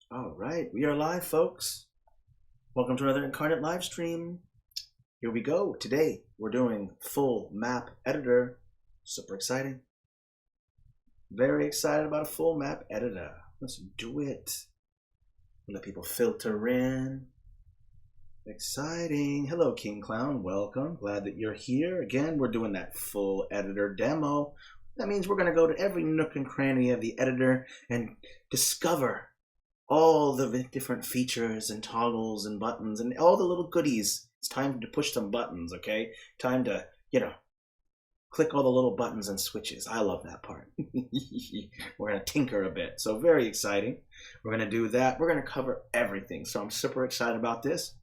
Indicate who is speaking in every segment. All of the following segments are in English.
Speaker 1: All right, we are live, folks. Welcome to another Inkarnate live stream. Here we go. Today, we're doing full map editor. Super exciting. Very excited about a full map editor. Let's do it. Let people filter in. Exciting. Hello, King Clown. Welcome. Glad that you're here. Again, we're doing that full editor demo. That means we're going to go to every nook and cranny of the editor and discover all the different features and toggles and buttons and all the little goodies. It's time to push some buttons, okay? Time to, click all the little buttons and switches. I love that part. We're going to tinker a bit. So very exciting. We're going to do that. We're going to cover everything. So I'm super excited about this.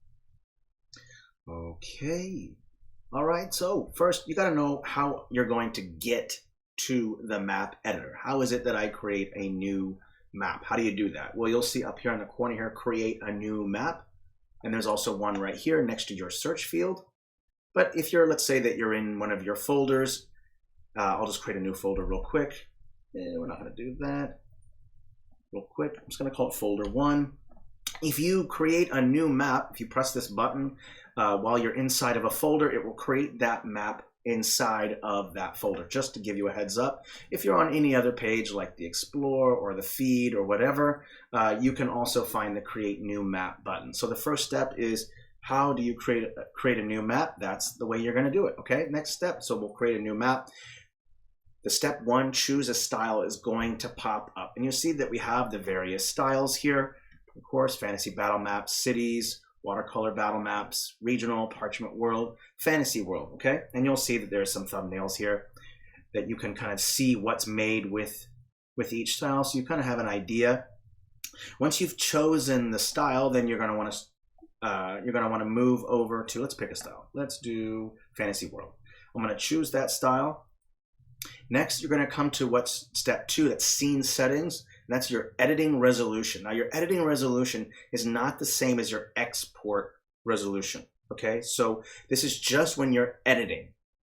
Speaker 1: Okay. All right. So first, you got to know how you're going to get to the map editor. How is it that I create a new map? How do you do that? Well, you'll see up here in the corner here, create a new map. And there's also one right here next to your search field. But if you're, let's say that you're in one of your folders, I'll just create a new folder real quick. We're not going to do that real quick. I'm just going to call it folder 1. If you create a new map, if you press this button while you're inside of a folder, it will create that map inside of that folder, just to give you a heads up. If you're on any other page like the Explore or the Feed or whatever, you can also find the Create New Map button. So the first step is, how do you create a new map? That's the way you're going to do it, okay? Next step, so we'll create a new map. The step 1, choose a style, is going to pop up. And you'll see that we have the various styles here. Of course, Fantasy Battle Maps, Cities, Watercolor Battle Maps, Regional, Parchment World, Fantasy World, okay? And you'll see that there's some thumbnails here that you can kind of see what's made with each style, so you kind of have an idea. Once you've chosen the style, then you're going to want to move over to, let's pick a style. Let's do Fantasy World. I'm going to choose that style. Next, you're going to come to what's step 2, that's Scene Settings. And that's your editing resolution. Now, your editing resolution is not the same as your export resolution, okay? So this is just when you're editing,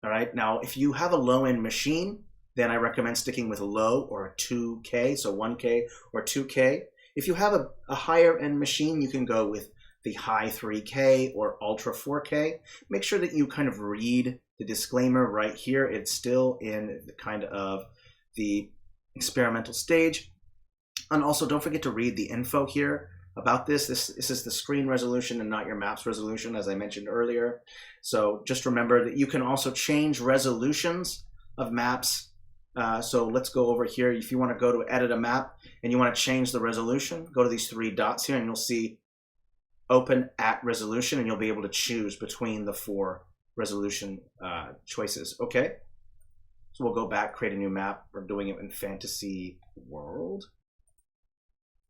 Speaker 1: all right? Now, if you have a low-end machine, then I recommend sticking with low or a 2K, so 1K or 2K. If you have a higher-end machine, you can go with the high 3K or ultra 4K. Make sure that you kind of read the disclaimer right here. It's still in the kind of the experimental stage. And also, don't forget to read the info here about this. This is the screen resolution and not your map's resolution, as I mentioned earlier. So just remember that you can also change resolutions of maps. So let's go over here. If you want to go to edit a map and you want to change the resolution, go to these 3 dots here and you'll see Open at Resolution, and you'll be able to choose between the 4 resolution choices. Okay, so we'll go back, create a new map. We're doing it in Fantasy World.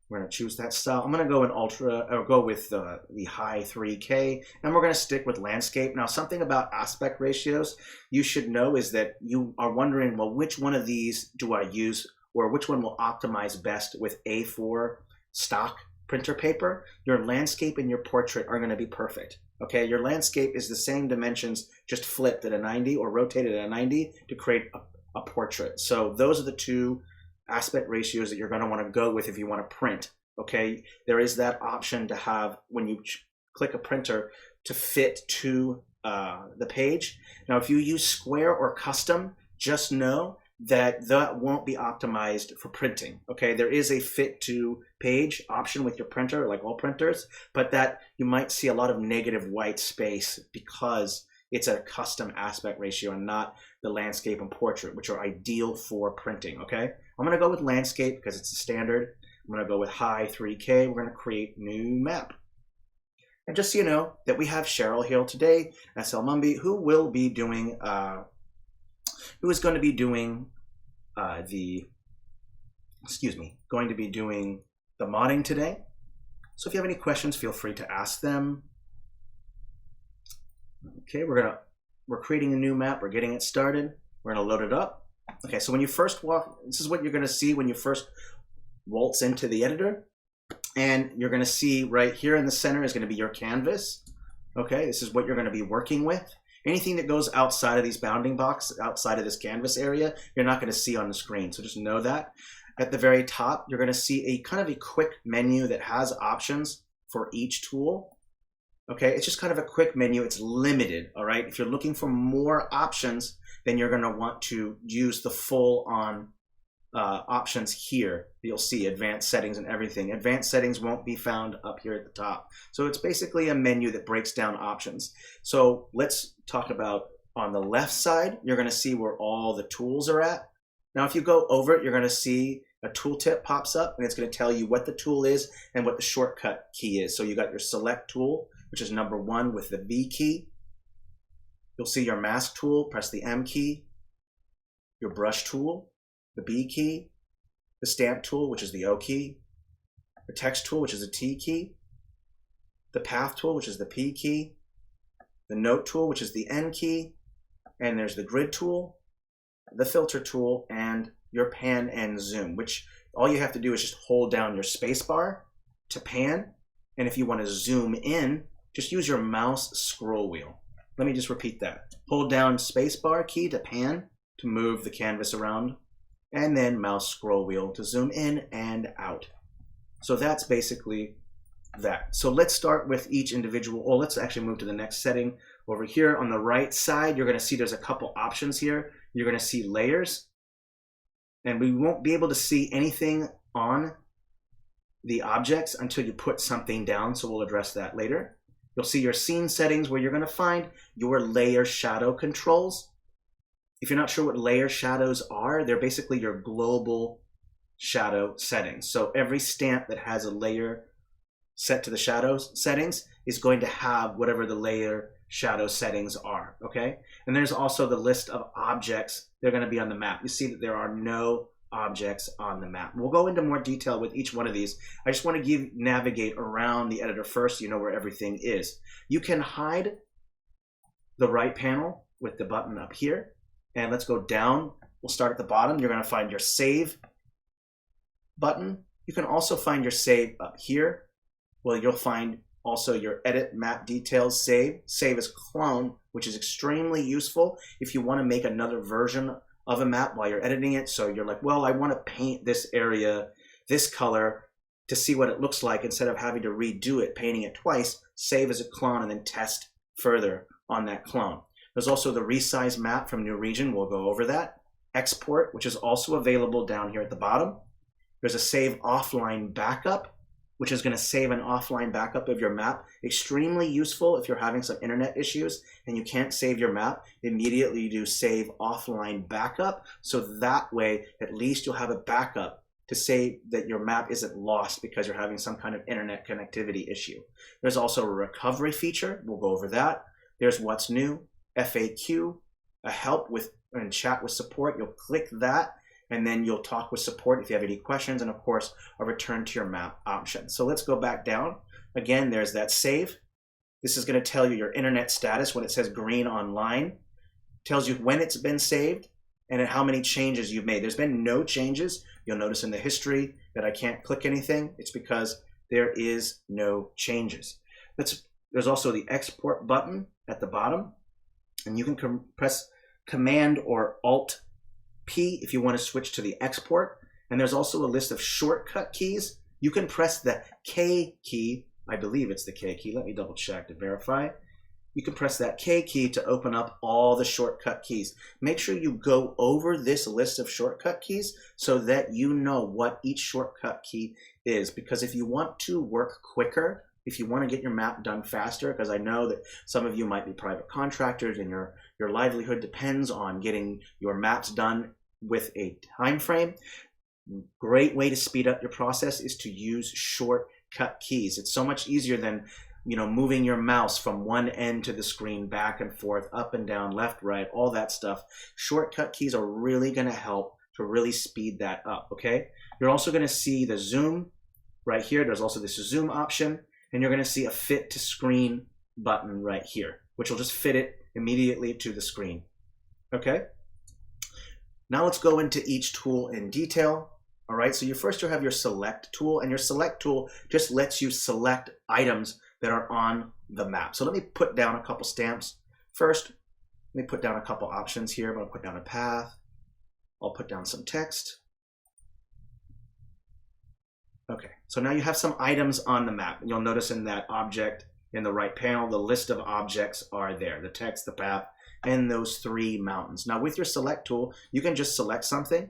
Speaker 1: We're going to choose that style. I'm going to go in ultra, or go with the high 3K, and we're going to stick with landscape. Now, something about aspect ratios you should know is that you are wondering, well, which one of these do I use, or which one will optimize best with A4 stock printer paper? Your landscape and your portrait are going to be perfect. Okay, your landscape is the same dimensions, just flipped at a 90 or rotated at a 90 to create a portrait. So those are the 2 aspect ratios that you're going to want to go with if you want to print. Okay, there is that option to have, when you click a printer, to fit to the page. Now, if you use square or custom, just know that that won't be optimized for printing. Okay, there is a fit to page option with your printer, like all printers, but that you might see a lot of negative white space because it's a custom aspect ratio and not the landscape and portrait, which are ideal for printing. Okay, I'm going to go with landscape because it's a standard. I'm going to go with high 3K. We're going to create new map. And just so you know that we have Cheryl here today, SL Mumby, who will be doing who is going to be doing going to be doing the modding today. So if you have any questions, feel free to ask them. Okay, we're creating a new map. We're getting it started. We're going to load it up. Okay, so when you first walk, this is what you're going to see when you first waltz into the editor. And you're going to see right here in the center is going to be your canvas. Okay, this is what you're going to be working with. Anything that goes outside of these bounding boxes, outside of this canvas area, you're not going to see on the screen. So just know that. at the very top, you're going to see a kind of a quick menu that has options for each tool. Okay, it's just kind of a quick menu. It's limited, all right? If you're looking for more options, then you're going to want to use the full-on options here. You'll see advanced settings and everything. Advanced settings won't be found up here at the top. So it's basically a menu that breaks down options. So let's talk about on the left side, you're going to see where all the tools are at. Now, if you go over it, you're going to see a tooltip pops up, and it's going to tell you what the tool is and what the shortcut key is. So you got your select tool, which is number 1 with the V key. You'll see your mask tool, press the M key, your brush tool, the B key, the stamp tool, which is the O key, the text tool, which is the T key, the path tool, which is the P key, the note tool, which is the N key, and there's the grid tool, the filter tool, and your pan and zoom, which all you have to do is just hold down your space bar to pan. And if you want to zoom in, just use your mouse scroll wheel. Let me just repeat that. Hold down space bar key to pan to move the canvas around, and then mouse scroll wheel to zoom in and out. So that's basically that. So let's start with each individual, or let's actually move to the next setting. Over here on the right side, you're going to see there's a couple options here. You're going to see layers, and we won't be able to see anything on the objects until you put something down, so we'll address that later. You'll see your scene settings where you're going to find your layer shadow controls. If you're not sure what layer shadows are, they're basically your global shadow settings. So every stamp that has a layer set to the shadows settings is going to have whatever the layer shadow settings are, okay? And there's also the list of objects that are going to be on the map. You see that there are no objects on the map. We'll go into more detail with each one of these. I just want to navigate around the editor first so you know where everything is. You can hide the right panel with the button up here. And let's go down. We'll start at the bottom. You're going to find your save button. You can also find your save up here. Well, you'll find also your edit map details save. Save as clone, which is extremely useful if you want to make another version of a map while you're editing it. So you're like, well, I want to paint this area this color to see what it looks like instead of having to redo it, painting it twice. Save as a clone and then test further on that clone. There's also the resize map from new region. We'll go over that. Export, which is also available down here at the bottom. There's a save offline backup, which is going to save an offline backup of your map. Extremely useful if you're having some internet issues and you can't save your map. Immediately you do save offline backup. So that way, at least you'll have a backup to say that your map isn't lost because you're having some kind of internet connectivity issue. There's also a recovery feature. We'll go over that. There's what's new, FAQ, a help with and chat with support. You'll click that and then you'll talk with support if you have any questions, and of course a return to your map option. So let's go back down. Again, there's that save. This is going to tell you your internet status when it says green online. Tells you when it's been saved and how many changes you've made. There's been no changes. You'll notice in the history that I can't click anything. It's because there is no changes. There's also the export button at the bottom, and you can press Command or Alt P if you want to switch to the export. And there's also a list of shortcut keys. You can press the K key. I believe it's the K key. Let me double check to verify. You can press that K key to open up all the shortcut keys. Make sure you go over this list of shortcut keys so that you know what each shortcut key is. Because if you want to work quicker, if you want to get your map done faster, because I know that some of you might be private contractors and your livelihood depends on getting your maps done with a time frame, great way to speed up your process is to use shortcut keys. It's so much easier than moving your mouse from one end to the screen, back and forth, up and down, left, right, all that stuff. Shortcut keys are really going to help to really speed that up, okay? You're also going to see the zoom right here. There's also this zoom option, and you're going to see a fit to screen button right here, which will just fit it immediately to the screen, okay? Now let's go into each tool in detail. All right, so you'll have your select tool, and your select tool just lets you select items that are on the map. So let me put down a couple stamps. First, let me put down a couple options here. I'm going to put down a path. I'll put down some text. Okay, so now you have some items on the map. You'll notice in that object in the right panel, the list of objects are there, the text, the path, and those 3 mountains. Now with your select tool, you can just select something,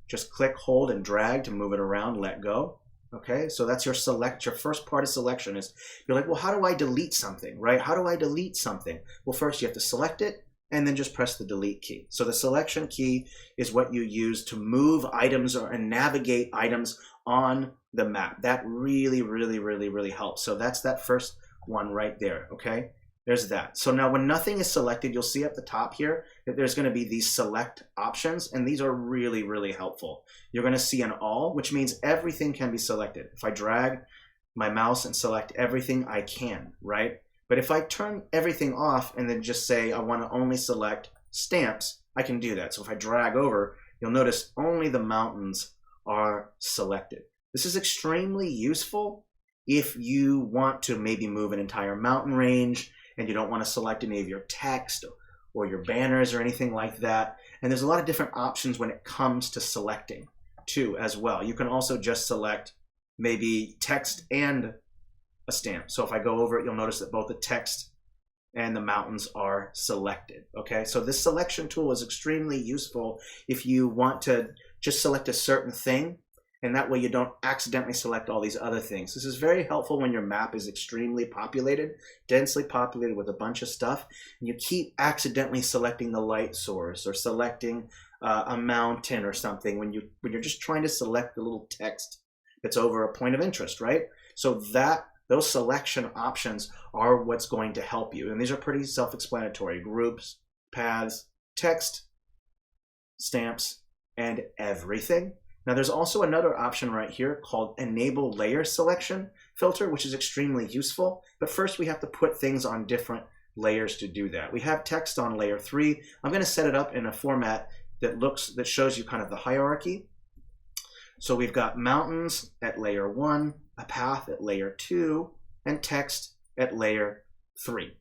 Speaker 1: just click, hold, and drag to move it around, let go. Okay, so that's your select. Your first part of selection is, you're like, well, how do I delete something, right? How do I delete something? Well, first you have to select it, and then just press the delete key. So the selection key is what you use to move items and navigate items on the map. That really, really, really, really helps. So that's that first one right there, okay? There's that. So now when nothing is selected, you'll see at the top here that there's going to be these select options, and these are really, really helpful. You're going to see an all, which means everything can be selected. If I drag my mouse and select everything, I can, right? But if I turn everything off and then just say I want to only select stamps, I can do that. So if I drag over, you'll notice only the mountains are selected. This is extremely useful if you want to maybe move an entire mountain range and you don't want to select any of your text or your banners or anything like that. And there's a lot of different options when it comes to selecting too as well. You can also just select maybe text and a stamp. So if I go over it, you'll notice that both the text and the mountains are selected. Okay, so this selection tool is extremely useful if you want to just select a certain thing, and that way you don't accidentally select all these other things. This is very helpful when your map is extremely populated, densely populated with a bunch of stuff, and you keep accidentally selecting the light source or selecting a mountain or something when you're just trying to select the little text that's over a point of interest, right? So those selection options are what's going to help you. And these are pretty self-explanatory: groups, paths, text, stamps, and everything. Now there's also another option right here called Enable Layer Selection Filter, which is extremely useful. But first we have to put things on different layers to do that. We have text on layer 3. I'm going to set it up in a format that shows you kind of the hierarchy. So we've got mountains at layer 1, a path at layer 2, and text at layer 3.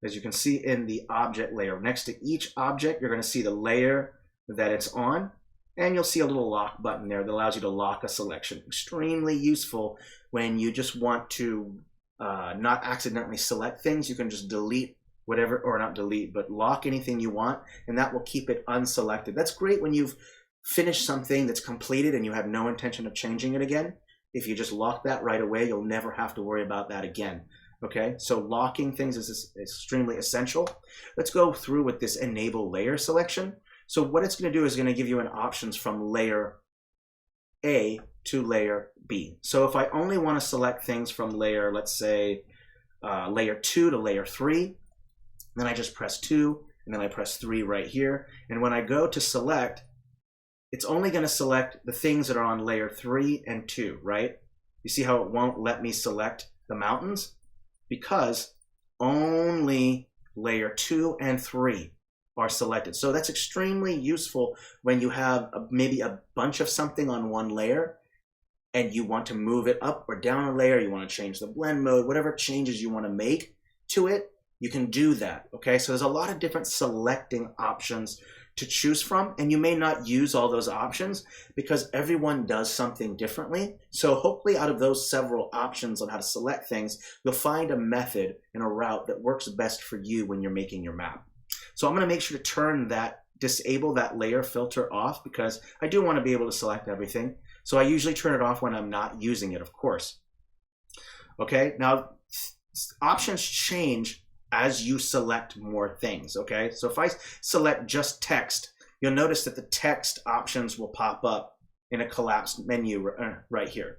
Speaker 1: As you can see in the object layer, next to each object, you're going to see the layer that it's on, and you'll see a little lock button there that allows you to lock a selection. Extremely useful when you just want to not accidentally select things. You can just delete whatever, or not delete, but lock anything you want, and that will keep it unselected. That's great when you've finished something that's completed and you have no intention of changing it again. If you just lock that right away, you'll never have to worry about that again. Okay, so locking things is extremely essential. Let's go through with this Enable Layer Selection. So what it's going to do is going to give you an options from layer A to layer B. So if I only want to select things from layer, let's say layer 2 to layer 3, then I just press 2, and then I press 3 right here. And when I go to select, it's only going to select the things that are on layer 3 and 2, right? You see how it won't let me select the mountains? Because only layer 2 and 3 are selected. So that's extremely useful when you have maybe a bunch of something on one layer and you want to move it up or down a layer, you want to change the blend mode, whatever changes you want to make to it, you can do that, okay? So there's a lot of different selecting options to choose from, and you may not use all those options because everyone does something differently. So hopefully out of those several options on how to select things, you'll find a method and a route that works best for you when you're making your map. So I'm going to make sure to disable that layer filter off because I do want to be able to select everything. So I usually turn it off when I'm not using it, of course. Okay, now options change as you select more things, okay? So if I select just text, you'll notice that the text options will pop up in a collapsed menu right here,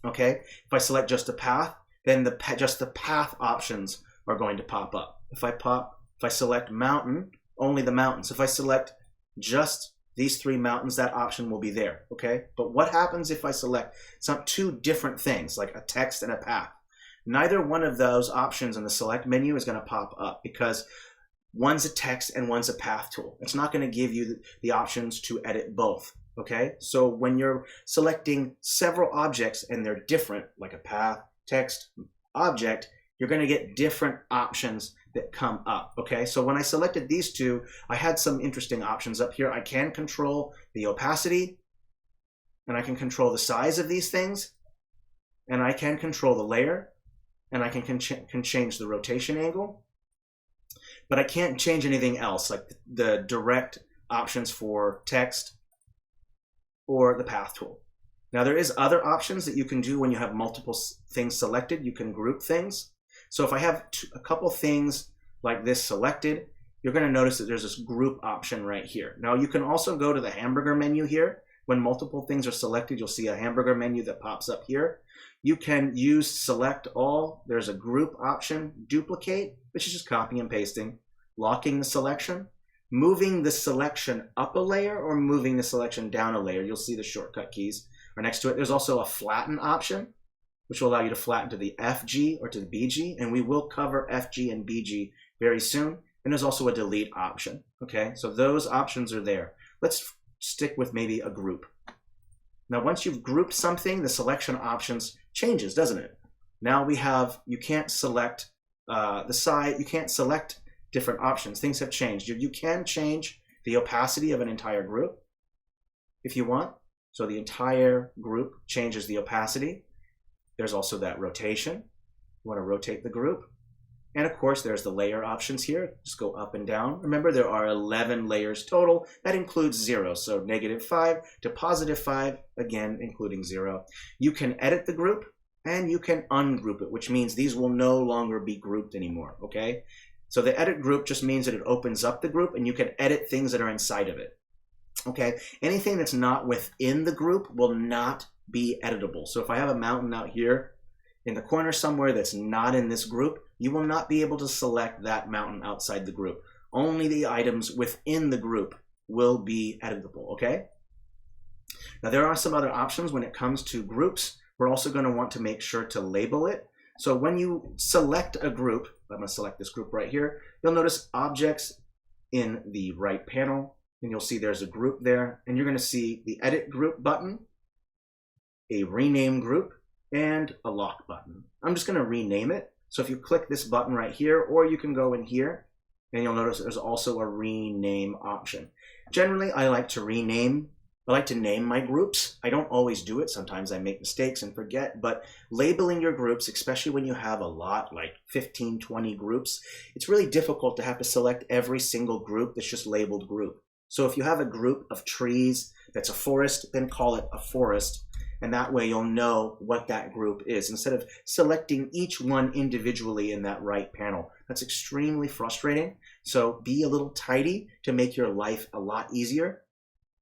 Speaker 1: okay? If I select just a path, then just the path options are going to pop up. If I select mountain, only the mountains. If I select just these 3 mountains, that option will be there, okay? But what happens if I select two different things, like a text and a path? Neither one of those options in the select menu is going to pop up because one's a text and one's a path tool. It's not going to give you the options to edit both, okay? So when you're selecting several objects and they're different, like a path, text, object, you're going to get different options that come up, okay? So when I selected these 2, I had some interesting options up here. I can control the opacity, and I can control the size of these things, and I can control the layer, and I can change the rotation angle, but I can't change anything else, like the direct options for text or the path tool. Now there is other options that you can do when you have multiple things selected. You can group things. So if I have a couple things like this selected, you're going to notice that there's this group option right here. Now you can also go to the hamburger menu here. When multiple things are selected, you'll see a hamburger menu that pops up here. You can use select all. There's a group option, duplicate, which is just copying and pasting, locking the selection, moving the selection up a layer or moving the selection down a layer. You'll see the shortcut keys are next to it. There's also a flatten option, which will allow you to flatten to the FG or to the BG, and we will cover FG and BG very soon. And there's also a delete option. Okay, so those options are there. Let's stick with maybe a group. Now, once you've grouped something, the selection options changes, doesn't it? Now we have, you can't select the side, you can't select different options. Things have changed. You can change the opacity of an entire group if you want. So the entire group changes the opacity. There's also that rotation. You want to rotate the group. And of course, there's the layer options here. Just go up and down. Remember, there are 11 layers total. That includes 0. So -5 to +5, again, including 0. You can edit the group and you can ungroup it, which means these will no longer be grouped anymore, okay? So the edit group just means that it opens up the group and you can edit things that are inside of it, okay? Anything that's not within the group will not be editable. So if I have a mountain out here in the corner somewhere that's not in this group, you will not be able to select that mountain outside the group. Only the items within the group will be editable, okay? Now there are some other options when it comes to groups. We're also going to want to make sure to label it. So when you select a group, I'm going to select this group right here, you'll notice objects in the right panel, and you'll see there's a group there, and you're going to see the edit group button, a rename group, and a lock button. I'm just going to rename it. So if you click this button right here, or you can go in here, and you'll notice there's also a rename option. Generally, I like to name my groups. I don't always do it. Sometimes I make mistakes and forget, but labeling your groups, especially when you have a lot, like 15, 20 groups, it's really difficult to have to select every single group that's just labeled group. So if you have a group of trees that's a forest, then call it a forest. And that way you'll know what that group is instead of selecting each one individually in that right panel. That's extremely frustrating. So be a little tidy to make your life a lot easier,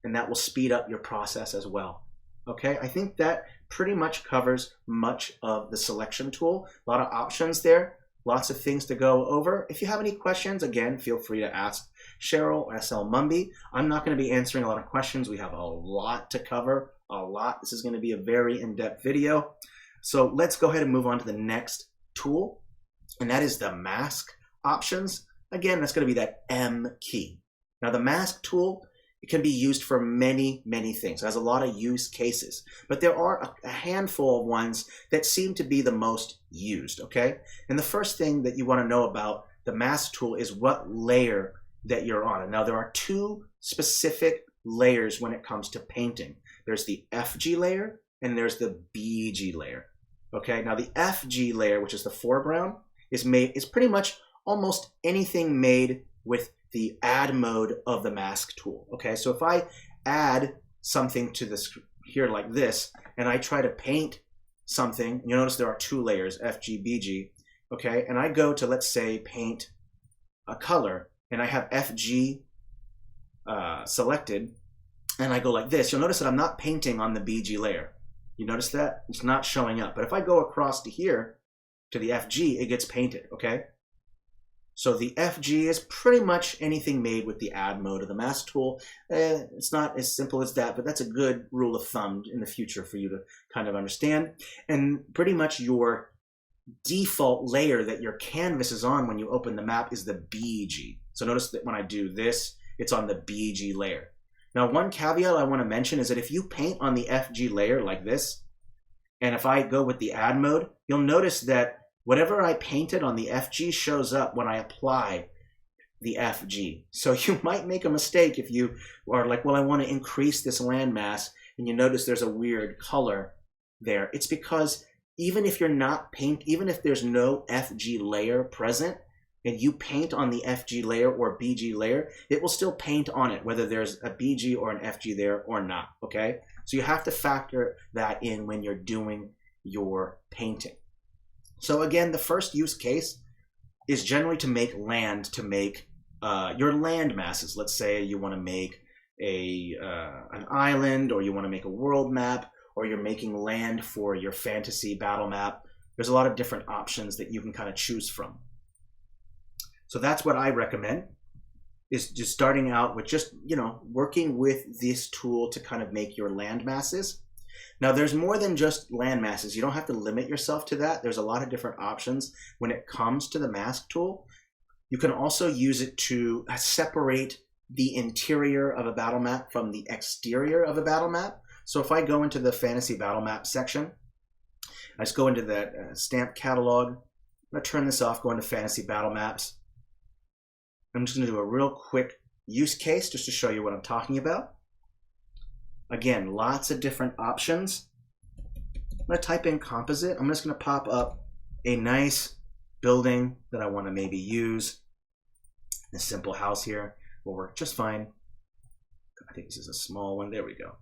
Speaker 1: and that will speed up your process as well. Okay, I think that pretty much covers much of the selection tool. A lot of options there, lots of things to go over. If you have any questions, again, feel free to ask Cheryl or SL Mumby. I'm not going to be answering a lot of questions. We have a lot to cover. A lot. This is going to be a very in-depth video. So let's go ahead and move on to the next tool, and that is the mask options. Again, that's going to be that M key. Now the mask tool, it can be used for many, many things. It has a lot of use cases, but there are a handful of ones that seem to be the most used, okay? And the first thing that you want to know about the mask tool is what layer that you're on. And now there are two specific layers when it comes to painting. There's the FG layer and there's the BG layer. Okay, now the FG layer, which is the foreground, is pretty much almost anything made with the add mode of the mask tool. Okay, so if I add something to this here like this, and I try to paint something, you'll notice there are two layers, FG, BG. Okay, and I go to, let's say, paint a color, and I have FG selected, and I go like this, you'll notice that I'm not painting on the BG layer. You notice that? It's not showing up. But if I go across to here, to the FG, it gets painted, okay? So the FG is pretty much anything made with the add mode of the mask tool. It's not as simple as that, but that's a good rule of thumb in the future for you to kind of understand. And pretty much your default layer that your canvas is on when you open the map is the BG. So notice that when I do this, it's on the BG layer. Now, one caveat I want to mention is that if you paint on the FG layer like this, and if I go with the add mode, you'll notice that whatever I painted on the FG shows up when I apply the FG. So you might make a mistake if you are like, well, I want to increase this landmass, and you notice there's a weird color there, it's because even if even if there's no FG layer present, and you paint on the FG layer or BG layer, it will still paint on it, whether there's a BG or an FG there or not, okay? So you have to factor that in when you're doing your painting. So again, the first use case is generally to make land, to make your land masses. Let's say you want to make an island, or you want to make a world map, or you're making land for your fantasy battle map. There's a lot of different options that you can kind of choose from. So that's what I recommend, is just starting out with just, working with this tool to kind of make your land masses. Now, there's more than just land masses. You don't have to limit yourself to that. There's a lot of different options when it comes to the mask tool. You can also use it to separate the interior of a battle map from the exterior of a battle map. So if I go into the fantasy battle map section, I just go into that stamp catalog. I'm going to turn this off, go into fantasy battle maps. I'm just going to do a real quick use case just to show you what I'm talking about. Again, lots of different options. I'm going to type in composite. I'm just going to pop up a nice building that I want to maybe use. A simple house here will work just fine. I think this is a small one. There we go.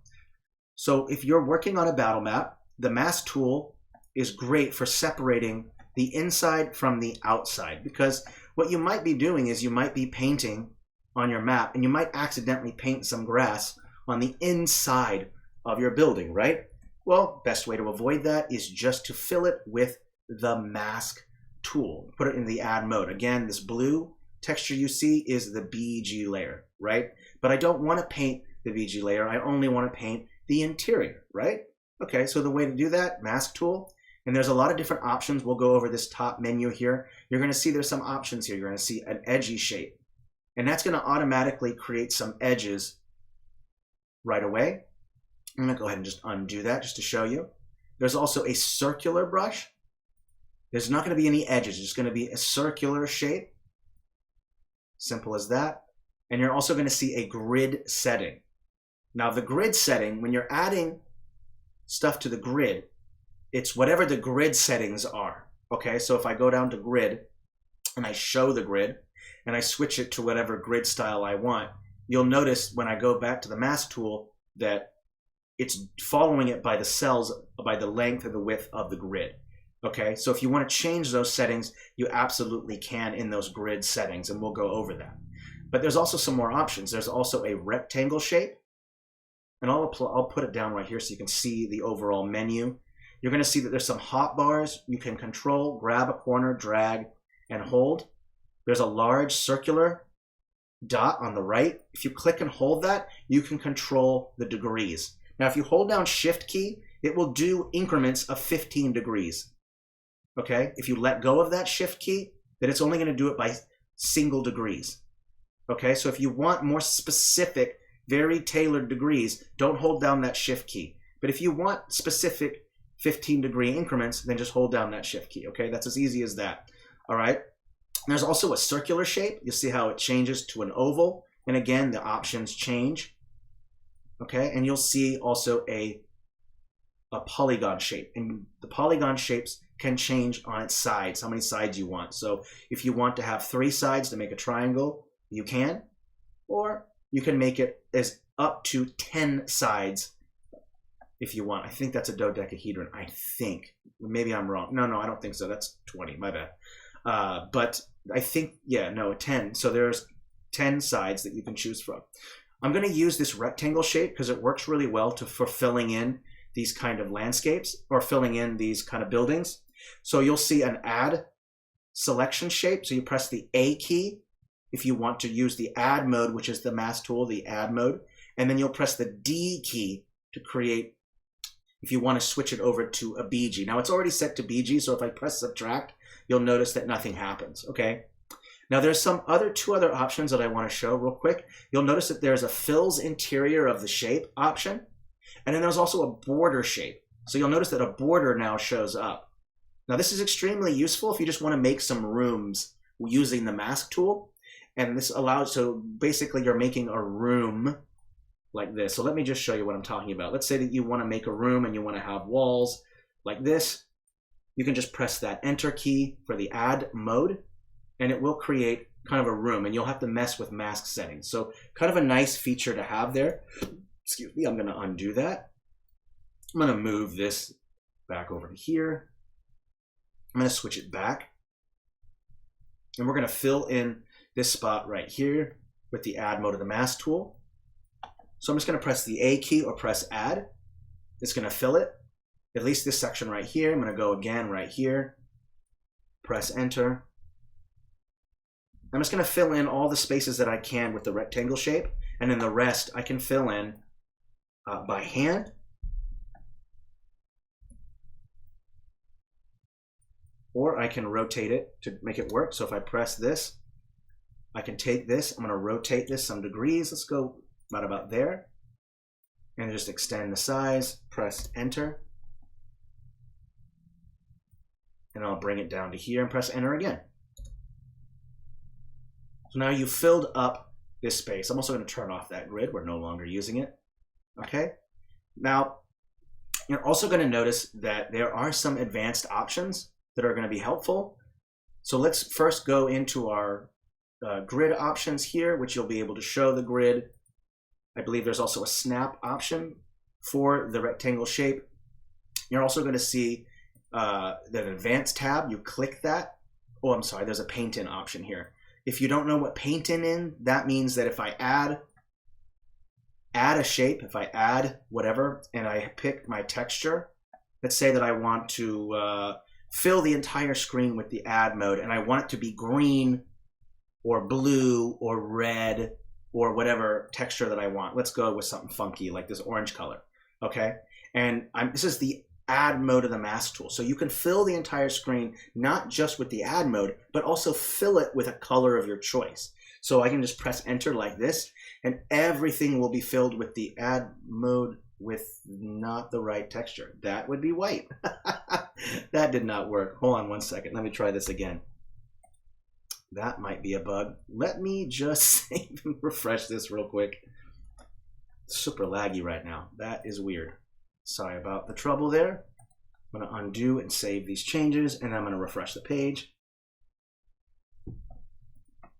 Speaker 1: So if you're working on a battle map, the mask tool is great for separating the inside from the outside, because what you might be doing is you might be painting on your map and you might accidentally paint some grass on the inside of your building, right? Well, best way to avoid that is just to fill it with the mask tool. Put it in the add mode. Again, this blue texture you see is the BG layer, right? But I don't want to paint the BG layer. I only want to paint the interior, right? Okay, so the way to do that, mask tool. And there's a lot of different options. We'll go over this top menu here. You're going to see there's some options here. You're going to see an edgy shape. And that's going to automatically create some edges right away. I'm going to go ahead and just undo that just to show you. There's also a circular brush. There's not going to be any edges. It's going to be a circular shape. Simple as that. And you're also going to see a grid setting. Now the grid setting, when you're adding stuff to the grid, it's whatever the grid settings are. Okay, so if I go down to grid and I show the grid and I switch it to whatever grid style I want, you'll notice when I go back to the mask tool that it's following it by the cells, by the length and the width of the grid. Okay, so if you want to change those settings, you absolutely can in those grid settings, and we'll go over that. But there's also some more options. There's also a rectangle shape, and I'll put it down right here so you can see the overall menu. You're going to see that there's some hotbars you can control, grab a corner, drag, and hold. There's a large circular dot on the right. If you click and hold that, you can control the degrees. Now, if you hold down Shift key, it will do increments of 15 degrees. Okay? If you let go of that Shift key, then it's only going to do it by single degrees. Okay? So if you want more specific, very tailored degrees, don't hold down that Shift key. But if you want specific 15-degree increments, then just hold down that Shift key. Okay? That's as easy as that. All right? There's also a circular shape. You'll see how it changes to an oval. And again, the options change. Okay, and you'll see also a polygon shape. And the polygon shapes can change on its sides, how many sides you want. So if you want to have 3 sides to make a triangle, you can. Or you can make it as up to 10 sides if you want. I think that's a dodecahedron, I think. Maybe I'm wrong. No, I don't think so. That's 20, my bad. But I think, yeah, no, 10. So there's 10 sides that you can choose from. I'm going to use this rectangle shape because it works really well for filling in these kind of landscapes or filling in these kind of buildings. So you'll see an add selection shape. So you press the A key if you want to use the add mode, which is the mask tool, the add mode. And then you'll press the D key to create, if you want to switch it over to a BG. Now it's already set to BG, so if I press subtract, you'll notice that nothing happens, okay? Now there's two other options that I want to show real quick. You'll notice that there's a fills interior of the shape option, and then there's also a border shape. So you'll notice that a border now shows up. Now this is extremely useful if you just want to make some rooms using the mask tool. And this allows, so basically you're making a room like this. So let me just show you what I'm talking about. Let's say that you want to make a room and you want to have walls like this. You can just press that enter key for the add mode and it will create kind of a room, and you'll have to mess with mask settings. So kind of a nice feature to have there. Excuse me, I'm going to undo that. I'm going to move this back over to here. I'm going to switch it back. And we're going to fill in this spot right here with the add mode of the mask tool. So I'm just going to press the A key or press add. It's going to fill it, at least this section right here. I'm going to go again right here, press enter. I'm just going to fill in all the spaces that I can with the rectangle shape, and then the rest I can fill in by hand. Or I can rotate it to make it work. So if I press this, I can take this, I'm going to rotate this some degrees. Let's go about there. And just extend the size, press enter. And I'll bring it down to here and press enter again. So now you've filled up this space. I'm also going to turn off that grid. We're no longer using it. Okay. Now, you're also going to notice that there are some advanced options that are going to be helpful. So let's first go into our grid options here, which you'll be able to show the grid. I believe there's also a snap option for the rectangle shape. You're also going to see the advanced tab. You click that. Oh, I'm sorry, there's a paint in option here. If you don't know what paint in, that means that if I add a shape, if I add whatever, and I pick my texture, let's say that I want to fill the entire screen with the add mode, and I want it to be green or blue or red or whatever texture that I want. Let's go with something funky like this orange color, okay? And this is the add mode of the mask tool. So you can fill the entire screen, not just with the add mode, but also fill it with a color of your choice. So I can just press enter like this, and everything will be filled with the add mode with not the right texture. That would be white. That did not work. Hold on one second. Let me try this again. That might be a bug. Let me just save and refresh this real quick. It's super laggy right now. That is weird. Sorry about the trouble there. I'm going to undo and save these changes, and I'm going to refresh the page.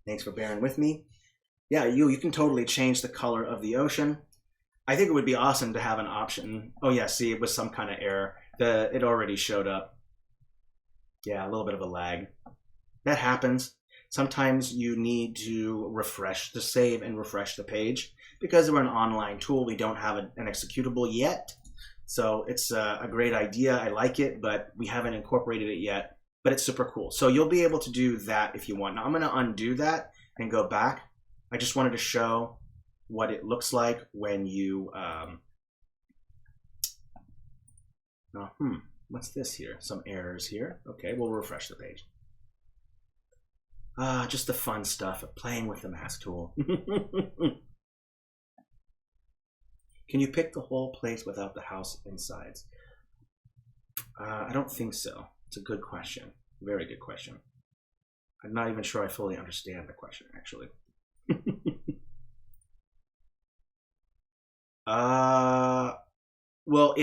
Speaker 1: Thanks for bearing with me. Yeah, you can totally change the color of the ocean. I think it would be awesome to have an option. Oh yeah, see, it was some kind of error. It already showed up. Yeah, a little bit of a lag. That happens. Sometimes you need to refresh the save and refresh the page. Because we're an online tool, we don't have an executable yet. So it's a great idea. I like it, but we haven't incorporated it yet. But it's super cool. So you'll be able to do that if you want. Now I'm going to undo that and go back. I just wanted to show what it looks like when you what's this here? Some errors here. Okay, we'll refresh the page. Just the fun stuff of playing with the mask tool. Can you pick the whole place without the house insides? I don't think so. It's a good question. Very good question. I'm not even sure I fully understand the question, actually. Well,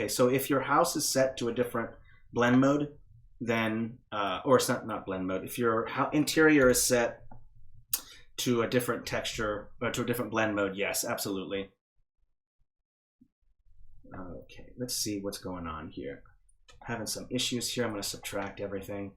Speaker 1: so if your house is set to a different blend mode, then, or it's not blend mode, if your interior is set to a different texture, or to a different blend mode, yes, absolutely. Okay, let's see what's going on here. Having some issues here. I'm going to subtract everything.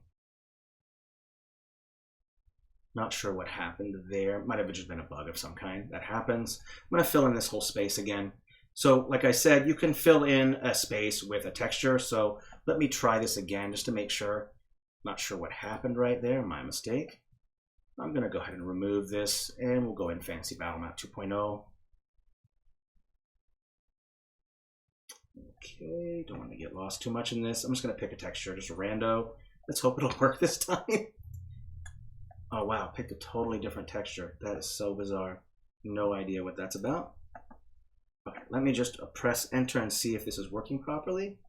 Speaker 1: Not sure what happened there. Might have just been a bug of some kind. That happens. I'm going to fill in this whole space again. So like I said, you can fill in a space with a texture. So let me try this again just to make sure. Not sure what happened right there. My mistake. I'm going to go ahead and remove this, and we'll go in Fantasy Battle Map 2.0. Okay, don't want to get lost too much in this. I'm just going to pick a texture, just a rando. Let's hope it'll work this time. Oh wow, picked a totally different texture. That is so bizarre. No idea what that's about. Okay, let me just press enter and see if this is working properly.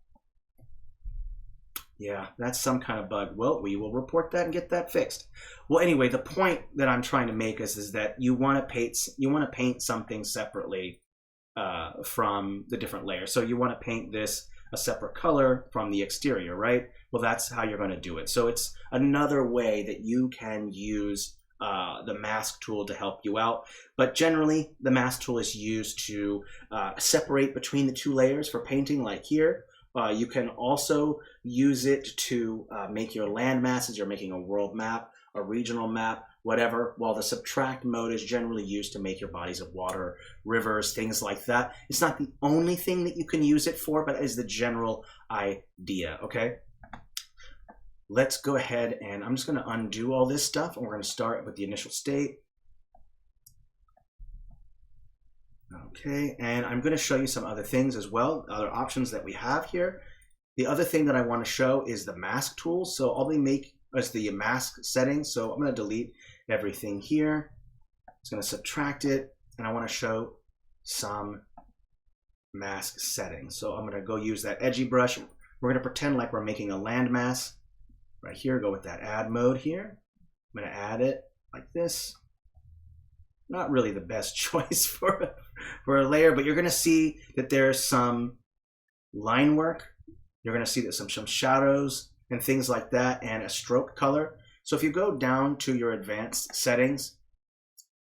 Speaker 1: Yeah, that's some kind of bug. Well, we will report that and get that fixed. Well, anyway, the point that I'm trying to make is that you want to paint something separately from the different layers. So you want to paint this a separate color from the exterior, right? Well, that's how you're going to do it. So it's another way that you can use the mask tool to help you out. But generally, the mask tool is used to separate between the two layers for painting, like here. You can also use it to make your land masses. You're making a world map, a regional map, whatever, while the subtract mode is generally used to make your bodies of water, rivers, things like that. It's not the only thing that you can use it for, but it is the general idea, okay? Let's go ahead and I'm just going to undo all this stuff, and we're going to start with the initial state. Okay, and I'm going to show you some other things as well, other options that we have here. The other thing that I want to show is the mask tool. So all we make is the mask settings. So I'm going to delete everything here. It's going to subtract it, and I want to show some mask settings. So I'm going to go use that edgy brush. We're going to pretend like we're making a landmass right here. Go with that add mode here. I'm going to add it like this. Not really the best choice for a layer, but you're going to see that there's some line work. You're going to see that some shadows and things like that, and a stroke color. So if you go down to your advanced settings,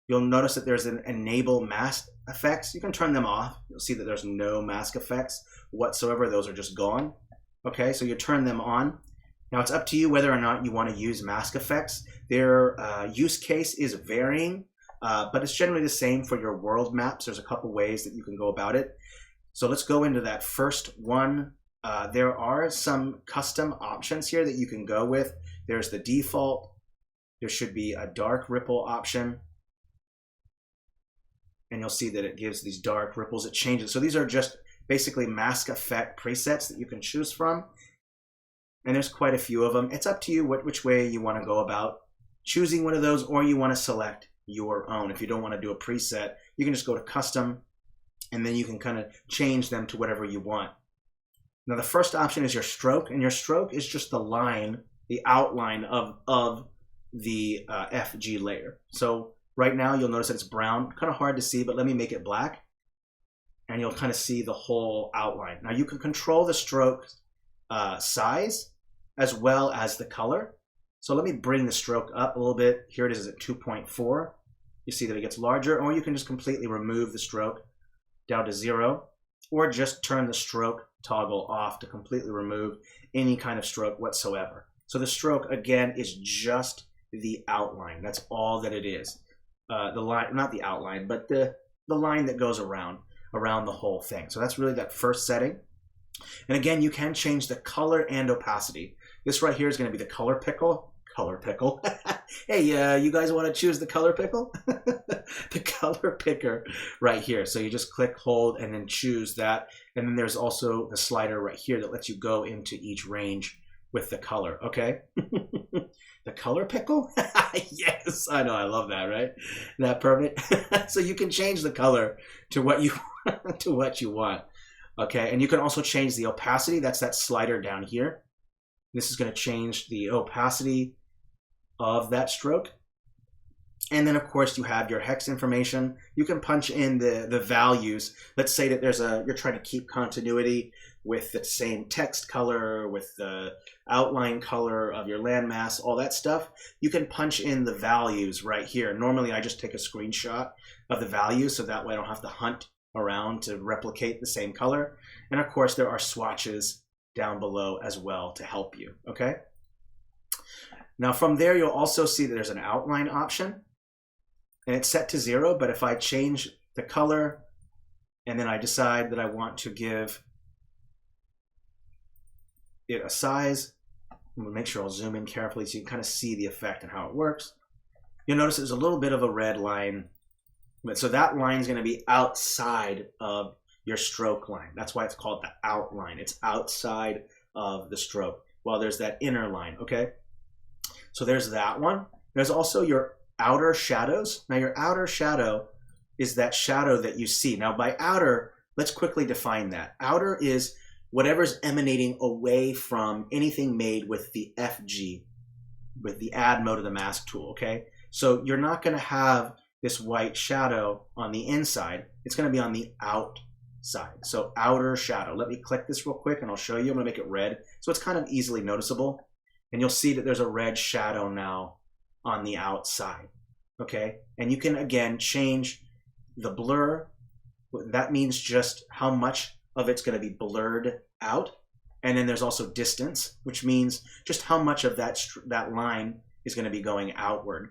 Speaker 1: you'll notice that there's an enable mask effects. You can turn them off. You'll see that there's no mask effects whatsoever. Those are just gone. Okay, so you turn them on. Now it's up to you whether or not you want to use mask effects. Their use case is varying, but it's generally the same for your world maps. There's a couple ways that you can go about it. So let's go into that first one. There are some custom options here that you can go with. There's the default. There should be a dark ripple option. And you'll see that it gives these dark ripples. It changes. So these are just basically mask effect presets that you can choose from. And there's quite a few of them. It's up to you which way you want to go about choosing one of those, or you want to select your own. If you don't want to do a preset, you can just go to custom, and then you can kind of change them to whatever you want. Now the first option is your stroke, and your stroke is just the line, the outline of the FG layer. So right now you'll notice that it's brown, kind of hard to see, but let me make it black, and you'll kind of see the whole outline. Now you can control the stroke size as well as the color. So let me bring the stroke up a little bit. Here it is at 2.4. You see that it gets larger, or you can just completely remove the stroke down to 0, or just turn the stroke toggle off to completely remove any kind of stroke whatsoever. So the stroke, again, is just the outline. That's all that it is. The line, not the outline, but the line that goes around the whole thing. So that's really that first setting. And again, you can change the color and opacity. This right here is going to be the color pickle. Hey, you guys want to choose the color pickle? The color picker right here. So you just click, hold, and then choose that. And then there's also the slider right here that lets you go into each range with the color, okay? The color pickle? Yes, I know, I love that, right? Isn't that perfect? So you can change the color to what you want, okay? And you can also change the opacity. That's that slider down here. This is going to change the opacity of that stroke. And then of course you have your hex information. You can punch in the values. Let's say that you're trying to keep continuity with the same text color, with the outline color of your landmass, all that stuff. You can punch in the values right here. Normally I just take a screenshot of the values, so that way I don't have to hunt around to replicate the same color. And of course there are swatches down below as well to help you, okay? Now from there, you'll also see that there's an outline option, and it's set to 0, but if I change the color and then I decide that I want to give it a size, I'm gonna make sure I'll zoom in carefully so you can kind of see the effect and how it works. You'll notice there's a little bit of a red line, but so that line is going to be outside of your stroke line. That's why it's called the outline. It's outside of the stroke, while there's that inner line, okay? So there's that one. There's also your outer shadows. Now your outer shadow is that shadow that you see. Now by outer, let's quickly define that. Outer is whatever's emanating away from anything made with the FG, with the add mode of the mask tool, okay? So you're not going to have this white shadow on the inside. It's going to be on the outside. So outer shadow. Let me click this real quick and I'll show you. I'm going to make it red. So it's kind of easily noticeable. And you'll see that there's a red shadow now on the outside. Okay. And you can again change the blur. That means just how much of it's going to be blurred out. And then there's also distance, which means just how much of that line is going to be going outward.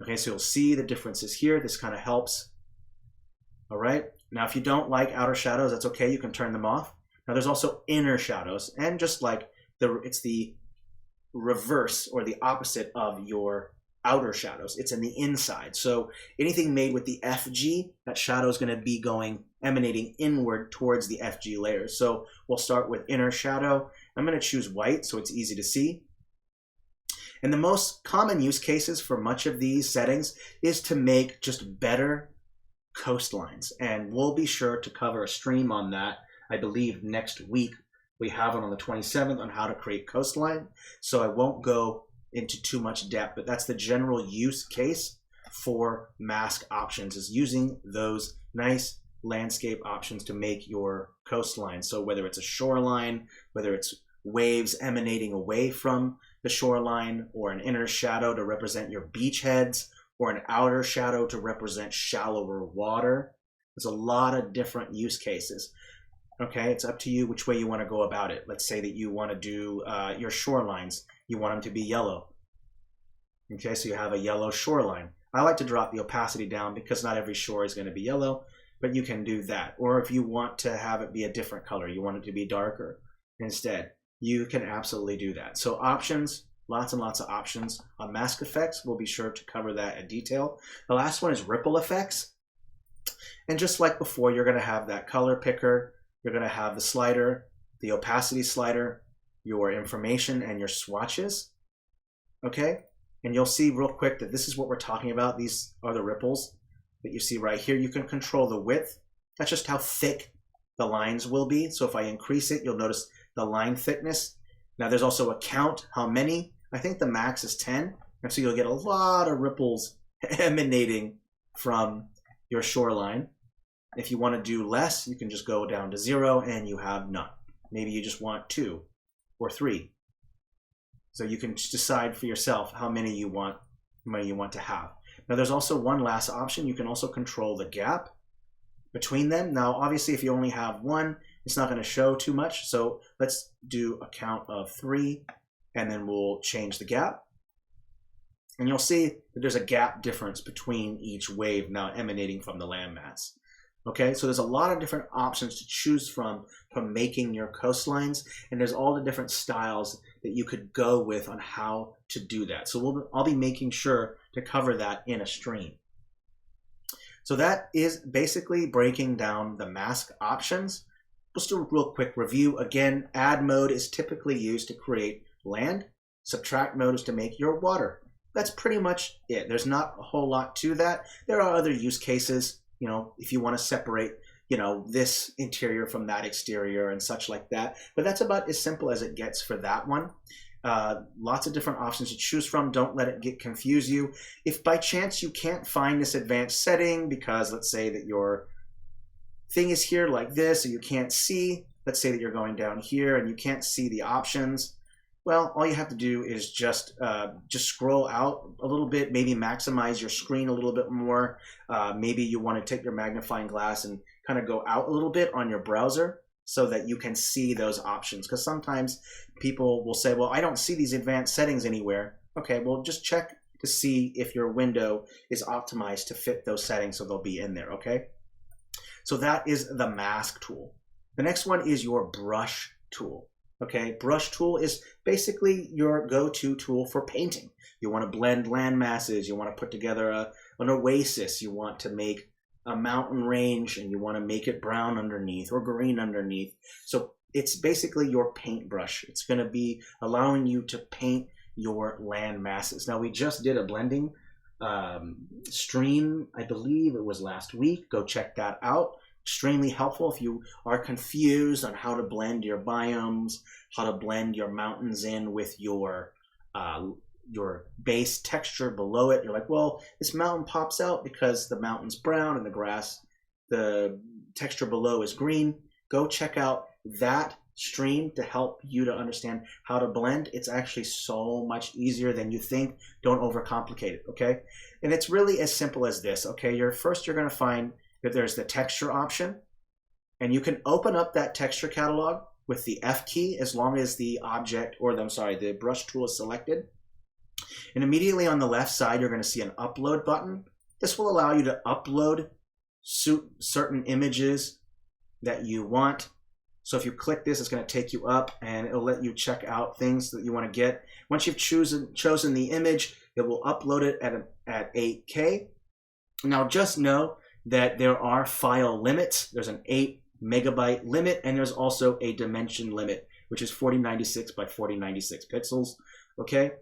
Speaker 1: Okay, so you'll see the differences here. This kind of helps. All right. Now, if you don't like outer shadows, that's okay. You can turn them off. Now, there's also inner shadows. And just like it's the reverse or the opposite of your outer shadows. It's in the inside. So anything made with the FG, that shadow is going to be emanating inward towards the FG layers. So we'll start with inner shadow. I'm going to choose white so it's easy to see. And the most common use cases for much of these settings is to make just better coastlines. And we'll be sure to cover a stream on that. I believe next week we have it on the 27th on how to create coastline. So I won't go into too much depth, but that's the general use case for mask options, is using those nice landscape options to make your coastline. So whether it's a shoreline, whether it's waves emanating away from the shoreline, or an inner shadow to represent your beachheads, or an outer shadow to represent shallower water. There's a lot of different use cases. Okay, it's up to you which way you want to go about it. Let's say that you want to do your shorelines. You want them to be yellow. Okay, so you have a yellow shoreline. I like to drop the opacity down because not every shore is going to be yellow, but you can do that. Or if you want to have it be a different color, you want it to be darker instead, you can absolutely do that. So options, lots and lots of options. On mask effects, we'll be sure to cover that in detail. The last one is ripple effects. And just like before, you're going to have that color picker. You're going to have the slider, the opacity slider, your information, and your swatches. Okay? And you'll see real quick that this is what we're talking about. These are the ripples that you see right here. You can control the width. That's just how thick the lines will be. So if I increase it, you'll notice the line thickness. Now there's also a count, how many. I think the max is 10. And so you'll get a lot of ripples emanating from your shoreline. If you want to do less, you can just go down to 0 and you have none. Maybe you just want 2 or 3. So you can just decide for yourself how many you want to have. Now there's also one last option. You can also control the gap between them. Now obviously if you only have one, it's not going to show too much. So let's do a count of 3 and then we'll change the gap. And you'll see that there's a gap difference between each wave now emanating from the landmass. Okay, so there's a lot of different options to choose from making your coastlines, and there's all the different styles that you could go with on how to do that. So I'll be making sure to cover that in a stream. So that is basically breaking down the mask options. Just a real quick review. Again, add mode is typically used to create land. Subtract mode is to make your water. That's pretty much it. There's not a whole lot to that. There are other use cases. You know, if you want to separate, you know, this interior from that exterior and such like that. But that's about as simple as it gets for that one. Lots of different options to choose from. Don't let it confuse you. If by chance you can't find this advanced setting because let's say that your thing is here like this, or you can't see, let's say that you're going down here and you can't see the options. Well, all you have to do is just scroll out a little bit, maybe maximize your screen a little bit more. Maybe you want to take your magnifying glass and kind of go out a little bit on your browser so that you can see those options. Because sometimes people will say, well, I don't see these advanced settings anywhere. Okay, well, just check to see if your window is optimized to fit those settings so they'll be in there, okay? So that is the mask tool. The next one is your brush tool. Okay, brush tool is basically your go-to tool for painting. You want to blend land masses, you want to put together an oasis, you want to make a mountain range, and you want to make it brown underneath or green underneath. So it's basically your paintbrush. It's going to be allowing you to paint your land masses. Now we just did a blending stream, I believe it was last week. Go check that out. Extremely helpful if you are confused on how to blend your biomes, how to blend your mountains in with your your base texture below it. You're like, well, this mountain pops out because the mountain's brown and the texture below is green. Go check out that stream to help you to understand how to blend. It's actually so much easier than you think. Don't overcomplicate it, okay? And it's really as simple as this, okay? First you're gonna find that there's the texture option, and you can open up that texture catalog with the F key as long as the the brush tool is selected. And immediately on the left side, you're going to see an upload button. This will allow you to upload certain images that you want. So if you click this, it's going to take you up and it'll let you check out things that you want to get. Once you've chosen the image, it will upload it at 8K. Now just know that there are file limits. There's an 8 megabyte limit, and there's also a dimension limit, which is 4096 by 4096 pixels. Okay,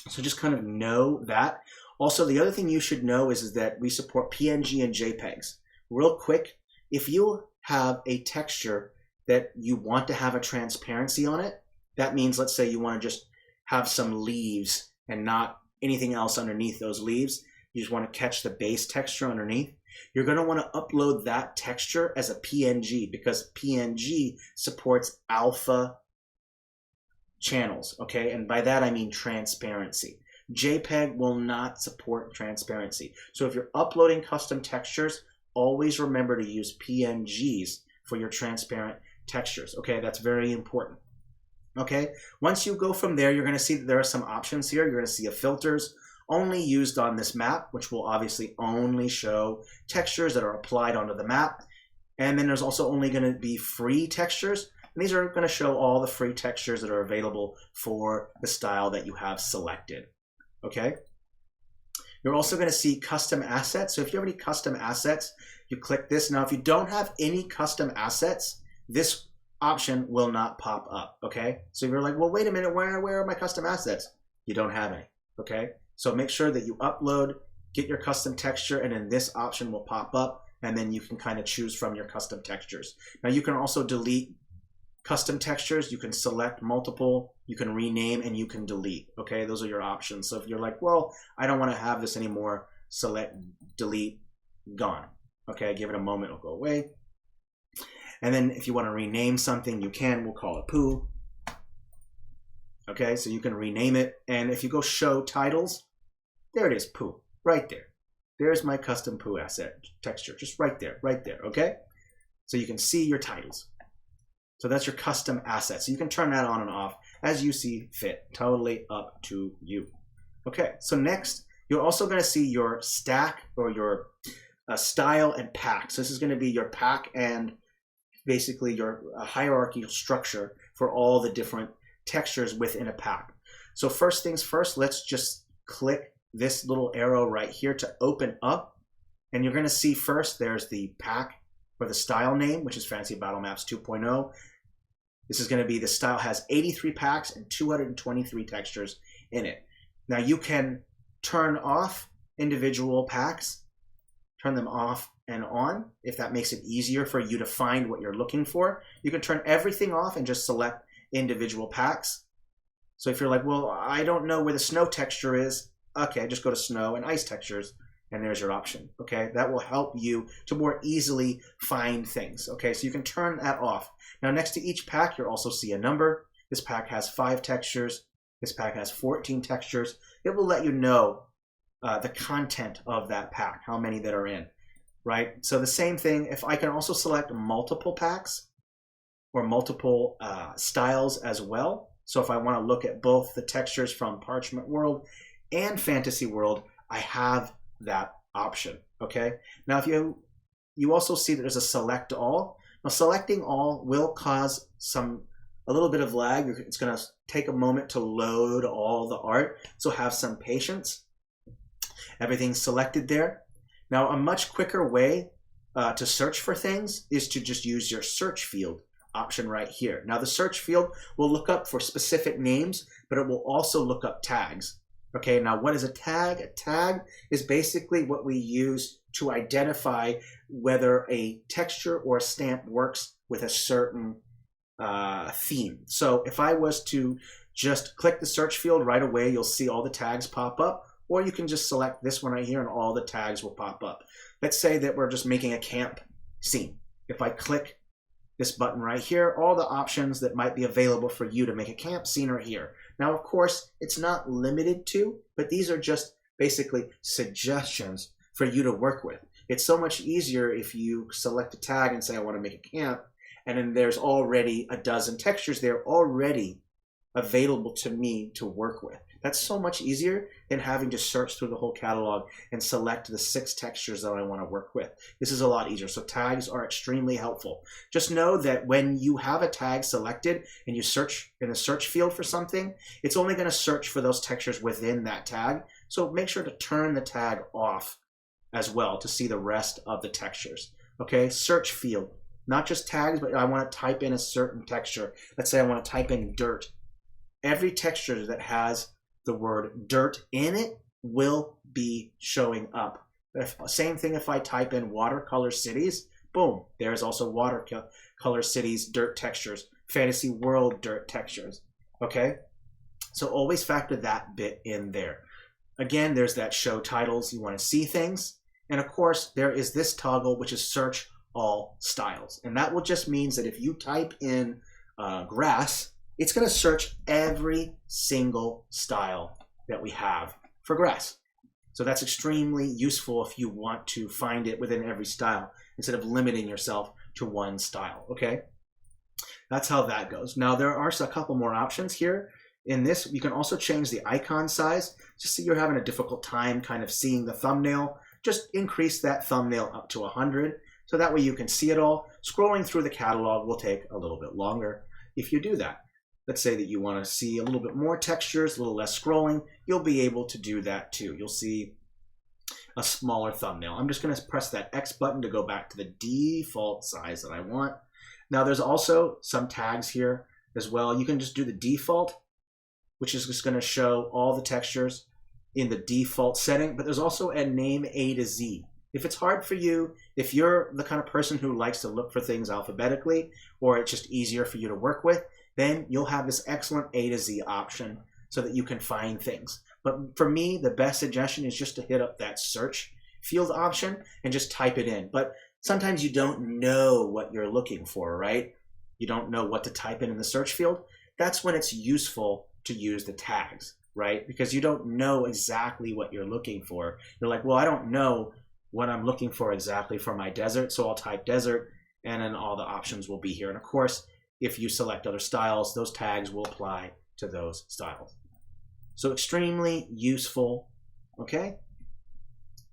Speaker 1: so just kind of know that. Also, the other thing you should know is that we support PNG and JPEGs. Real quick, if you have a texture that you want to have a transparency on it, that means, let's say you want to just have some leaves and not anything else underneath those leaves. You just want to catch the base texture underneath. You're going to want to upload that texture as a PNG because PNG supports alpha channels, okay? And by that I mean transparency. JPEG will not support transparency. So if you're uploading custom textures, always remember to use PNGs for your transparent textures, okay? That's very important. Okay, once you go from there, you're going to see that there are some options here. You're going to see a filters only used on this map, which will obviously only show textures that are applied onto the map. And then there's also only going to be free textures. And these are going to show all the free textures that are available for the style that you have selected. Okay. You're also going to see custom assets. So if you have any custom assets, you click this. Now, if you don't have any custom assets, this option will not pop up. Okay. So if you're like, well, wait a minute, where are my custom assets? You don't have any. Okay. So make sure that you upload, get your custom texture, and then this option will pop up, and then you can kind of choose from your custom textures. Now you can also delete custom textures. You can select multiple, you can rename, and you can delete. Okay, those are your options. So if you're like, well, I don't want to have this anymore, select, delete, gone. Okay, give it a moment, it'll go away. And then if you want to rename something, you can. We'll call it poo. Okay, so you can rename it. And if you go show titles, there it is, poo, right there. There's my custom poo asset texture, just right there, okay? So you can see your titles. So that's your custom asset. So you can turn that on and off as you see fit, totally up to you. Okay, so next, you're also gonna see your stack or your style and pack. So this is gonna be your pack and basically your hierarchical structure for all the different textures within a pack. So first things first, let's just click this little arrow right here to open up, and you're going to see first there's the pack or the style name, which is Fantasy Battle Maps 2.0. This is going to be, the style has 83 packs and 223 textures in it. Now you can turn off individual packs, turn them off and on if that makes it easier for you to find what you're looking for. You can turn everything off and just select individual packs. So if you're like, well, I don't know where the snow texture is, okay, just go to snow and ice textures, and there's your option. Okay, that will help you to more easily find things. Okay, so you can turn that off. Now next to each pack, you'll also see a number. This pack has 5 textures. This pack has 14 textures. It will let you know the content of that pack, how many that are in, right? So the same thing, if I can also select multiple packs or multiple styles as well. So if I want to look at both the textures from Parchment World and Fantasy World, I have that option. Okay. Now, if you also see that there's a select all. Now, selecting all will cause a little bit of lag. It's going to take a moment to load all the art, so have some patience. Everything's selected there. Now, a much quicker way to search for things is to just use your search field option right here. Now, the search field will look up for specific names, but it will also look up tags. Okay, now what is a tag? A tag is basically what we use to identify whether a texture or a stamp works with a certain theme. So if I was to just click the search field right away. You'll see all the tags pop up, or you can just select this one right here and all the tags will pop up. Let's say that we're just making a camp scene. If I click this button right here, all the options that might be available for you to make a camp scene are here. Now, of course, it's not limited to, but these are just basically suggestions for you to work with. It's so much easier if you select a tag and say, I want to make a camp, and then there's already a dozen textures there already available to me to work with. That's so much easier than having to search through the whole catalog and select the 6 textures that I want to work with. This is a lot easier. So tags are extremely helpful. Just know that when you have a tag selected and you search in the search field for something, it's only going to search for those textures within that tag. So make sure to turn the tag off as well to see the rest of the textures. Okay, search field, not just tags, but I want to type in a certain texture. Let's say I want to type in dirt. Every texture that has the word dirt in it will be showing up. Same thing if I type in watercolor cities, boom, there's also watercolor cities dirt textures, fantasy world dirt textures. Okay, so always factor that bit in there. Again, there's that show titles, you want to see things. And of course, there is this toggle, which is search all styles. And that will just means that if you type in grass, it's going to search every single style that we have for grass. So that's extremely useful if you want to find it within every style instead of limiting yourself to one style. Okay, that's how that goes. Now there are a couple more options here. In this, you can also change the icon size. Just so you're having a difficult time kind of seeing the thumbnail, just increase that thumbnail up to 100. So that way you can see it all. Scrolling through the catalog will take a little bit longer if you do that. Let's say that you want to see a little bit more textures, a little less scrolling, you'll be able to do that too. You'll see a smaller thumbnail. I'm just going to press that X button to go back to the default size that I want. Now there's also some tags here as well. You can just do the default, which is just going to show all the textures in the default setting, but there's also a name A to Z. If it's hard for you, if you're the kind of person who likes to look for things alphabetically, or it's just easier for you to work with, then you'll have this excellent A to Z option so that you can find things. But for me, the best suggestion is just to hit up that search field option and just type it in. But sometimes you don't know what you're looking for, right? You don't know what to type in the search field. That's when it's useful to use the tags, right? Because you don't know exactly what you're looking for. You're like, well, I don't know what I'm looking for exactly for my desert, so I'll type desert, and then all the options will be here. And of course, if you select other styles, those tags will apply to those styles. So extremely useful, okay?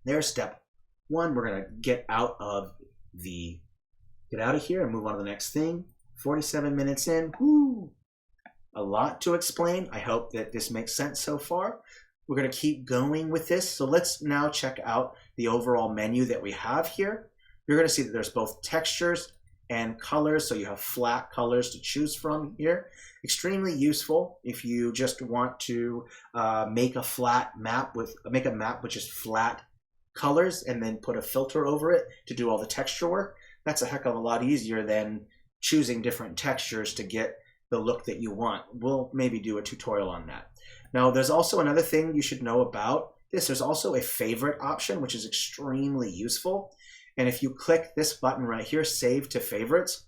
Speaker 1: There's step 1. We're gonna get out of here and move on to the next thing. 47 minutes in, whoo! A lot to explain. I hope that this makes sense so far. We're gonna keep going with this. So let's now check out the overall menu that we have here. You're gonna see that there's both textures and colors, so you have flat colors to choose from here. Extremely useful if you just want to make a map which is flat colors and then put a filter over it to do all the texture work. That's a heck of a lot easier than choosing different textures to get the look that you want. We'll maybe do a tutorial on that. Now there's also another thing you should know about this. There's also a favorite option, which is extremely useful. And if you click this button right here, Save to Favorites,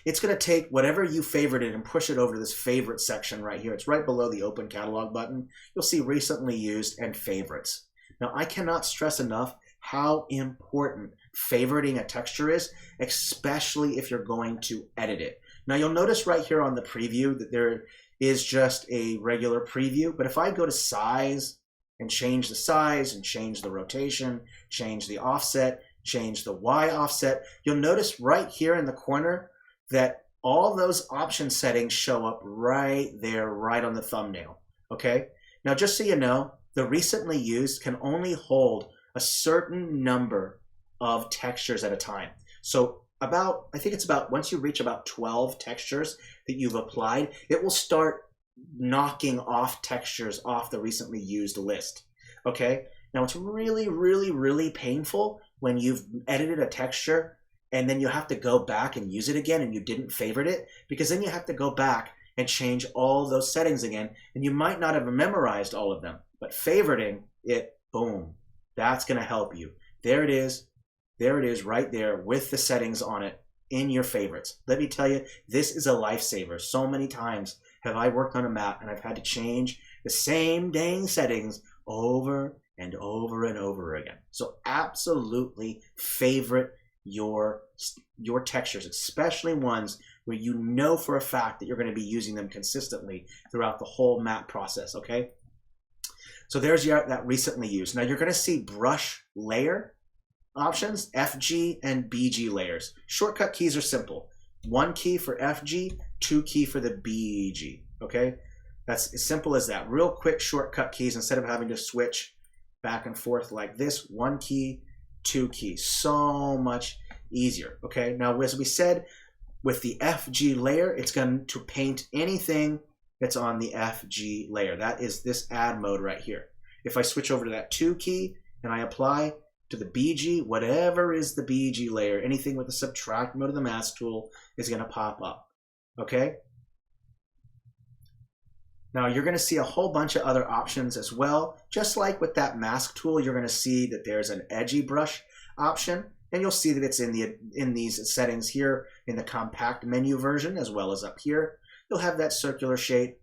Speaker 1: it's going to take whatever you favorited and push it over to this favorite section right here. It's right below the Open Catalog button. You'll see Recently Used and Favorites. Now, I cannot stress enough how important favoriting a texture is, especially if you're going to edit it. Now, you'll notice right here on the preview that there is just a regular preview. But if I go to Size and change the size and change the rotation, change the offset, change the Y offset, you'll notice right here in the corner that all those option settings show up right there, right on the thumbnail, okay? Now, just so you know, the recently used can only hold a certain number of textures at a time. So I think it's about, once you reach about 12 textures that you've applied, it will start knocking off textures off the recently used list, okay? Now, it's really, really, really painful when you've edited a texture and then you have to go back and use it again and you didn't favorite it, because then you have to go back and change all those settings again. And you might not have memorized all of them, but favoriting it, boom, that's going to help you. There it is. There it is right there with the settings on it in your favorites. Let me tell you, this is a lifesaver. So many times have I worked on a map and I've had to change the same dang settings over and over and over again. So absolutely favorite your textures, especially ones where you know for a fact that you're going to be using them consistently throughout the whole map process, okay? So there's that recently used. Now you're going to see brush layer options, FG and BG layers. Shortcut keys are simple. 1 key for FG, 2 key for the BG, okay? That's as simple as that. Real quick shortcut keys instead of having to switch back and forth like this. 1 key, 2 keys. So much easier, okay? Now, as we said, with the FG layer, it's going to paint anything that's on the FG layer. That is this add mode right here. If I switch over to that 2 key and I apply to the BG, whatever is the BG layer, anything with the subtract mode of the mask tool is going to pop up, okay? Now you're going to see a whole bunch of other options as well. Just like with that mask tool, you're going to see that there's an edgy brush option, and you'll see that it's in these settings here in the compact menu version as well as up here. You'll have that circular shape.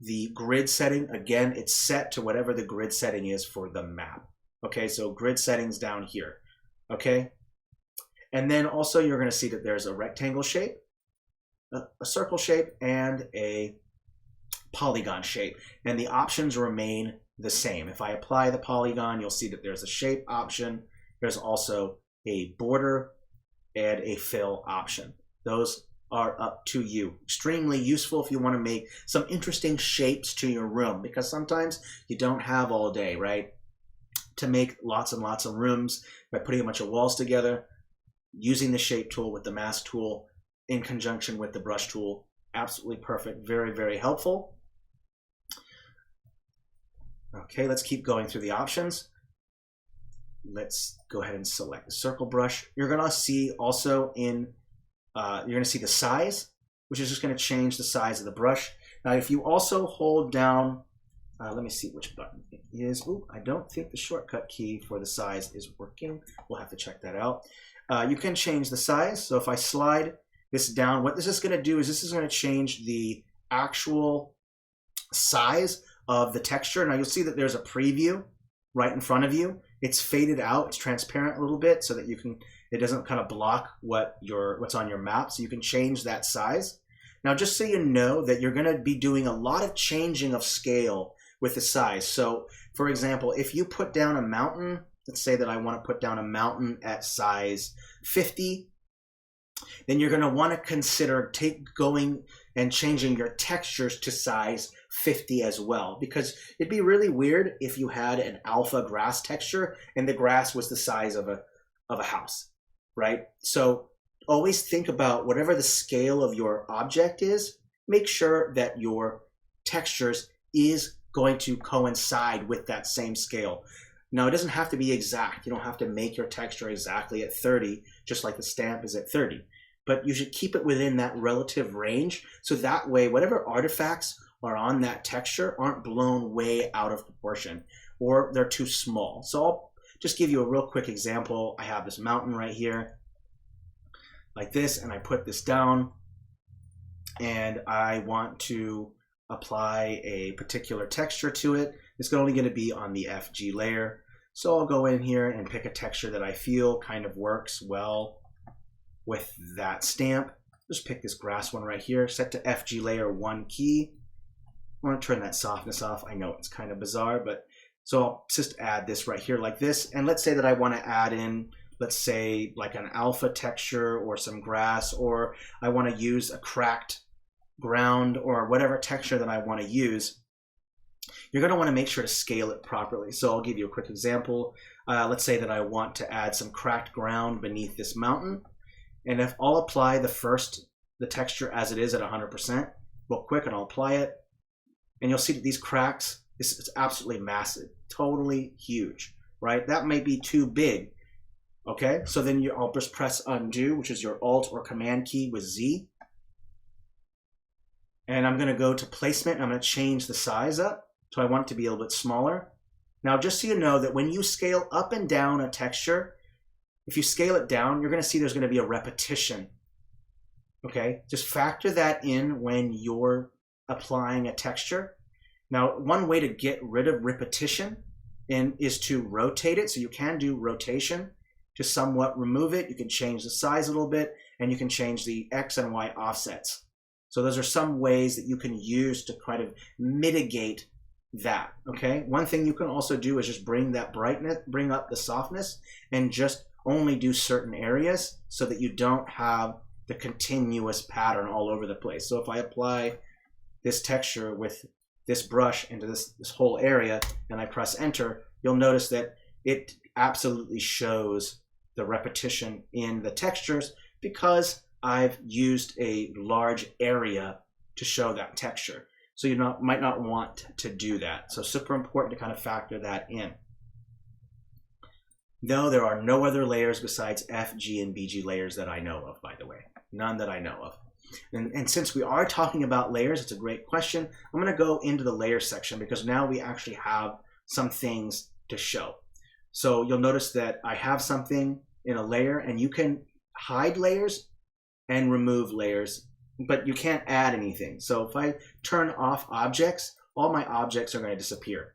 Speaker 1: The grid setting, again, it's set to whatever the grid setting is for the map. Okay, so grid settings down here. Okay, and then also you're going to see that there's a rectangle shape, a circle shape, and a polygon shape, and the options remain the same. If I apply the polygon, you'll see that there's a shape option. There's also a border and a fill option. Those are up to you. Extremely useful if you want to make some interesting shapes to your room, because sometimes you don't have all day, right, to make lots and lots of rooms by putting a bunch of walls together. Using the shape tool with the mask tool in conjunction with the brush tool, absolutely perfect. Very, very helpful. Okay, let's keep going through the options. Let's go ahead and select the circle brush. You're going to see also you're going to see the size, which is just going to change the size of the brush. Now, if you also hold down, let me see which button it is. Ooh, I don't think the shortcut key for the size is working. We'll have to check that out. You can change the size. So if I slide this down, what this is going to do is this is going to change the actual size of the texture. Now you'll see that there's a preview right in front of you. It's faded out, it's transparent a little bit so that it doesn't kind of block what's on your map, so you can change that size. Now just so you know that you're going to be doing a lot of changing of scale with the size. So for example, if you put down a mountain, let's say that I want to put down a mountain at size 50, then you're going to want to consider going and changing your textures to size 50 as well, because it'd be really weird if you had an alpha grass texture and the grass was the size of a house, right? So always think about whatever the scale of your object is, make sure that your textures is going to coincide with that same scale. Now, it doesn't have to be exact. You don't have to make your texture exactly at 30, just like the stamp is at 30. But you should keep it within that relative range, so that way whatever artifacts are on that texture aren't blown way out of proportion or they're too small. So I'll just give you a real quick example. I have this mountain right here like this, and I put this down and I want to apply a particular texture to it. It's only going to be on the FG layer. So I'll go in here and pick a texture that I feel kind of works well with that stamp. Just pick this grass one right here, set to FG layer 1 key. I want to turn that softness off. I know it's kind of bizarre, but so I'll just add this right here like this. And let's say that I want to add in, let's say like an alpha texture or some grass, or I want to use a cracked ground or whatever texture that I want to use. You're going to want to make sure to scale it properly. So I'll give you a quick example. Let's say that I want to add some cracked ground beneath this mountain. And if I'll apply the texture as it is at 100% real quick, and I'll apply it, and you'll see that these cracks, this is absolutely massive, totally huge, right? That may be too big, okay? So then I'll just press undo, which is your Alt or Command key with Z. And I'm going to go to placement. I'm going to change the size up. So I want it to be a little bit smaller. Now, just so you know that when you scale up and down a texture, if you scale it down, you're going to see there's going to be a repetition. Okay, just factor that in when you're applying a texture. Now, one way to get rid of repetition is to rotate it. So you can do rotation to somewhat remove it. You can change the size a little bit, and you can change the X and Y offsets. So those are some ways that you can use to kind of mitigate that, okay? One thing you can also do is just bring that brightness, bring up the softness, and just only do certain areas so that you don't have the continuous pattern all over the place. So if I apply this texture with this brush into this whole area and I press enter, you'll notice that it absolutely shows the repetition in the textures because I've used a large area to show that texture. So you might not want to do that. So super important to kind of factor that in. No, there are no other layers besides F, G, and BG layers that I know of, by the way. None that I know of. And since we are talking about layers, it's a great question. I'm going to go into the layer section because now we actually have some things to show. So you'll notice that I have something in a layer, and you can hide layers and remove layers, but you can't add anything. So if I turn off objects, all my objects are going to disappear.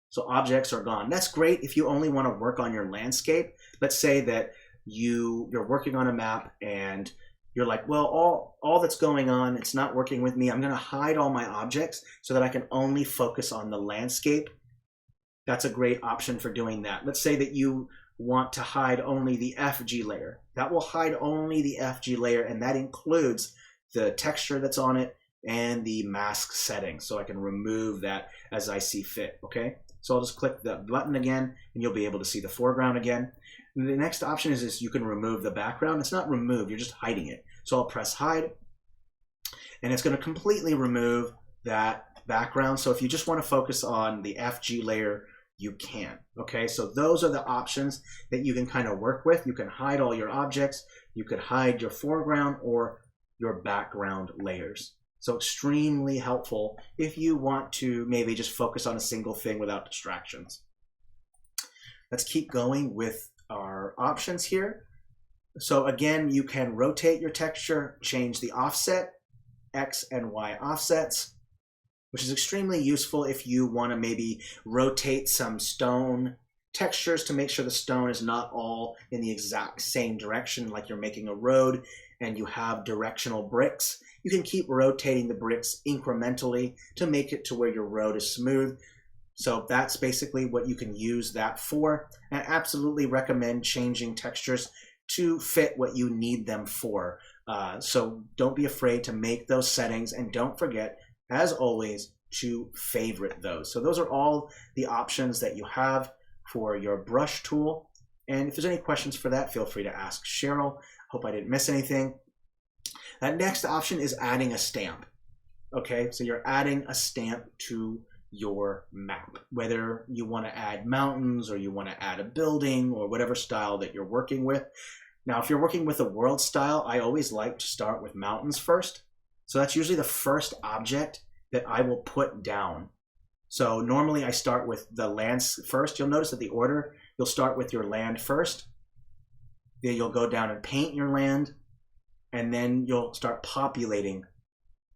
Speaker 1: So objects are gone. That's great if you only want to work on your landscape. Let's say that you're working on a map and you're like, well, all that's going on, it's not working with me. I'm going to hide all my objects so that I can only focus on the landscape. That's a great option for doing that. Let's say that you want to hide only the FG layer. That will hide only the FG layer, and that includes the texture that's on it and the mask setting. So I can remove that as I see fit, okay? So I'll just click the button again, and you'll be able to see the foreground again. And the next option is you can remove the background. It's not remove, you're just hiding it. So I'll press hide, and it's going to completely remove that background. So if you just want to focus on the FG layer, you can, okay? So those are the options that you can kind of work with. You can hide all your objects, you could hide your foreground or your background layers. So extremely helpful if you want to maybe just focus on a single thing without distractions. Let's keep going with our options here. So again, you can rotate your texture, change the offset, X and Y offsets, which is extremely useful if you want to maybe rotate some stone textures to make sure the stone is not all in the exact same direction, like you're making a road and you have directional bricks. You can keep rotating the bricks incrementally to make it to where your road is smooth. So that's basically what you can use that for. And I absolutely recommend changing textures to fit what you need them for. So don't be afraid to make those settings, and don't forget, as always, to favorite those. So those are all the options that you have for your brush tool. And if there's any questions for that, feel free to ask Cheryl. Hope I didn't miss anything. That next option is adding a stamp. Okay, so you're adding a stamp to your map, whether you want to add mountains or you want to add a building or whatever style that you're working with. Now, if you're working with a world style, I always like to start with mountains first. So that's usually the first object that I will put down. So normally I start with the lands first. You'll notice that the order, you'll start with your land first. Then you'll go down and paint your land. And then you'll start populating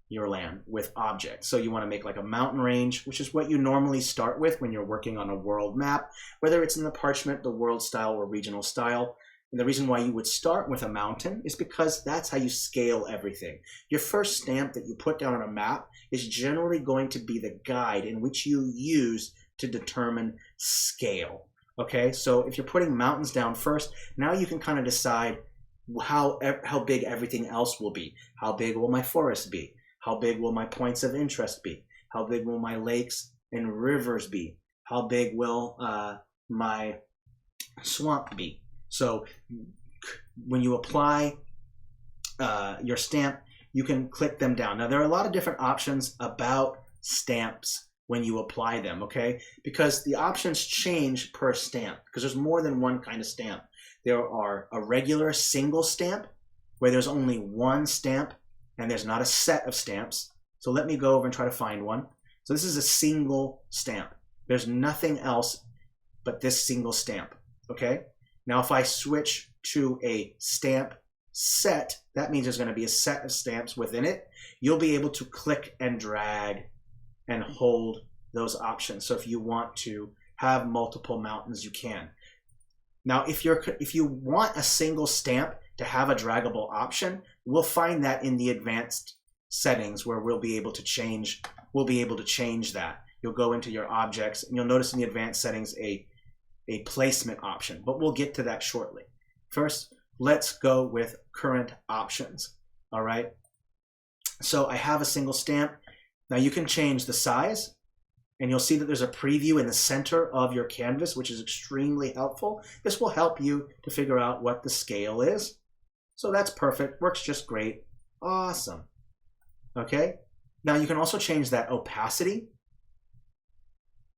Speaker 1: your land with objects. So you want to make like a mountain range, which is what you normally start with when you're working on a world map, whether it's in the parchment, the world style, or regional style. And the reason why you would start with a mountain is because that's how you scale everything. Your first stamp that you put down on a map is generally going to be the guide in which you use to determine scale. Okay, so if you're putting mountains down first, now you can kind of decide how big everything else will be. How big will my forest be? How big will my points of interest be? How big will my lakes and rivers be? How big will my swamp be? So when you apply your stamp, you can click them down. Now, there are a lot of different options about stamps when you apply them, okay? Because the options change per stamp, because there's more than one kind of stamp. There are a regular single stamp, where there's only one stamp, and there's not a set of stamps. So let me go over and try to find one. So this is a single stamp. There's nothing else but this single stamp, okay? Now if I switch to a stamp set, that means there's going to be a set of stamps within it. You'll be able to click and drag and hold those options. So if you want to have multiple mountains, you can. Now if you want a single stamp to have a draggable option, we'll find that in the advanced settings where we'll be able to change that. You'll go into your objects and you'll notice in the advanced settings a placement option, but we'll get to that shortly. First, let's go with current options. All right. So I have a single stamp. Now you can change the size, and you'll see that there's a preview in the center of your canvas, which is extremely helpful. This will help you to figure out what the scale is. So that's perfect. Works just great. Awesome. Okay. Now you can also change that opacity.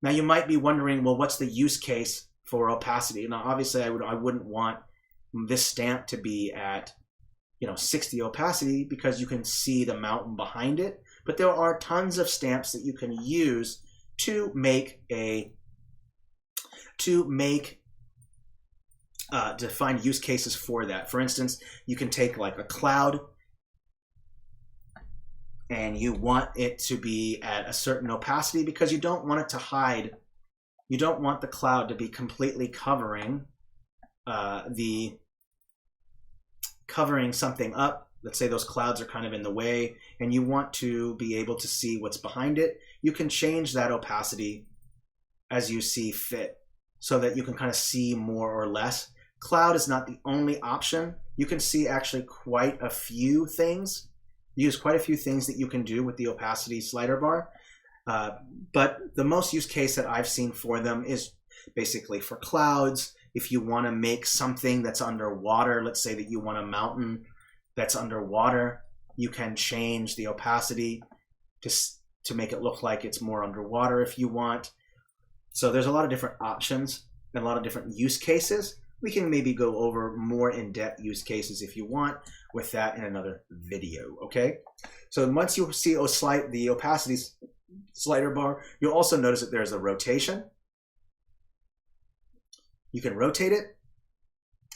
Speaker 1: Now you might be wondering, well, what's the use case for opacity? Now, obviously, I wouldn't want this stamp to be at 60 opacity because you can see the mountain behind it. But there are tons of stamps that you can use to find use cases for that. For instance, you can take like a cloud and you want it to be at a certain opacity because you don't want it to hide. You don't want the cloud to be completely covering something up. Let's say those clouds are kind of in the way and you want to be able to see what's behind it. You can change that opacity as you see fit so that you can kind of see more or less. Cloud is not the only option. You can see actually quite a few things. Use quite a few things that you can do with the opacity slider bar. But the most use case that I've seen for them is basically for clouds. If you want to make something that's underwater, let's say that you want a mountain that's underwater, you can change the opacity to make it look like it's more underwater if you want. So there's a lot of different options and a lot of different use cases. We can maybe go over more in-depth use cases if you want with that in another video, okay? So once you see the opacity slider bar, you'll also notice that there's a rotation. You can rotate it,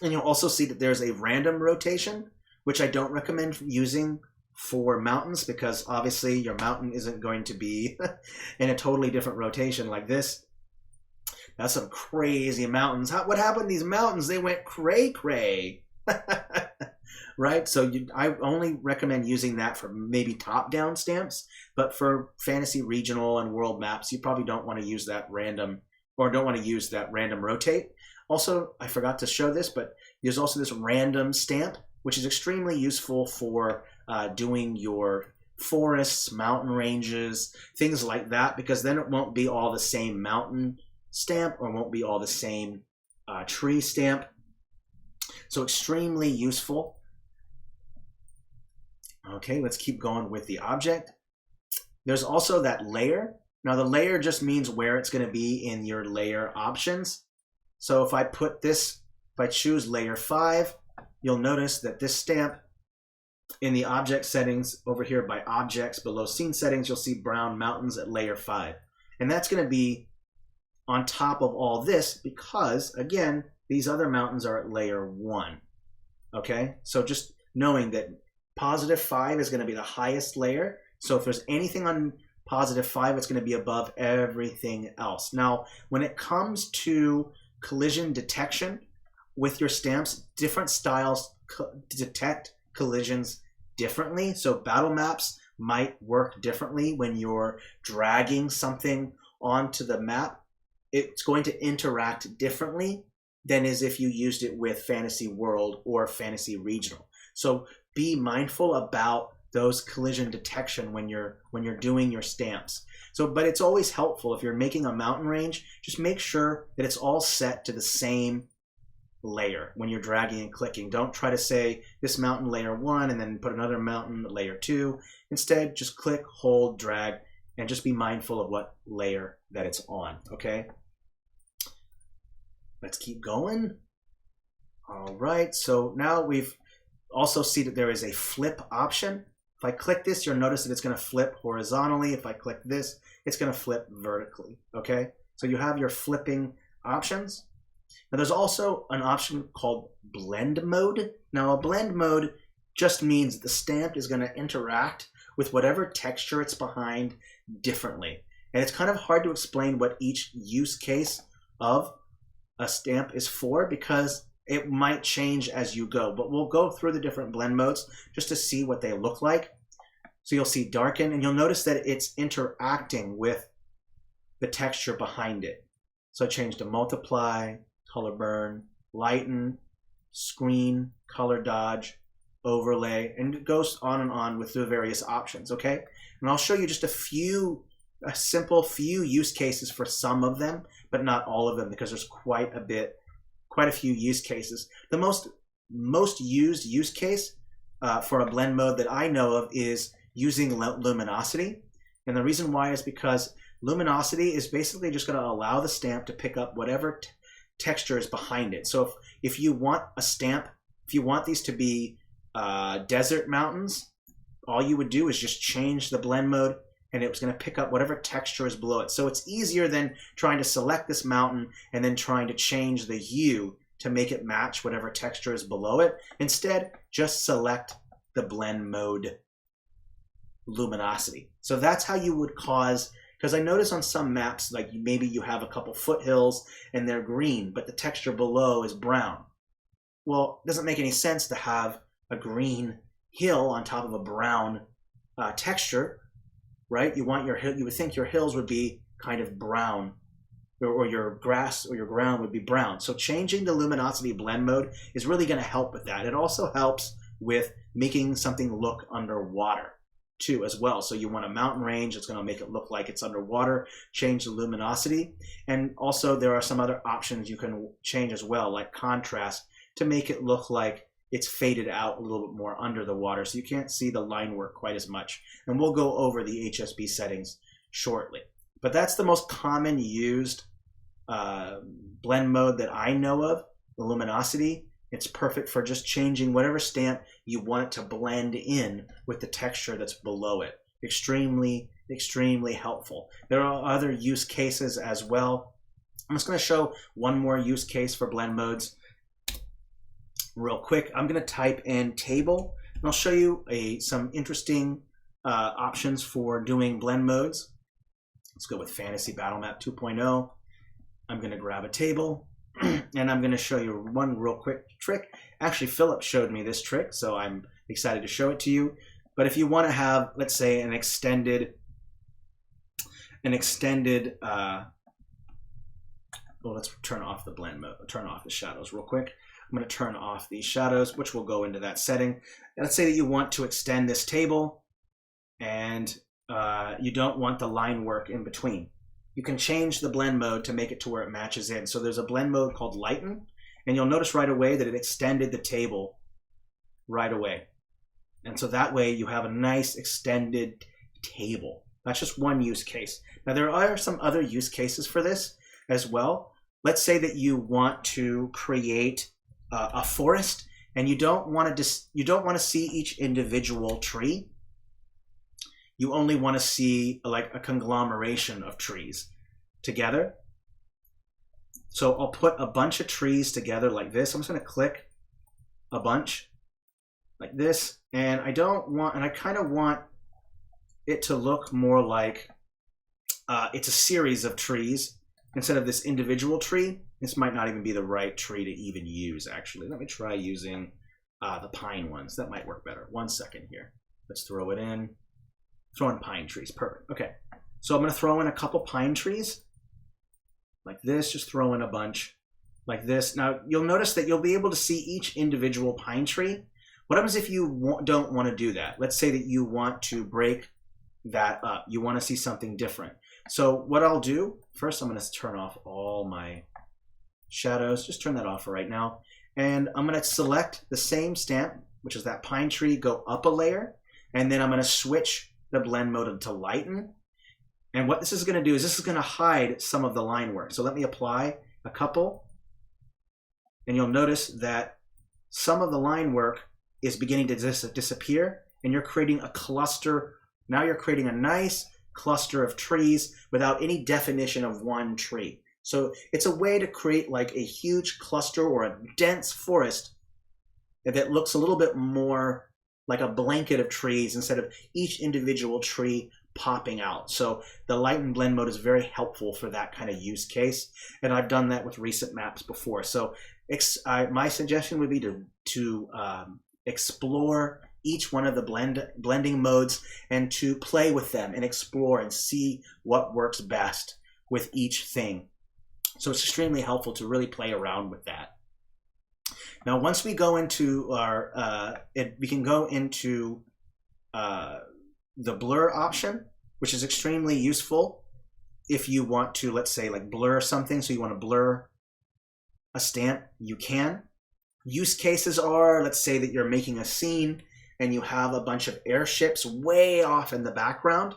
Speaker 1: and you'll also see that there's a random rotation, which I don't recommend using for mountains because obviously your mountain isn't going to be in a totally different rotation like this. That's some crazy mountains. What happened to these mountains? They went cray-cray. Right? So I only recommend using that for maybe top-down stamps, but for fantasy, regional, and world maps, you probably don't want to use that random, or don't want to use that random rotate. Also, I forgot to show this, but there's also this random stamp, which is extremely useful for doing your forests, mountain ranges, things like that, because then it won't be all the same mountain stamp or won't be all the same tree stamp. So extremely useful. Okay, let's keep going with the object. There's also that layer. Now the layer just means where it's going to be in your layer options. So if I choose layer 5, you'll notice that this stamp in the object settings over here by objects below scene settings, you'll see brown mountains at layer 5. And that's going to be on top of all this because, again, these other mountains are at layer 1. Okay, so just knowing that +5 is going to be the highest layer. So if there's anything on +5, it's going to be above everything else. Now, when it comes to collision detection with your stamps, different styles detect collisions differently. So battle maps might work differently when you're dragging something onto the map. It's going to interact differently than as if you used it with Fantasy World or Fantasy Regional. So be mindful about those collision detection when you're doing your stamps. So, but it's always helpful if you're making a mountain range, just make sure that it's all set to the same layer when you're dragging and clicking. Don't try to say this mountain layer 1 and then put another mountain layer 2. Instead, just click, hold, drag, and just be mindful of what layer that it's on, okay? Let's keep going. All right, so now we've also see that there is a flip option. If If I click this, you'll notice that it's going to flip horizontally. If I click this, it's going to flip vertically, okay? So you have your flipping options. Now there's also an option called blend mode. Now a blend mode just means that the stamp is going to interact with whatever texture it's behind differently. And it's kind of hard to explain what each use case of a stamp is for because it might change as you go. But we'll go through the different blend modes just to see what they look like. So you'll see darken, and you'll notice that it's interacting with the texture behind it. So I change to multiply, color burn, lighten, screen, color dodge, overlay, and it goes on and on with the various options, okay? And I'll show you just a simple few use cases for some of them, but not all of them because there's quite a few use cases. The most used use case for a blend mode that I know of is using luminosity. And the reason why is because luminosity is basically just going to allow the stamp to pick up whatever texture is behind it. So if you want a stamp, if you want these to be desert mountains, all you would do is just change the blend mode and it was going to pick up whatever texture is below it. So it's easier than trying to select this mountain and then trying to change the hue to make it match whatever texture is below it. Instead, just select the blend mode luminosity. So that's how you would cause, because I notice on some maps, like maybe you have a couple foothills and they're green, but the texture below is brown. Well, it doesn't make any sense to have a green hill on top of a brown texture, right? You want your hill, you would think your hills would be kind of brown, or your grass or your ground would be brown. So changing the luminosity blend mode is really going to help with that. It also helps with making something look underwater too as well. So you want a mountain range, it's going to make it look like it's underwater, change the luminosity. And also there are some other options you can change as well, like contrast, to make it look like it's faded out a little bit more under the water, so you can't see the line work quite as much. And we'll go over the HSB settings shortly. But that's the most common used blend mode that I know of, the luminosity. It's perfect for just changing whatever stamp you want it to blend in with the texture that's below it. Extremely, extremely helpful. There are other use cases as well. I'm just going to show one more use case for blend modes real quick. I'm going to type in table, and I'll show you some interesting options for doing blend modes. Let's go with Fantasy Battle Map 2.0. I'm going to grab a table, and I'm going to show you one real quick trick. Actually, Philip showed me this trick, so I'm excited to show it to you. But if you want to have, let's say, an extended well, let's turn off the blend mode, turn off the shadows real quick. I'm going to turn off these shadows, which will go into that setting. And let's say that you want to extend this table and you don't want the line work in between. You can change the blend mode to make it to where it matches in. So there's a blend mode called lighten, and you'll notice right away that it extended the table right away. And so that way you have a nice extended table. That's just one use case. Now there are some other use cases for this as well. Let's say that you want to create a forest, and you don't want to see each individual tree. You only want to see like a conglomeration of trees together. So I'll put a bunch of trees together like this. I'm just going to click a bunch like this, and I kind of want it to look more like it's a series of trees instead of this individual tree. This might not even be the right tree to even use, actually. Let me try using the pine ones. That might work better. 1 second here. Let's throw it in. Throw in pine trees. Perfect. Okay. So I'm going to throw in a couple pine trees like this. Just throw in a bunch like this. Now, you'll notice that you'll be able to see each individual pine tree. What happens if you don't want to do that? Let's say that you want to break that up. You want to see something different. So what I'll do, first I'm going to turn off all my shadows. Just turn that off for right now. And I'm going to select the same stamp, which is that pine tree, go up a layer, and then I'm going to switch the blend mode to lighten. And what this is going to do is this is going to hide some of the line work. So let me apply a couple, and you'll notice that some of the line work is beginning to disappear, and you're creating a cluster. Now you're creating a nice cluster of trees without any definition of one tree. So it's a way to create like a huge cluster or a dense forest that looks a little bit more like a blanket of trees instead of each individual tree popping out. So the light and blend mode is very helpful for that kind of use case, and I've done that with recent maps before. So my suggestion would be to explore each one of the blending modes and to play with them and explore and see what works best with each thing. So it's extremely helpful to really play around with that. Now, once we go into our, we can go into the blur option, which is extremely useful if you want to, let's say, like blur something. So you want to blur a stamp, you can. Use cases are, let's say that you're making a scene and you have a bunch of airships way off in the background.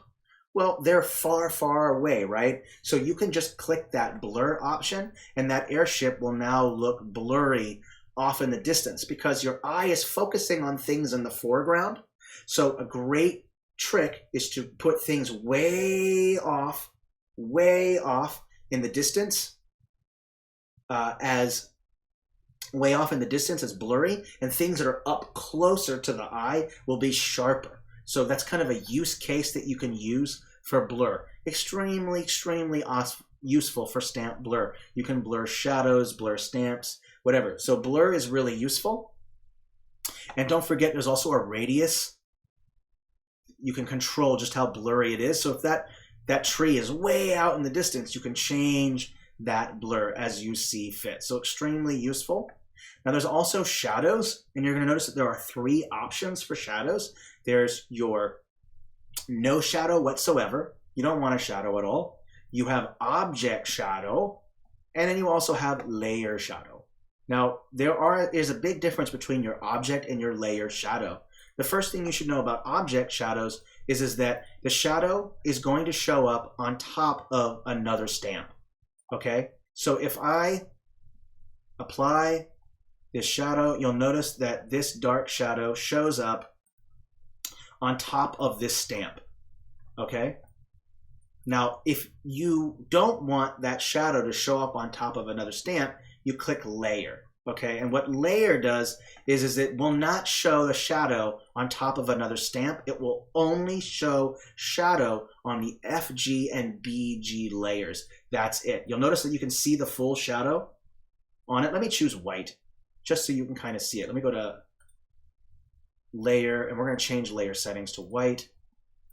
Speaker 1: Well, they're far, far away, right? So you can just click that blur option and that airship will now look blurry off in the distance because your eye is focusing on things in the foreground. So a great trick is to put things way off in the distance, as blurry, and things that are up closer to the eye will be sharper. So that's kind of a use case that you can use for blur. Extremely, extremely useful for stamp blur. You can blur shadows, blur stamps, whatever. So blur is really useful. And don't forget, there's also a radius. You can control just how blurry it is. So if that tree is way out in the distance, you can change that blur as you see fit. So extremely useful. Now there's also shadows, and you're going to notice that there are 3 options for shadows. There's your no shadow whatsoever. You don't want a shadow at all. You have object shadow, and then you also have layer shadow. Now there's a big difference between your object and your layer shadow. The first thing you should know about object shadows is that the shadow is going to show up on top of another stamp. Okay, so if I apply this shadow, you'll notice that this dark shadow shows up on top of this stamp. Okay, now if you don't want that shadow to show up on top of another stamp, you click layer. Okay, and what layer does is it will not show the shadow on top of another stamp. It will only show shadow on the FG and BG layers. That's it. You'll notice that you can see the full shadow on it. Let me choose white just so you can kind of see it. Let me go to layer, and we're going to change layer settings to white.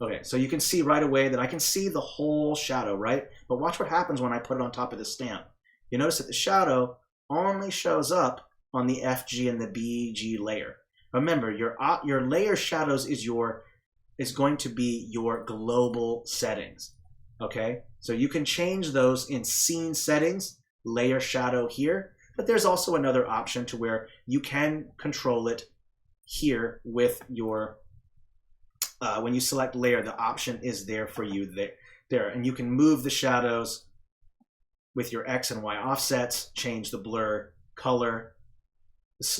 Speaker 1: Okay, so you can see right away that I can see the whole shadow, right? But watch what happens when I put it on top of the stamp. You notice that the shadow only shows up on the FG and the BG layer. Remember, your layer shadows is going to be your global settings. Okay, so you can change those in scene settings, layer shadow here, but there's also another option to where you can control it here with your when you select layer, the option is there for you there, and you can move the shadows with your X and Y offsets, change the blur, color,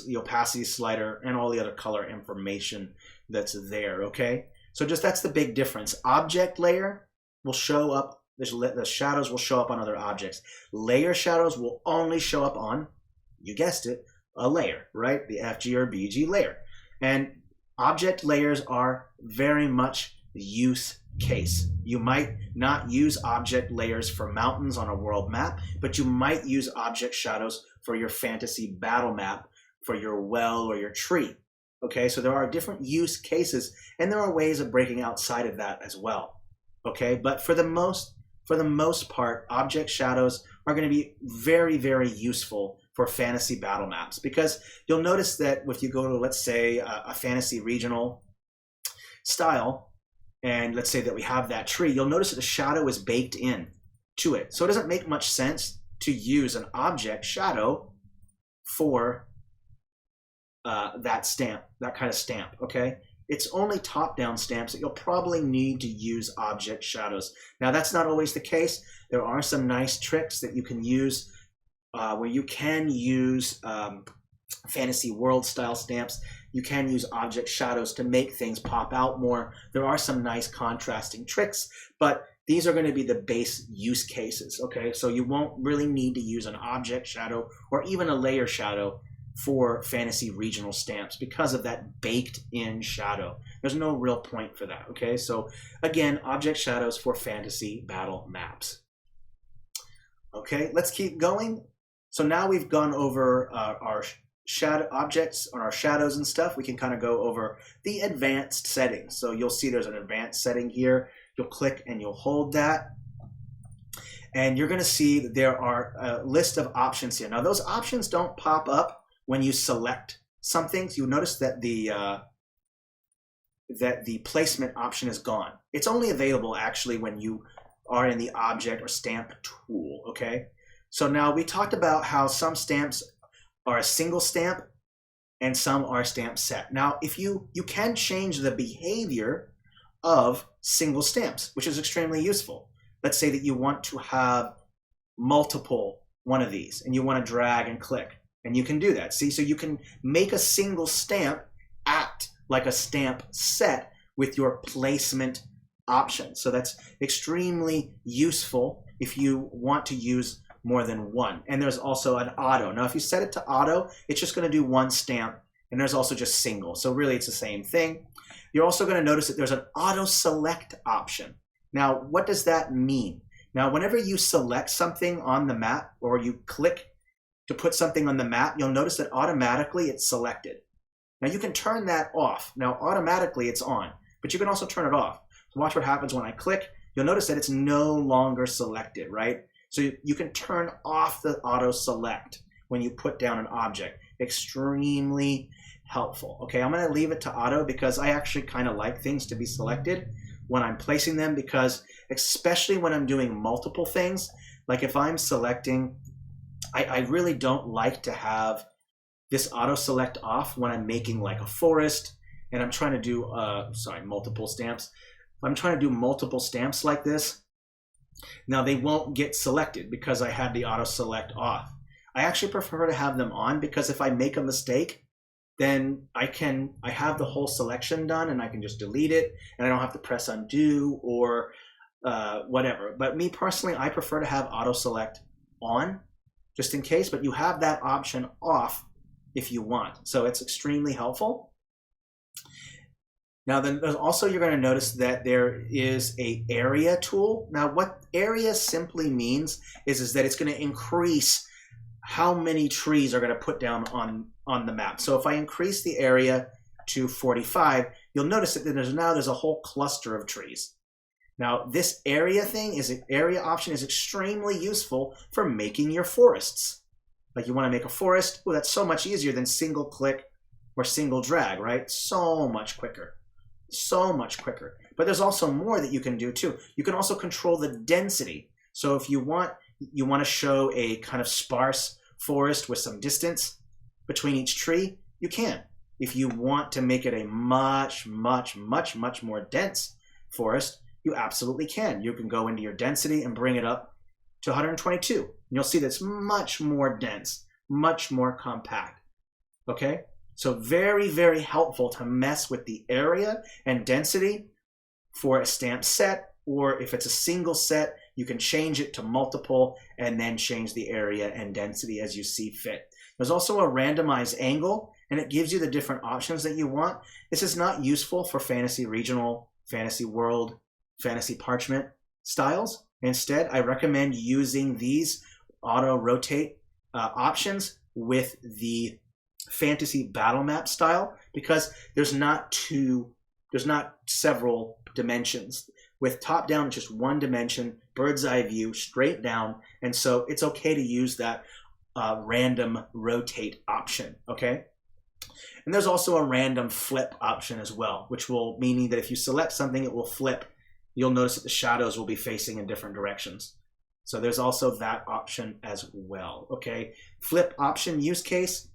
Speaker 1: the opacity slider, and all the other color information that's there, okay? So that's the big difference. Object layer will show up, the shadows will show up on other objects. Layer shadows will only show up on, you guessed it, a layer, right? The FG or BG layer. And object layers are very much use case. You might not use object layers for mountains on a world map, but you might use object shadows for your fantasy battle map, for your well or your tree. Okay, so there are different use cases, and there are ways of breaking outside of that as well. Okay, but for the most part, object shadows are going to be very, very useful for fantasy battle maps, because you'll notice that if you go to, let's say, a fantasy regional style, and let's say that we have that tree, you'll notice that the shadow is baked in to it. So it doesn't make much sense to use an object shadow for that stamp, that kind of stamp, okay? It's only top-down stamps that you'll probably need to use object shadows. Now, that's not always the case. There are some nice tricks that you can use where you can use fantasy world style stamps. You can use object shadows to make things pop out more. There are some nice contrasting tricks, but these are going to be the base use cases, okay? So you won't really need to use an object shadow or even a layer shadow for fantasy regional stamps because of that baked in shadow. There's no real point for that, okay? So again, object shadows for fantasy battle maps. Okay, let's keep going. So now we've gone over our shadow objects or our shadows and stuff. We can kind of go over the advanced settings. So you'll see there's an advanced setting here. You'll click and you'll hold that. And you're going to see that there are a list of options here. Now those options don't pop up when you select something. So you'll notice that the placement option is gone. It's only available actually when you are in the object or stamp tool, okay? So now we talked about how some stamps are a single stamp and some are stamp set. Now, if you can change the behavior of single stamps, which is extremely useful. Let's say that you want to have multiple one of these and you want to drag and click, and you can do that. See, so you can make a single stamp act like a stamp set with your placement option. So that's extremely useful if you want to use more than one. And there's also an auto. Now, if you set it to auto, it's just going to do one stamp, and there's also just single. So really, it's the same thing. You're also going to notice that there's an auto select option. Now, what does that mean? Now, whenever you select something on the map or you click to put something on the map, you'll notice that automatically it's selected. Now, you can turn that off. Now, automatically it's on, but you can also turn it off. So watch what happens when I click. You'll notice that it's no longer selected, right? So you can turn off the auto select when you put down an object. Extremely helpful. Okay, I'm going to leave it to auto because I actually kind of like things to be selected when I'm placing them, because especially when I'm doing multiple things, like if I'm selecting, I really don't like to have this auto select off when I'm making like a forest and I'm trying to do, multiple stamps. If I'm trying to do multiple stamps like this, now they won't get selected because I had the auto select off. I actually prefer to have them on because if I make a mistake, then I have the whole selection done and I can just delete it and I don't have to press undo or whatever. But me personally, I prefer to have auto select on just in case, but you have that option off if you want. So it's extremely helpful. Now then there's also, you're going to notice that there is a area tool. Now what area simply means is that it's going to increase how many trees are going to put down on the map. So if I increase the area to 45, you'll notice that there's a whole cluster of trees. Now this area option is extremely useful for making your forests. Like you want to make a forest, well, that's so much easier than single click or single drag, right? So much quicker. So much quicker. But there's also more that you can do too. You can also control the density. So if you want to show a kind of sparse forest with some distance between each tree, you can. If you want to make it a much, much, much, much more dense forest, you absolutely can. You can go into your density and bring it up to 122. And you'll see that's much more dense, much more compact. Okay? So very, very helpful to mess with the area and density for a stamp set, or if it's a single set, you can change it to multiple and then change the area and density as you see fit. There's also a randomized angle, and it gives you the different options that you want. This is not useful for fantasy regional, fantasy world, fantasy parchment styles. Instead, I recommend using these auto rotate options with the fantasy battle map style, because there's not several dimensions. With top down, it's just one dimension, bird's eye view, straight down, and so it's okay to use that random rotate option, okay? And there's also a random flip option as well, which will meaning that if you select something, it will flip. You'll notice that the shadows will be facing in different directions. So there's also that option as well, okay? Flip option use case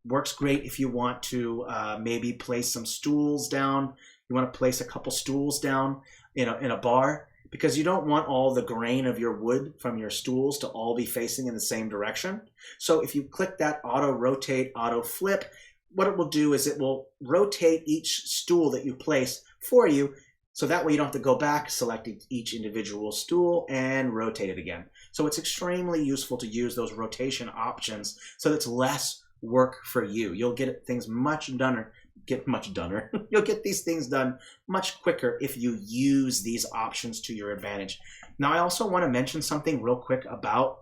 Speaker 1: works great if you want to maybe place some stools down. You want to place a couple stools down in a bar, because you don't want all the grain of your wood from your stools to all be facing in the same direction. So if you click that auto rotate, auto flip, what it will do is it will rotate each stool that you place for you, so that way you don't have to go back, select each individual stool, and rotate it again. So it's extremely useful to use those rotation options so that it's less work for you. You'll get things much doner. You'll get these things done much quicker if you use these options to your advantage. Now, I also want to mention something real quick about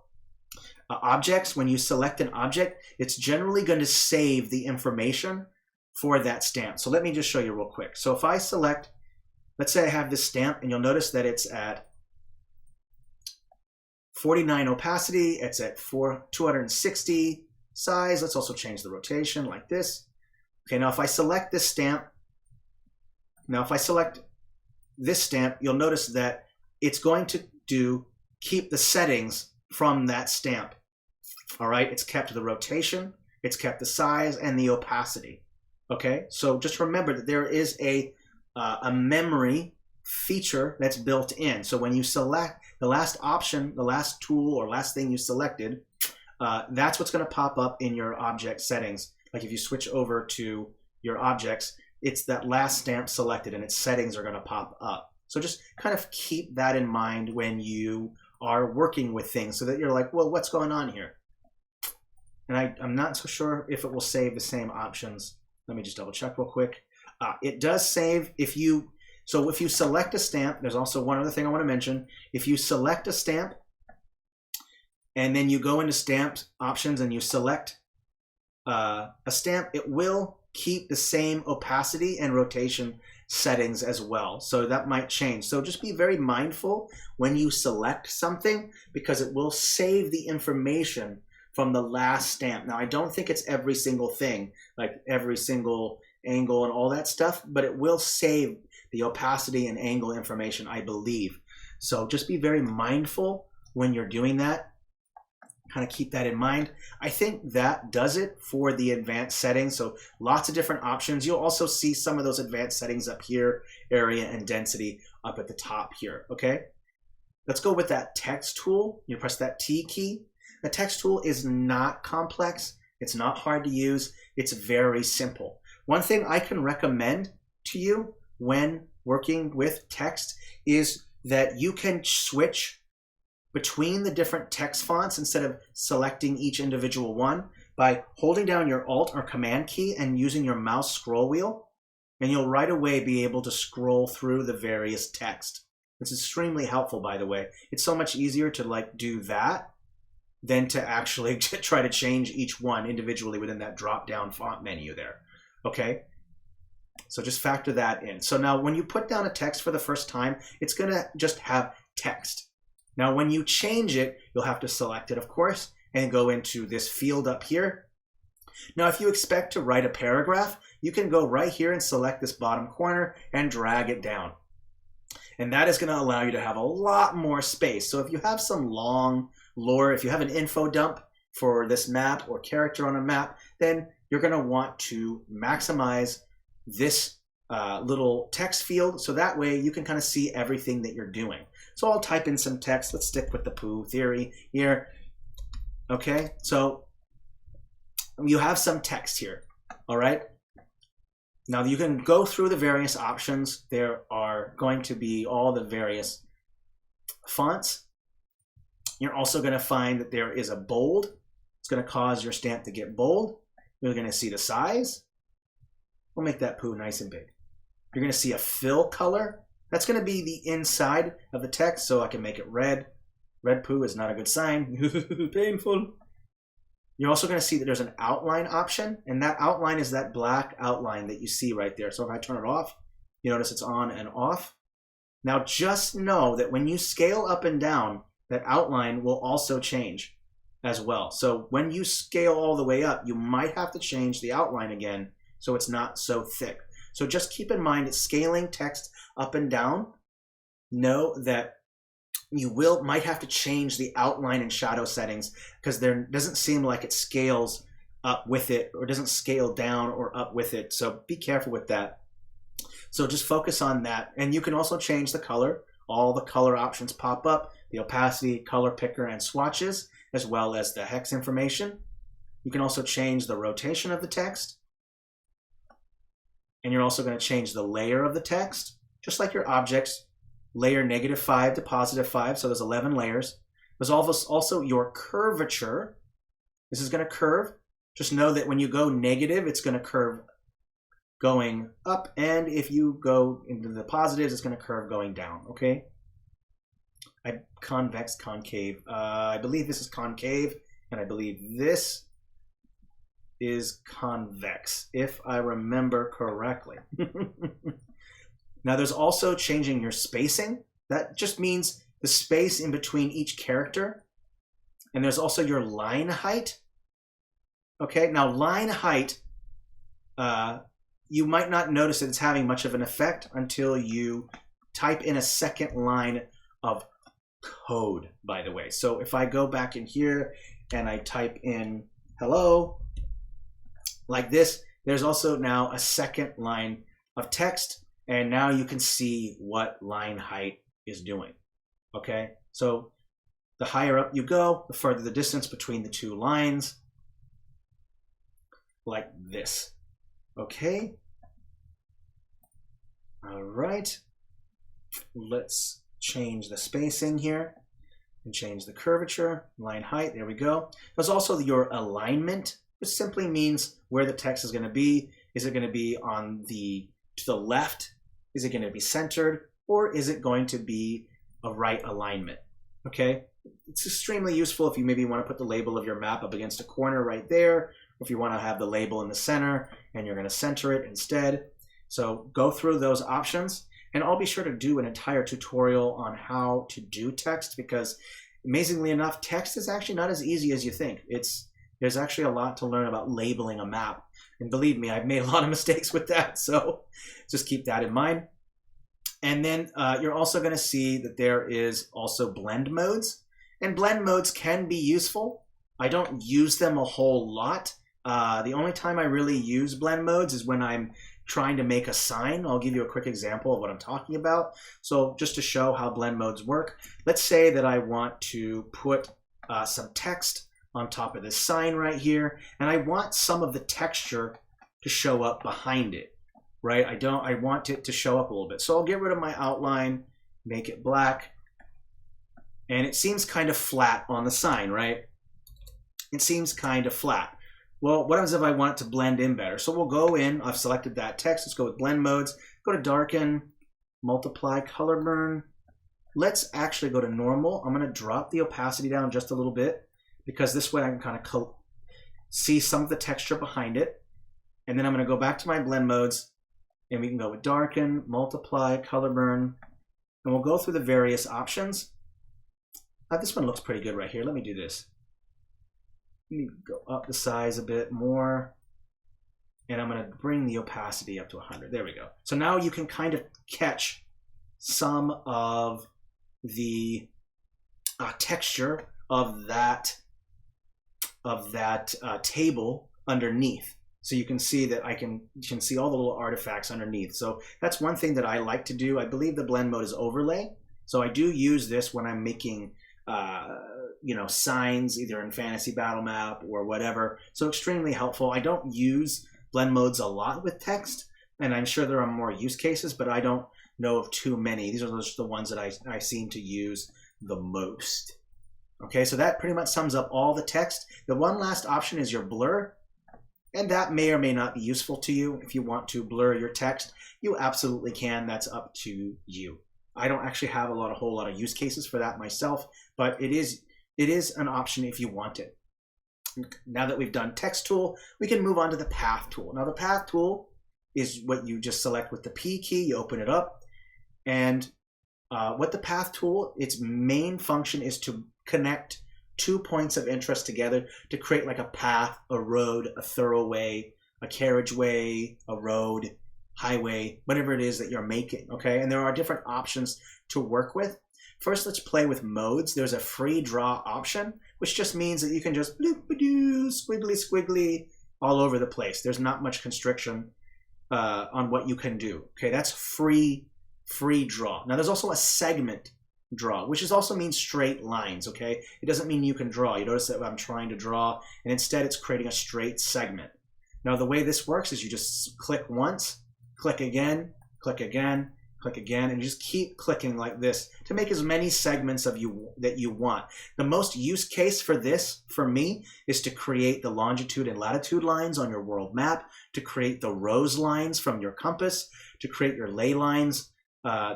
Speaker 1: objects. When you select an object, it's generally going to save the information for that stamp. So let me just show you real quick. So if I select, let's say I have this stamp, and you'll notice that it's at 49 opacity, it's at 260 size. Let's also change the rotation like this. Okay, now if I select this stamp, you'll notice that it's going to keep the settings from that stamp. All right, it's kept the rotation, it's kept the size and the opacity. Okay, so just remember that there is a memory feature that's built in. So when you select the last option, the last tool or last thing you selected, that's what's going to pop up in your object settings. Like if you switch over to your objects, it's that last stamp selected and its settings are going to pop up. So just kind of keep that in mind when you are working with things, so that you're like, well, what's going on here? And I'm not so sure if it will save the same options. Let me just double check real quick. It does save if you select a stamp. There's also one other thing I want to mention. If you select a stamp and then you go into stamp options and you select a stamp, it will keep the same opacity and rotation settings as well. So that might change. So just be very mindful when you select something, because it will save the information from the last stamp. Now, I don't think it's every single thing, like every single angle and all that stuff, but it will save the opacity and angle information, I believe. So just be very mindful when you're doing that. Kind of keep that in mind. I think that does it for the advanced settings. So lots of different options. You'll also see some of those advanced settings up here, area and density up at the top here. Okay, let's go with that text tool. You press that T key. The text tool is not complex. It's not hard to use. It's very simple. One thing I can recommend to you when working with text is that you can switch between the different text fonts instead of selecting each individual one by holding down your Alt or Command key and using your mouse scroll wheel, and you'll right away be able to scroll through the various text. It's extremely helpful, by the way. It's so much easier to do that than to actually try to change each one individually within that drop-down font menu there. Okay? So just factor that in. So now when you put down a text for the first time, it's going to just have text. Now, when you change it, you'll have to select it, of course, and go into this field up here. Now, if you expect to write a paragraph, you can go right here and select this bottom corner and drag it down. And that is going to allow you to have a lot more space. So if you have some long lore, if you have an info dump for this map or character on a map, then you're going to want to maximize this little text field, so that way you can kind of see everything that you're doing. So I'll type in some text. Let's stick with the poo theory here. Okay, so you have some text here. All right. Now you can go through the various options. There are going to be all the various fonts. You're also going to find that there is a bold. It's going to cause your stamp to get bold. You're going to see the size. We'll make that poo nice and big. You're going to see a fill color. That's going to be the inside of the text, so I can make it red. Red poo is not a good sign. Painful. You're also going to see that there's an outline option, and that outline is that black outline that you see right there. So if I turn it off, you notice it's on and off. Now just know that when you scale up and down, that outline will also change as well. So when you scale all the way up, you might have to change the outline again so it's not so thick. So just keep in mind that scaling text up and down, know that you might have to change the outline and shadow settings, because there doesn't seem like it scales up with it, or doesn't scale down or up with it. So be careful with that. So just focus on that. And you can also change the color. All the color options pop up, the opacity, color picker, and swatches, as well as the hex information. You can also change the rotation of the text. And you're also going to change the layer of the text, just like your objects. Layer -5 to +5, so there's 11 layers. There's also your curvature. This is going to curve. Just know that when you go negative, it's going to curve going up, and if you go into the positives, it's going to curve going down, okay? Convex, concave. I believe this is concave, and I believe this is convex, if I remember correctly. Now, there's also changing your spacing. That just means the space in between each character. And there's also your line height. Okay, now line height, you might not notice that it's having much of an effect until you type in a second line of code, by the way. So if I go back in here and I type in hello, like this, there's also now a second line of text, and now you can see what line height is doing. Okay, so the higher up you go, the further the distance between the two lines, like this. Okay, all right, let's change the spacing here and change the curvature, line height. There we go. There's also your alignment, which simply means where the text is going to be. Is it going to be on to the left? Is it going to be centered, or is it going to be a right alignment? Okay, it's extremely useful if you maybe want to put the label of your map up against a corner right there, or if you want to have the label in the center and you're going to center it instead. So go through those options, and I'll be sure to do an entire tutorial on how to do text, because amazingly enough, text is actually not as easy as you think. There's actually a lot to learn about labeling a map. And believe me, I've made a lot of mistakes with that, so just keep that in mind. And then you're also going to see that there is also blend modes. And blend modes can be useful. I don't use them a whole lot. The only time I really use blend modes is when I'm trying to make a sign. I'll give you a quick example of what I'm talking about. So just to show how blend modes work, let's say that I want to put some text on top of this sign right here, and I want some of the texture to show up behind it, right? I want it to show up a little bit. So I'll get rid of my outline, make it black, and it seems kind of flat on the sign, right? It seems kind of flat. Well, what happens if I want it to blend in better? So we'll go in, I've selected that text, let's go with blend modes, go to darken, multiply, color burn. Let's actually go to normal. I'm gonna drop the opacity down just a little bit, because this way I can kind of see some of the texture behind it. And then I'm going to go back to my blend modes, and we can go with darken, multiply, color burn, and we'll go through the various options. This one looks pretty good right here. Let me do this. Let me go up the size a bit more, and I'm going to bring the opacity up to 100. There we go. So now you can kind of catch some of the texture of that table underneath. So you can see that you can see all the little artifacts underneath. So that's one thing that I like to do. I believe the blend mode is overlay. So I do use this when I'm making signs, either in Fantasy Battle Map or whatever. So extremely helpful. I don't use blend modes a lot with text, and I'm sure there are more use cases, but I don't know of too many. These are just the ones that I seem to use the most. Okay, so that pretty much sums up all the text. The one last option is your blur, and that may or may not be useful to you. If you want to blur your text, you absolutely can. That's up to you. I don't actually have a whole lot of use cases for that myself, but it is an option if you want it. Now that we've done text tool, we can move on to the path tool. Now the path tool is what you just select with the P key. You open it up, and what the path tool, its main function is to connect 2 points of interest together to create like a path, a road, a thoroughway, a carriageway, a road, highway, whatever it is that you're making, okay? And there are different options to work with. First, let's play with modes. There's a free draw option, which just means that you can just bloop-a-doo, squiggly, squiggly all over the place. There's not much constriction on what you can do, okay? That's free draw. Now, there's also a segment draw, which also means straight lines, okay? It doesn't mean you can draw. You notice that I'm trying to draw, and instead it's creating a straight segment. Now, the way this works is you just click once, click again, click again, click again, and just keep clicking like this to make as many segments of you that you want. The most use case for this, for me, is to create the longitude and latitude lines on your world map, to create the rose lines from your compass, to create your ley lines.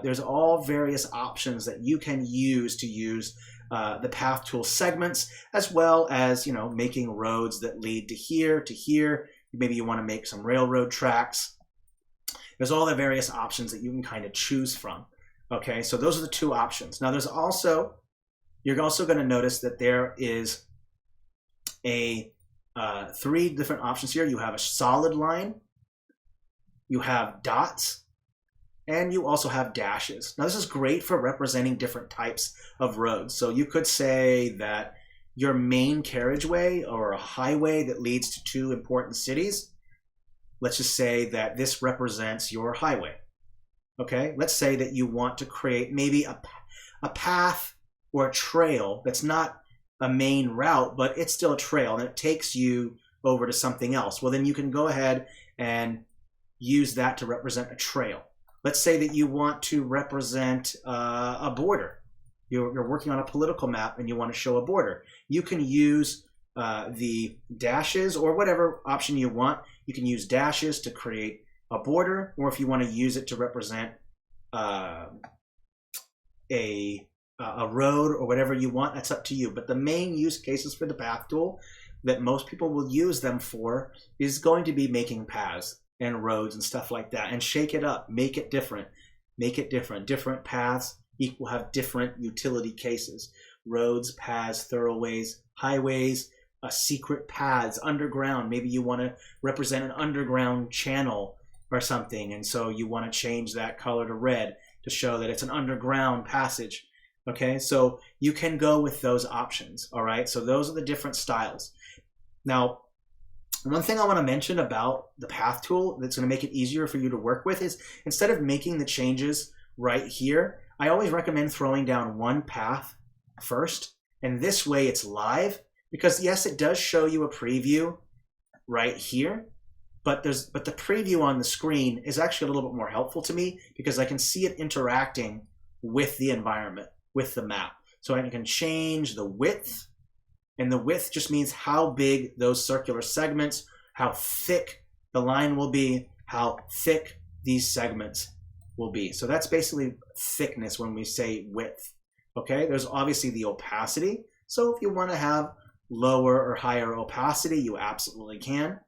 Speaker 1: There's all various options that you can use to use the path tool segments, as well as, you know, making roads that lead to here, to here. Maybe you want to make some railroad tracks. There's all the various options that you can kind of choose from. Okay, so those are the two options. Now there's also, you're also going to notice that there is a 3 different options here. You have a solid line, you have dots, and you also have dashes. Now this is great for representing different types of roads. So you could say that your main carriageway or a highway that leads to 2 important cities, let's just say that this represents your highway. Okay, let's say that you want to create maybe a path or a trail that's not a main route, but it's still a trail and it takes you over to something else. Well, then you can go ahead and use that to represent a trail. Let's say that you want to represent a border. You're working on a political map and you want to show a border. You can use the dashes or whatever option you want. You can use dashes to create a border, or if you want to use it to represent a road or whatever you want, that's up to you. But the main use cases for the path tool that most people will use them for is going to be making paths and roads and stuff like that, and shake it up, make it different, make it different. Different paths will have different utility cases. Roads, paths, thoroughways, highways, secret paths, underground. Maybe you want to represent an underground channel or something, and so you want to change that color to red to show that it's an underground passage. Okay, so you can go with those options. All right, so those are the different styles. Now, one thing I want to mention about the path tool that's going to make it easier for you to work with is, instead of making the changes right here, I always recommend throwing down one path first, and this way it's live, because yes, it does show you a preview right here, but the preview on the screen is actually a little bit more helpful to me because I can see it interacting with the environment, with the map. So I can change the width, and the width just means how big those circular segments, how thick the line will be, how thick these segments will be. So that's basically thickness when we say width. Okay, there's obviously the opacity. So if you want to have lower or higher opacity, you absolutely can.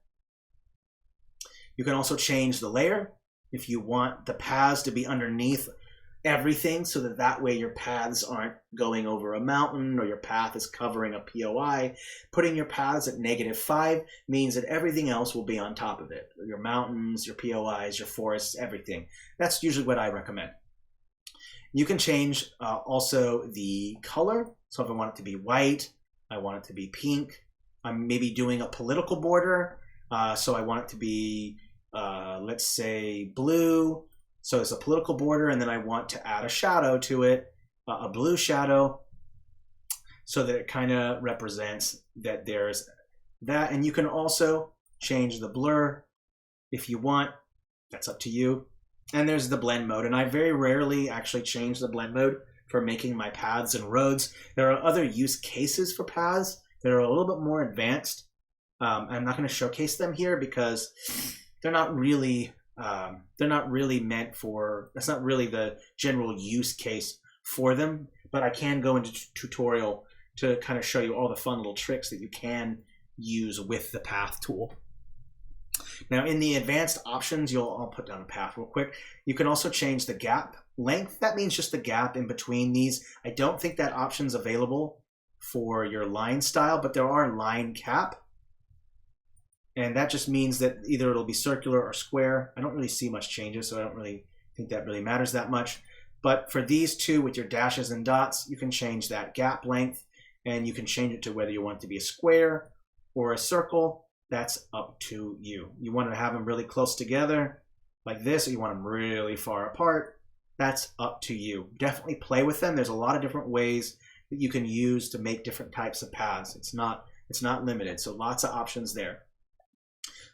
Speaker 1: You can also change the layer if you want the paths to be underneath everything, so that way your paths aren't going over a mountain or your path is covering a POI. Putting your paths at -5 means that everything else will be on top of it. Your mountains, your POIs, your forests, everything. That's usually what I recommend. You can change also the color. So if I want it to be white, I want it to be pink. I'm maybe doing a political border, so I want it to be, let's say, blue. So it's a political border, and then I want to add a shadow to it, a blue shadow, so that it kind of represents that there's that. And you can also change the blur if you want. That's up to you. And there's the blend mode, and I very rarely actually change the blend mode for making my paths and roads. There are other use cases for paths that are a little bit more advanced. I'm not going to showcase them here because they're not really meant for, that's not really the general use case for them, but I can go into tutorial to kind of show you all the fun little tricks that you can use with the path tool. Now in the advanced options, I'll put down a path real quick. You can also change the gap length. That means just the gap in between these. I don't think that option's available for your line style, but there are line cap. And that just means that either it'll be circular or square. I don't really see much changes, so I don't really think that really matters that much. But for these two with your dashes and dots, you can change that gap length, and you can change it to whether you want it to be a square or a circle. That's up to you. You want to have them really close together like this, or you want them really far apart. That's up to you. Definitely play with them. There's a lot of different ways that you can use to make different types of paths. It's not limited, so lots of options there.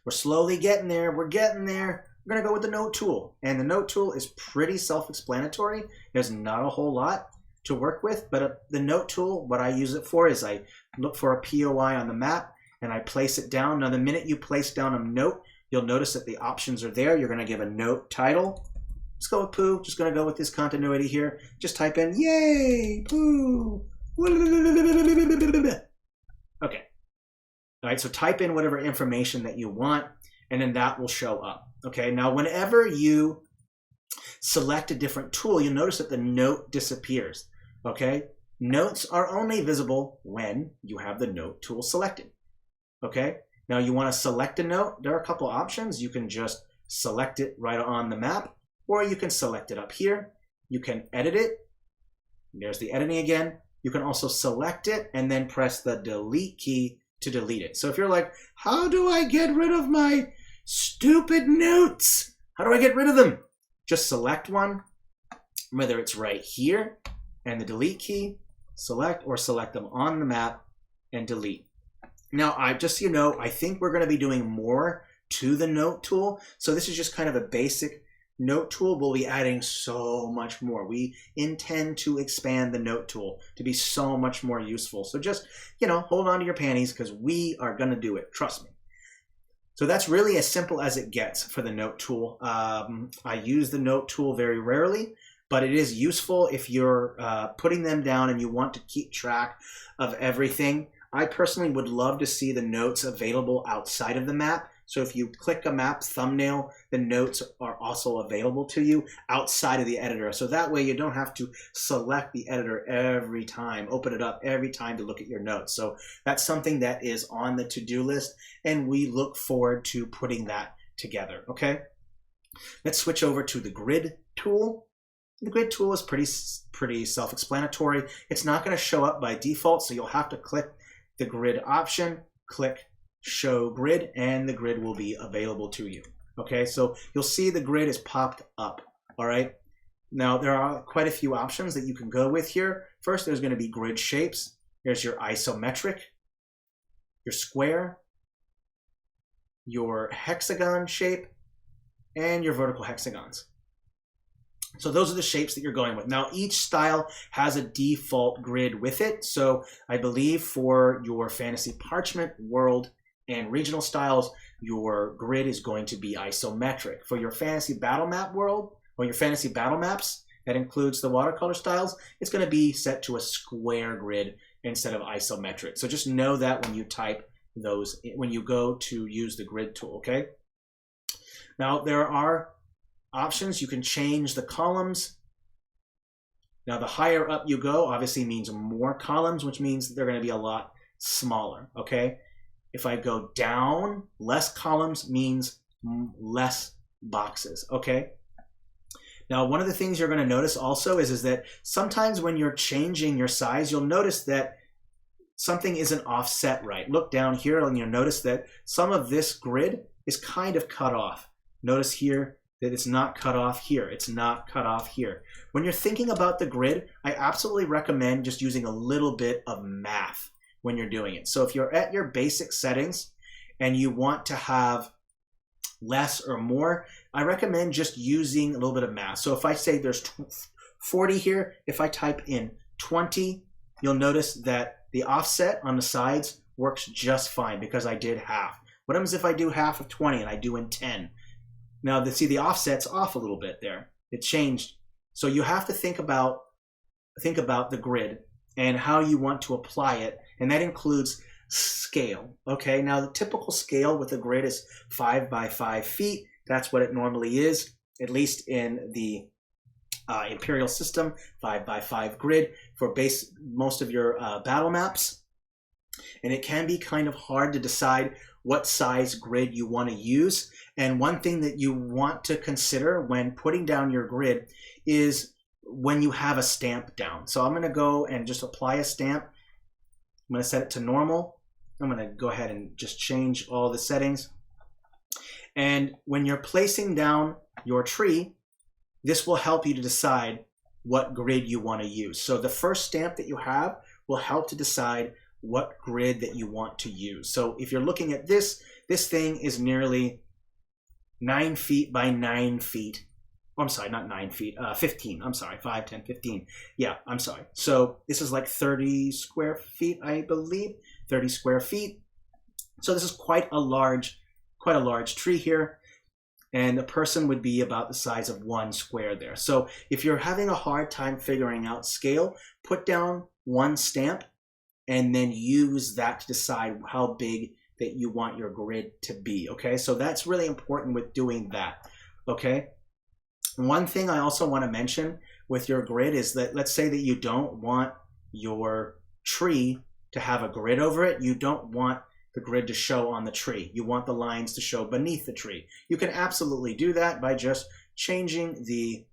Speaker 1: We're slowly getting there. We're getting there. we're going to go with the note tool. And the note tool is pretty self-explanatory. There's not a whole lot to work with, but the note tool, what I use it for is I look for a POI on the map and I place it down. Now, the minute you place down a note, you'll notice that the options are there. You're going to give a note title. Let's go with poo. Just going to go with this continuity here. Just type in, yay, poo. Okay. All right, so type in whatever information that you want, and then that will show up. Okay, now whenever you select a different tool, you'll notice that the note disappears. Okay, notes are only visible when you have the note tool selected. Okay, now you want to select a note. There are a couple options. You can just select it right on the map, or you can select it up here. You can edit it. There's the editing again. You can also select it and then press the delete key to delete it. So if you're like, how do I get rid of my stupid notes? How do I get rid of them? Just select one, whether it's right here and the delete key, select them on the map and delete. Now, just so you know, I think we're going to be doing more to the note tool. So this is just kind of a basic note tool. We'll be adding so much more. We intend to expand the note tool to be so much more useful. So just, hold on to your panties because we are going to do it. Trust me. So that's really as simple as it gets for the note tool. I use the note tool very rarely, but it is useful if you're putting them down and you want to keep track of everything. I personally would love to see the notes available outside of the map. So if you click a map thumbnail, the notes are also available to you outside of the editor. So that way you don't have to select the editor every time, open it up every time to look at your notes. So that's something that is on the to-do list, and we look forward to putting that together, okay? Let's switch over to the grid tool. The grid tool is pretty self-explanatory. It's not going to show up by default, so you'll have to click the grid option, click show grid, and the grid will be available to you. Okay, so you'll see the grid is popped up. All right, now there are quite a few options that you can go with here. First, there's going to be grid shapes. There's your isometric, your square, your hexagon shape, and your vertical hexagons. So those are the shapes that you're going with. Now, each style has a default grid with it. So I believe for your fantasy parchment, world, and regional styles, your grid is going to be isometric. For your fantasy battle map world, or your fantasy battle maps, that includes the watercolor styles, it's going to be set to a square grid instead of isometric. So just know that when you type those, when you go to use the grid tool, okay? Now, there are options. You can change the columns. Now, the higher up you go, obviously means more columns, which means they're going to be a lot smaller, okay? If I go down, less columns means less boxes, okay? Now, one of the things you're going to notice also is that sometimes when you're changing your size, you'll notice that something isn't offset right. Look down here and you'll notice that some of this grid is kind of cut off. Notice here that it's not cut off here. It's not cut off here. When you're thinking about the grid, I absolutely recommend just using a little bit of math when you're doing it. So if you're at your basic settings and you want to have less or more, I recommend just using a little bit of math. So if I say there's 40 here, if I type in 20, you'll notice that the offset on the sides works just fine because I did half. What happens if I do half of 20 and I do in 10? Now, see, the offset's off a little bit there. It changed. So you have to think about the grid and how you want to apply it, and that includes scale. Okay, now the typical scale with a grid is 5 by 5 feet. That's what it normally is, at least in the Imperial system, 5 by 5 grid for most of your battle maps. And it can be kind of hard to decide what size grid you want to use. And one thing that you want to consider when putting down your grid is when you have a stamp down. So I'm going to go and just apply a stamp. I'm going to set it to normal. I'm going to go ahead and just change all the settings. And when you're placing down your tree, this will help you to decide what grid you want to use. So the first stamp that you have will help to decide what grid that you want to use. So if you're looking at this thing is nearly 9 feet by 9 feet. Oh, I'm sorry, not 9 feet, 15. I'm sorry, 5, 10, 15. Yeah, I'm sorry. So this is like 30 square feet, I believe, 30 square feet. So this is quite a large tree here. And a person would be about the size of 1 square there. So if you're having a hard time figuring out scale, put down 1 stamp and then use that to decide how big that you want your grid to be, okay? So that's really important with doing that, okay? One thing I also want to mention with your grid is that, let's say that you don't want your tree to have a grid over it. You don't want the grid to show on the tree. You want the lines to show beneath the tree. You can absolutely do that by just changing the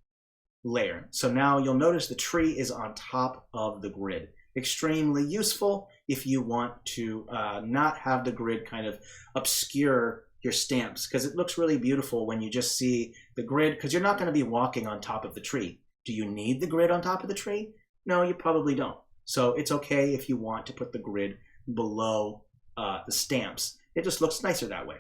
Speaker 1: layer. So now you'll notice the tree is on top of the grid. Extremely useful if you want to not have the grid kind of obscure your stamps, because it looks really beautiful when you just see the grid, because you're not going to be walking on top of the tree. Do you need the grid on top of the tree? No, you probably don't. So it's okay if you want to put the grid below the stamps. It just looks nicer that way.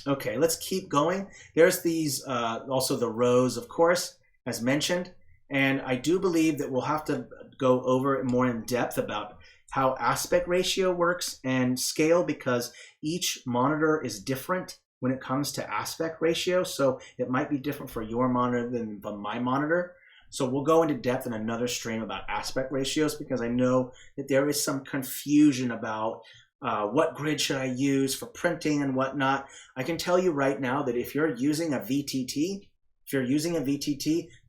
Speaker 1: Okay, let's keep going. There's these, also the rows, of course, as mentioned. And I do believe that we'll have to go over it more in depth about how aspect ratio works and scale, because each monitor is different when it comes to aspect ratio. So it might be different for your monitor than my monitor. So we'll go into depth in another stream about aspect ratios, because I know that there is some confusion about what grid should I use for printing and whatnot. I can tell you right now that if you're using a VTT,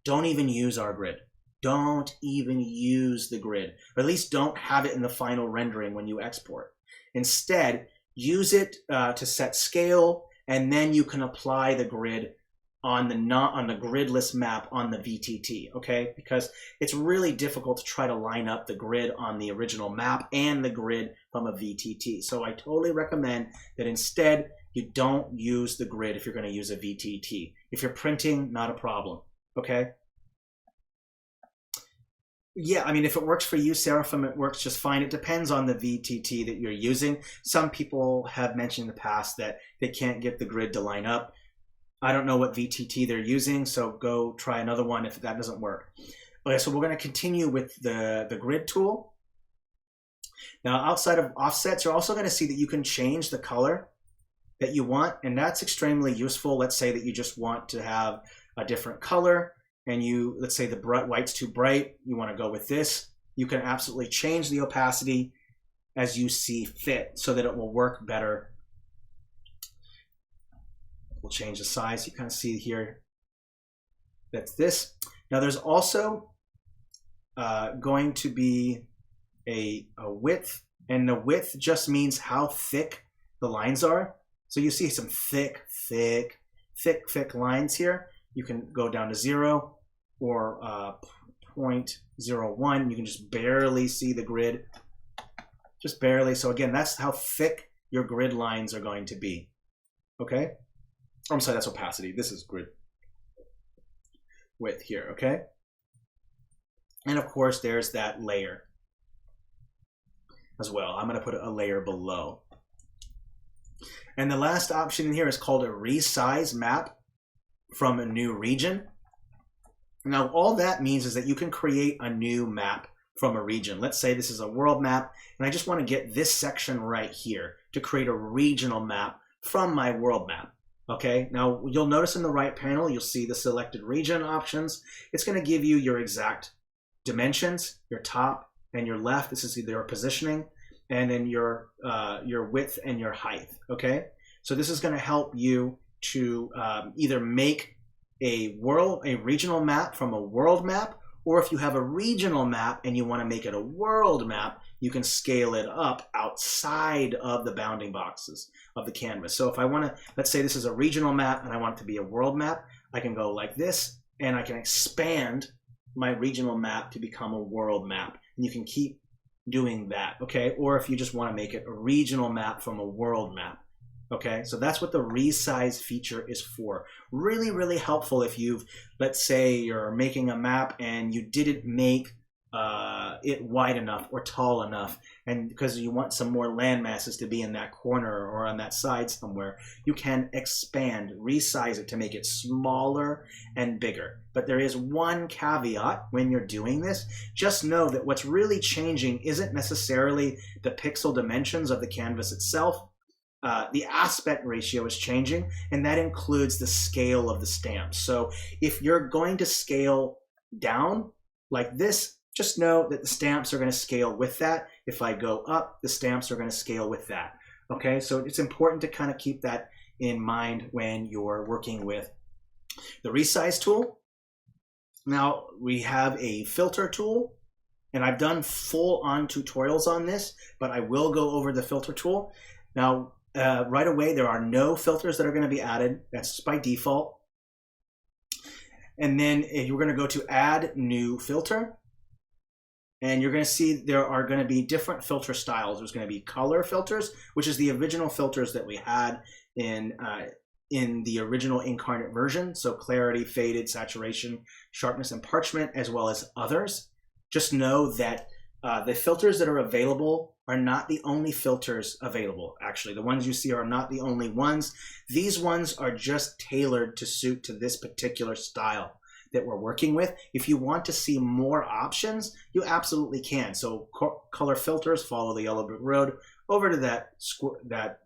Speaker 1: don't even use our grid. Don't even use the grid, or at least don't have it in the final rendering when you export. Instead, use it to set scale, and then you can apply the grid on the gridless map on the VTT, okay? Because it's really difficult to try to line up the grid on the original map and the grid from a VTT. So I totally recommend that instead you don't use the grid if you're going to use a VTT. If you're printing, not a problem, okay? Yeah, I mean, if it works for you, Seraphim, it works just fine. It depends on the VTT that you're using. Some people have mentioned in the past that they can't get the grid to line up. I don't know what VTT they're using, so go try another one if that doesn't work. Okay, so we're going to continue with the grid tool. Now, outside of offsets, you're also going to see that you can change the color that you want, and that's extremely useful. Let's say that you just want to have a different color, and let's say the white's too bright, you want to go with this. You can absolutely change the opacity as you see fit so that it will work better. We'll change the size. You kind of see here, that's this. Now there's also going to be a width, and the width just means how thick the lines are. So you see some thick lines here. You can go down to 0 or 0.01. You can just barely see the grid, just barely. So again, that's how thick your grid lines are going to be, okay? I'm sorry, that's opacity. This is grid width here, okay? And of course, there's that layer as well. I'm going to put a layer below. And the last option in here is called a resize map from a new region. Now, all that means is that you can create a new map from a region. Let's say this is a world map, and I just want to get this section right here to create a regional map from my world map. Okay, now you'll notice in the right panel, you'll see the selected region options. It's going to give you your exact dimensions, your top and your left. This is your positioning, and then your width and your height. Okay, so this is going to help you to either make a regional map from a world map, or if you have a regional map and you want to make it a world map, you can scale it up outside of the bounding boxes of the canvas. So if I want to, let's say this is a regional map and I want it to be a world map, I can go like this, and I can expand my regional map to become a world map. And you can keep doing that, okay? Or if you just want to make it a regional map from a world map, okay? So that's what the resize feature is for. Really, really helpful if let's say you're making a map and you didn't make it wide enough or tall enough, and because you want some more land masses to be in that corner or on that side somewhere, you can expand, resize it to make it smaller and bigger. But there is one caveat when you're doing this. Just know that what's really changing isn't necessarily the pixel dimensions of the canvas itself. The aspect ratio is changing, and that includes the scale of the stamps. So if you're going to scale down like this, just know that the stamps are going to scale with that. If I go up, the stamps are going to scale with that. Okay, so it's important to kind of keep that in mind when you're working with the Resize tool. Now we have a filter tool, and I've done full-on tutorials on this, but I will go over the filter tool. Now, right away, there are no filters that are going to be added. That's by default. And then you're going to go to Add New Filter. And you're going to see there are going to be different filter styles. There's going to be color filters, which is the original filters that we had in the original Inkarnate version. So clarity, faded, saturation, sharpness, and parchment, as well as others. Just know that the filters that are available are not the only filters available. Actually, the ones you see are not the only ones. These ones are just tailored to suit to this particular style that we're working with. If you want to see more options, you absolutely can. So color filters, follow the yellow brick road over to that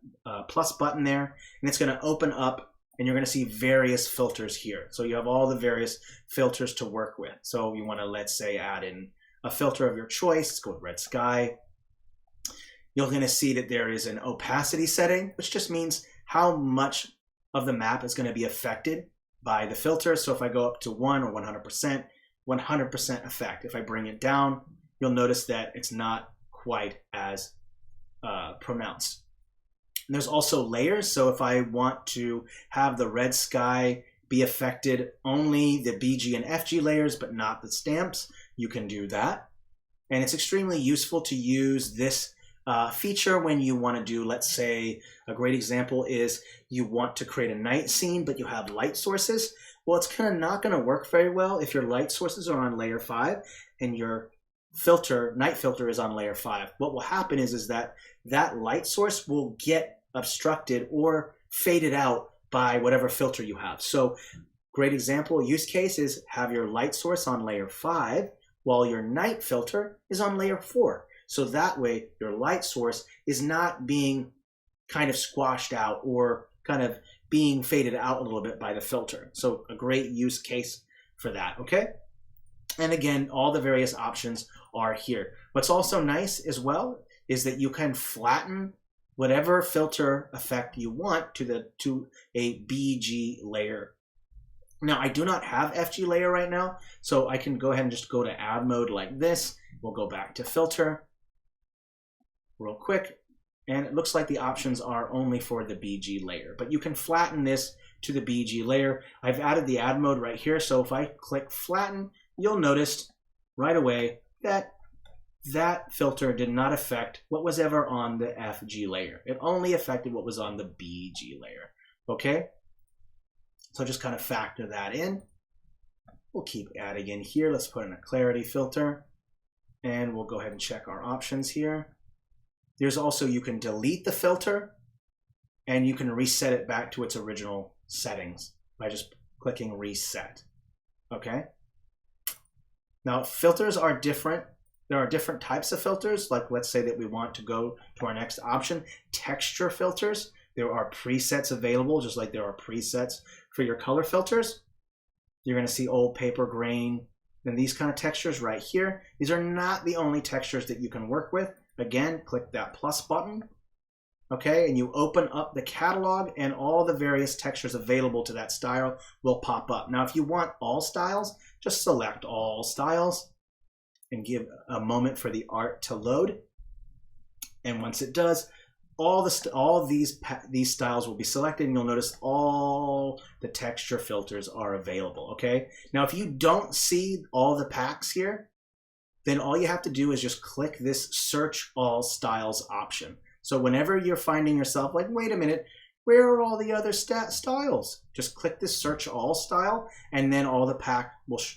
Speaker 1: plus button there, and it's going to open up, and you're going to see various filters here. So you have all the various filters to work with. So you want to, let's say, add in a filter of your choice. Let's go with red sky. You're going to see that there is an opacity setting, which just means how much of the map is going to be affected by the filter. So if I go up to 1 or 100%, 100% effect. If I bring it down, you'll notice that it's not quite as pronounced. And there's also layers. So if I want to have the red sky be affected only the BG and FG layers, but not the stamps, you can do that. And it's extremely useful to use this feature when you want to do, let's say, a great example is you want to create a night scene, but you have light sources. Well, it's kind of not going to work very well if your light sources are on layer 5 and your filter, night filter, is on layer 5. What will happen is that that light source will get obstructed or faded out by whatever filter you have. So great example, use case is have your light source on layer 5 while your night filter is on layer 4. So that way your light source is not being kind of squashed out or kind of being faded out a little bit by the filter. So a great use case for that, okay? And again, all the various options are here. What's also nice as well is that you can flatten whatever filter effect you want to a BG layer. Now, I do not have FG layer right now, so I can go ahead and just go to add mode like this. We'll go back to filter real quick, and it looks like the options are only for the BG layer, but you can flatten this to the BG layer. I've added the add mode right here, so if I click flatten, you'll notice right away that that filter did not affect what was ever on the FG layer. It only affected what was on the BG layer, okay? So just kind of factor that in. We'll keep adding in here. Let's put in a clarity filter, and we'll go ahead and check our options here. There's also, you can delete the filter and you can reset it back to its original settings by just clicking reset, okay? Now, filters are different. There are different types of filters. Like, let's say that we want to go to our next option, texture filters. There are presets available, just like there are presets for your color filters. You're gonna see old paper, grain, and these kind of textures right here. These are not the only textures that you can work with. Again, click that plus button, okay, and you open up the catalog and all the various textures available to that style will pop up. Now, if you want all styles, just select all styles and give a moment for the art to load. And once it does, all these styles will be selected, and you'll notice all the texture filters are available, okay? Now, if you don't see all the packs here, then all you have to do is just click this search all styles option. So whenever you're finding yourself like, wait a minute, Where are all the other styles? Just click this search all style, and then all the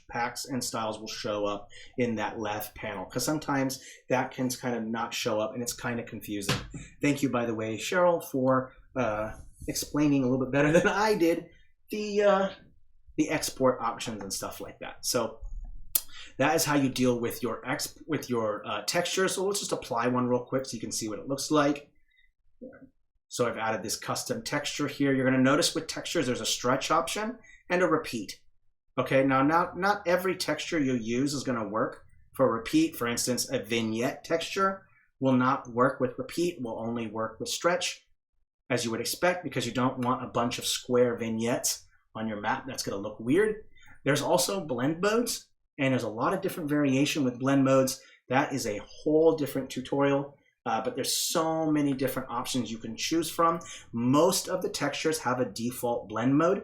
Speaker 1: packs and styles will show up in that left panel, because sometimes that can kind of not show up and it's kind of confusing. Thank you, by the way, Cheryl, for explaining a little bit better than I did the export options and stuff like that. So that is how you deal with your texture. So let's just apply one real quick so you can see what it looks like. So I've added this custom texture here. You're going to notice with textures, there's a stretch option and a repeat. Okay, now not every texture you use is going to work for repeat. For instance, a vignette texture will not work with repeat, will only work with stretch, as you would expect, because you don't want a bunch of square vignettes on your map. That's going to look weird. There's also blend modes, and there's a lot of different variation with blend modes. That is a whole different tutorial. But there's so many different options you can choose from. Most of the textures have a default blend mode.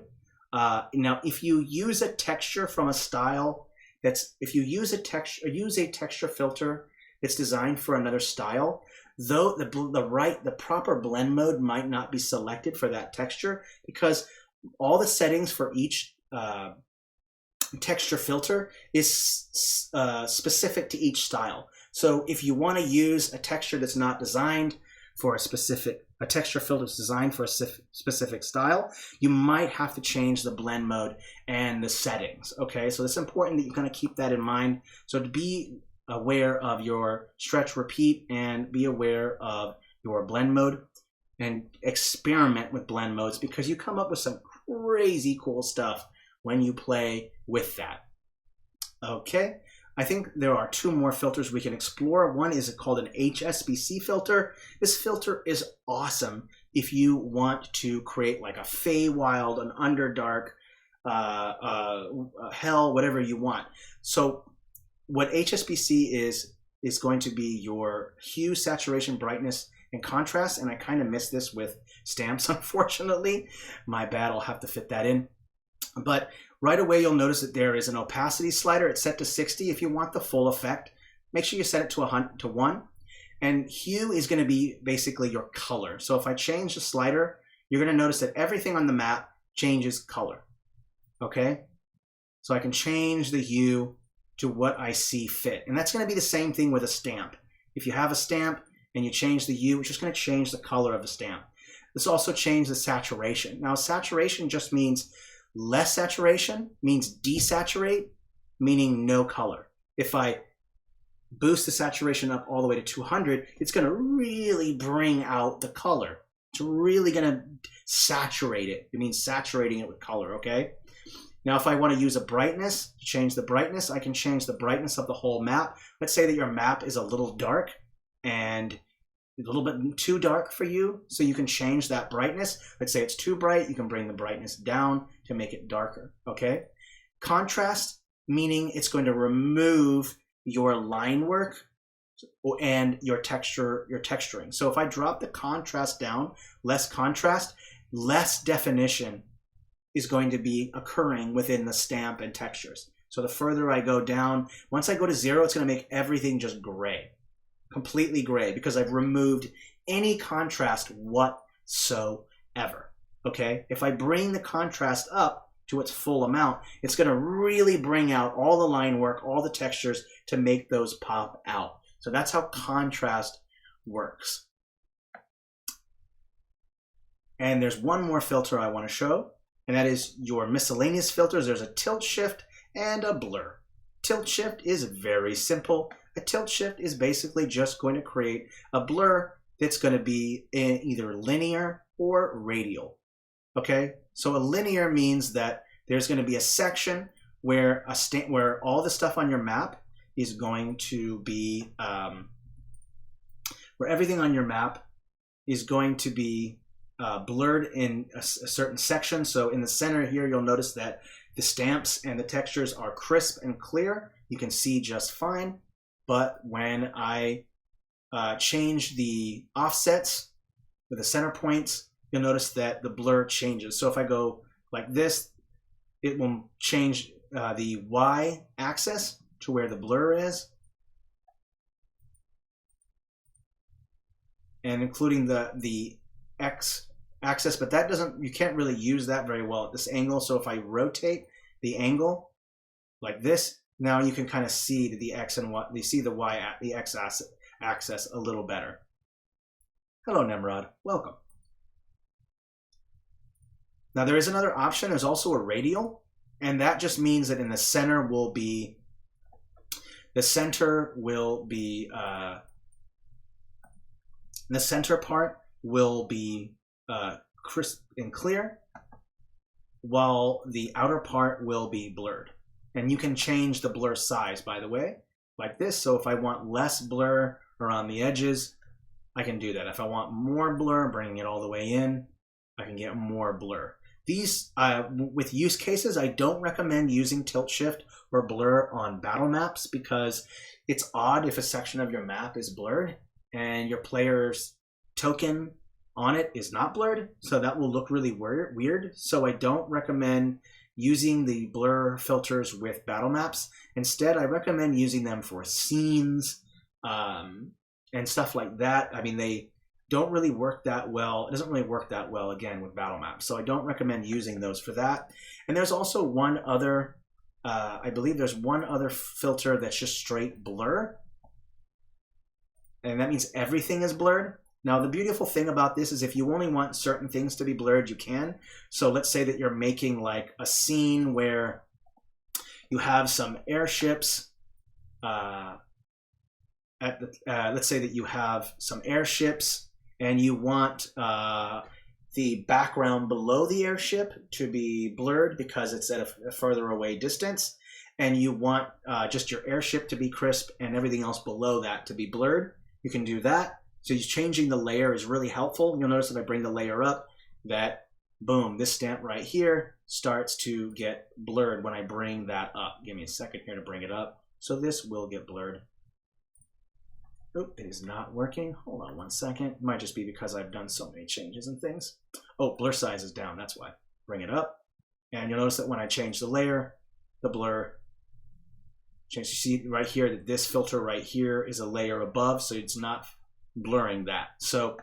Speaker 1: Now, if you use a texture from a style if you use a texture filter that's designed for another style, though the proper blend mode might not be selected for that texture, because all the settings for each texture filter is specific to each style. So if you want to use a texture that's not designed for a texture filter that's designed for a specific style, you might have to change the blend mode and the settings. Okay, so it's important that you kind of keep that in mind. So to be aware of your stretch repeat and be aware of your blend mode and experiment with blend modes, because you come up with some crazy cool stuff when you play with that. Okay. I think there are two more filters we can explore. One is called an HSBC filter. This filter is awesome if you want to create like a Feywild, an Underdark, Hell, whatever you want. So what HSBC is going to be your hue, saturation, brightness, and contrast. And I kind of missed this with stamps, unfortunately. My bad, I'll have to fit that in. But right away, you'll notice that there is an opacity slider. It's set to 60. If you want the full effect, make sure you set it to 1. And hue is going to be basically your color. So if I change the slider, you're going to notice that everything on the map changes color. Okay? So I can change the hue to what I see fit. And that's going to be the same thing with a stamp. If you have a stamp and you change the hue, it's just going to change the color of the stamp. This also changes the saturation. Now, saturation just means less saturation, means desaturate, meaning no color. If I boost the saturation up all the way to 200, it's going to really bring out the color. It's really going to saturate it. It means saturating it with color, okay? Now, if I want to use a brightness, change the brightness, I can change the brightness of the whole map. Let's say that your map is a little dark and a little bit too dark for you, so you can change that brightness. Let's say it's too bright, you can bring the brightness down to make it darker, okay? Contrast, meaning it's going to remove your line work and your texturing. So if I drop the contrast down, less contrast, less definition is going to be occurring within the stamp and textures. So the further I go down, once I go to 0, it's going to make everything just gray. Completely gray, because I've removed any contrast whatsoever. Okay, if I bring the contrast up to its full amount, it's going to really bring out all the line work, all the textures to make those pop out. So that's how contrast works. And there's one more filter I want to show, and that is your miscellaneous filters. There's a tilt shift and a blur. Tilt shift is very simple. A tilt shift is basically just going to create a blur that's going to be in either linear or radial. Okay, so a linear means that there's going to be a section where where all the stuff on your map is going to be where everything on your map is going to be blurred in a certain section. So in the center here, you'll notice that the stamps and the textures are crisp and clear. You can see just fine. But when I change the offsets with the center points, you'll notice that the blur changes. So if I go like this, it will change the Y axis to where the blur is, and including the X axis, but that doesn't, you can't really use that very well at this angle. So if I rotate the angle like this, now you can kind of see the X and Y, you see the Y at the X axis a little better. Hello, Nemrod, welcome. Now there is another option, there's also a radial, and that just means that in the center will be, the center part will be crisp and clear, while the outer part will be blurred. And you can change the blur size, by the way, like this. So if I want less blur around the edges, I can do that. If I want more blur, bringing it all the way in, I can get more blur. These, with use cases, I don't recommend using tilt shift or blur on battle maps because it's odd if a section of your map is blurred and your player's token on it is not blurred, so that will look really weird. So I don't recommend using the blur filters with battle maps. Instead, I recommend using them for scenes and stuff like that. I mean, they don't really work that well. It doesn't really work that well, again, with battle maps. So I don't recommend using those for that. And there's also one other, I believe there's one other filter that's just straight blur. And that means everything is blurred. Now, the beautiful thing about this is if you only want certain things to be blurred, you can. So let's say that you're making like a scene where you have some airships let's say that you have some airships and you want the background below the airship to be blurred because it's at a further away distance, and you want just your airship to be crisp and everything else below that to be blurred. You can do that. So changing the layer is really helpful. You'll notice if I bring the layer up that, boom, this stamp right here starts to get blurred when I bring that up. Give me a second here to bring it up. So this will get blurred. Oh, it is not working. Hold on one second. It might just be because I've done so many changes and things. Oh, blur size is down, that's why. Bring it up. And you'll notice that when I change the layer, the blur change. You see right here that this filter right here is a layer above, so it's not blurring that. So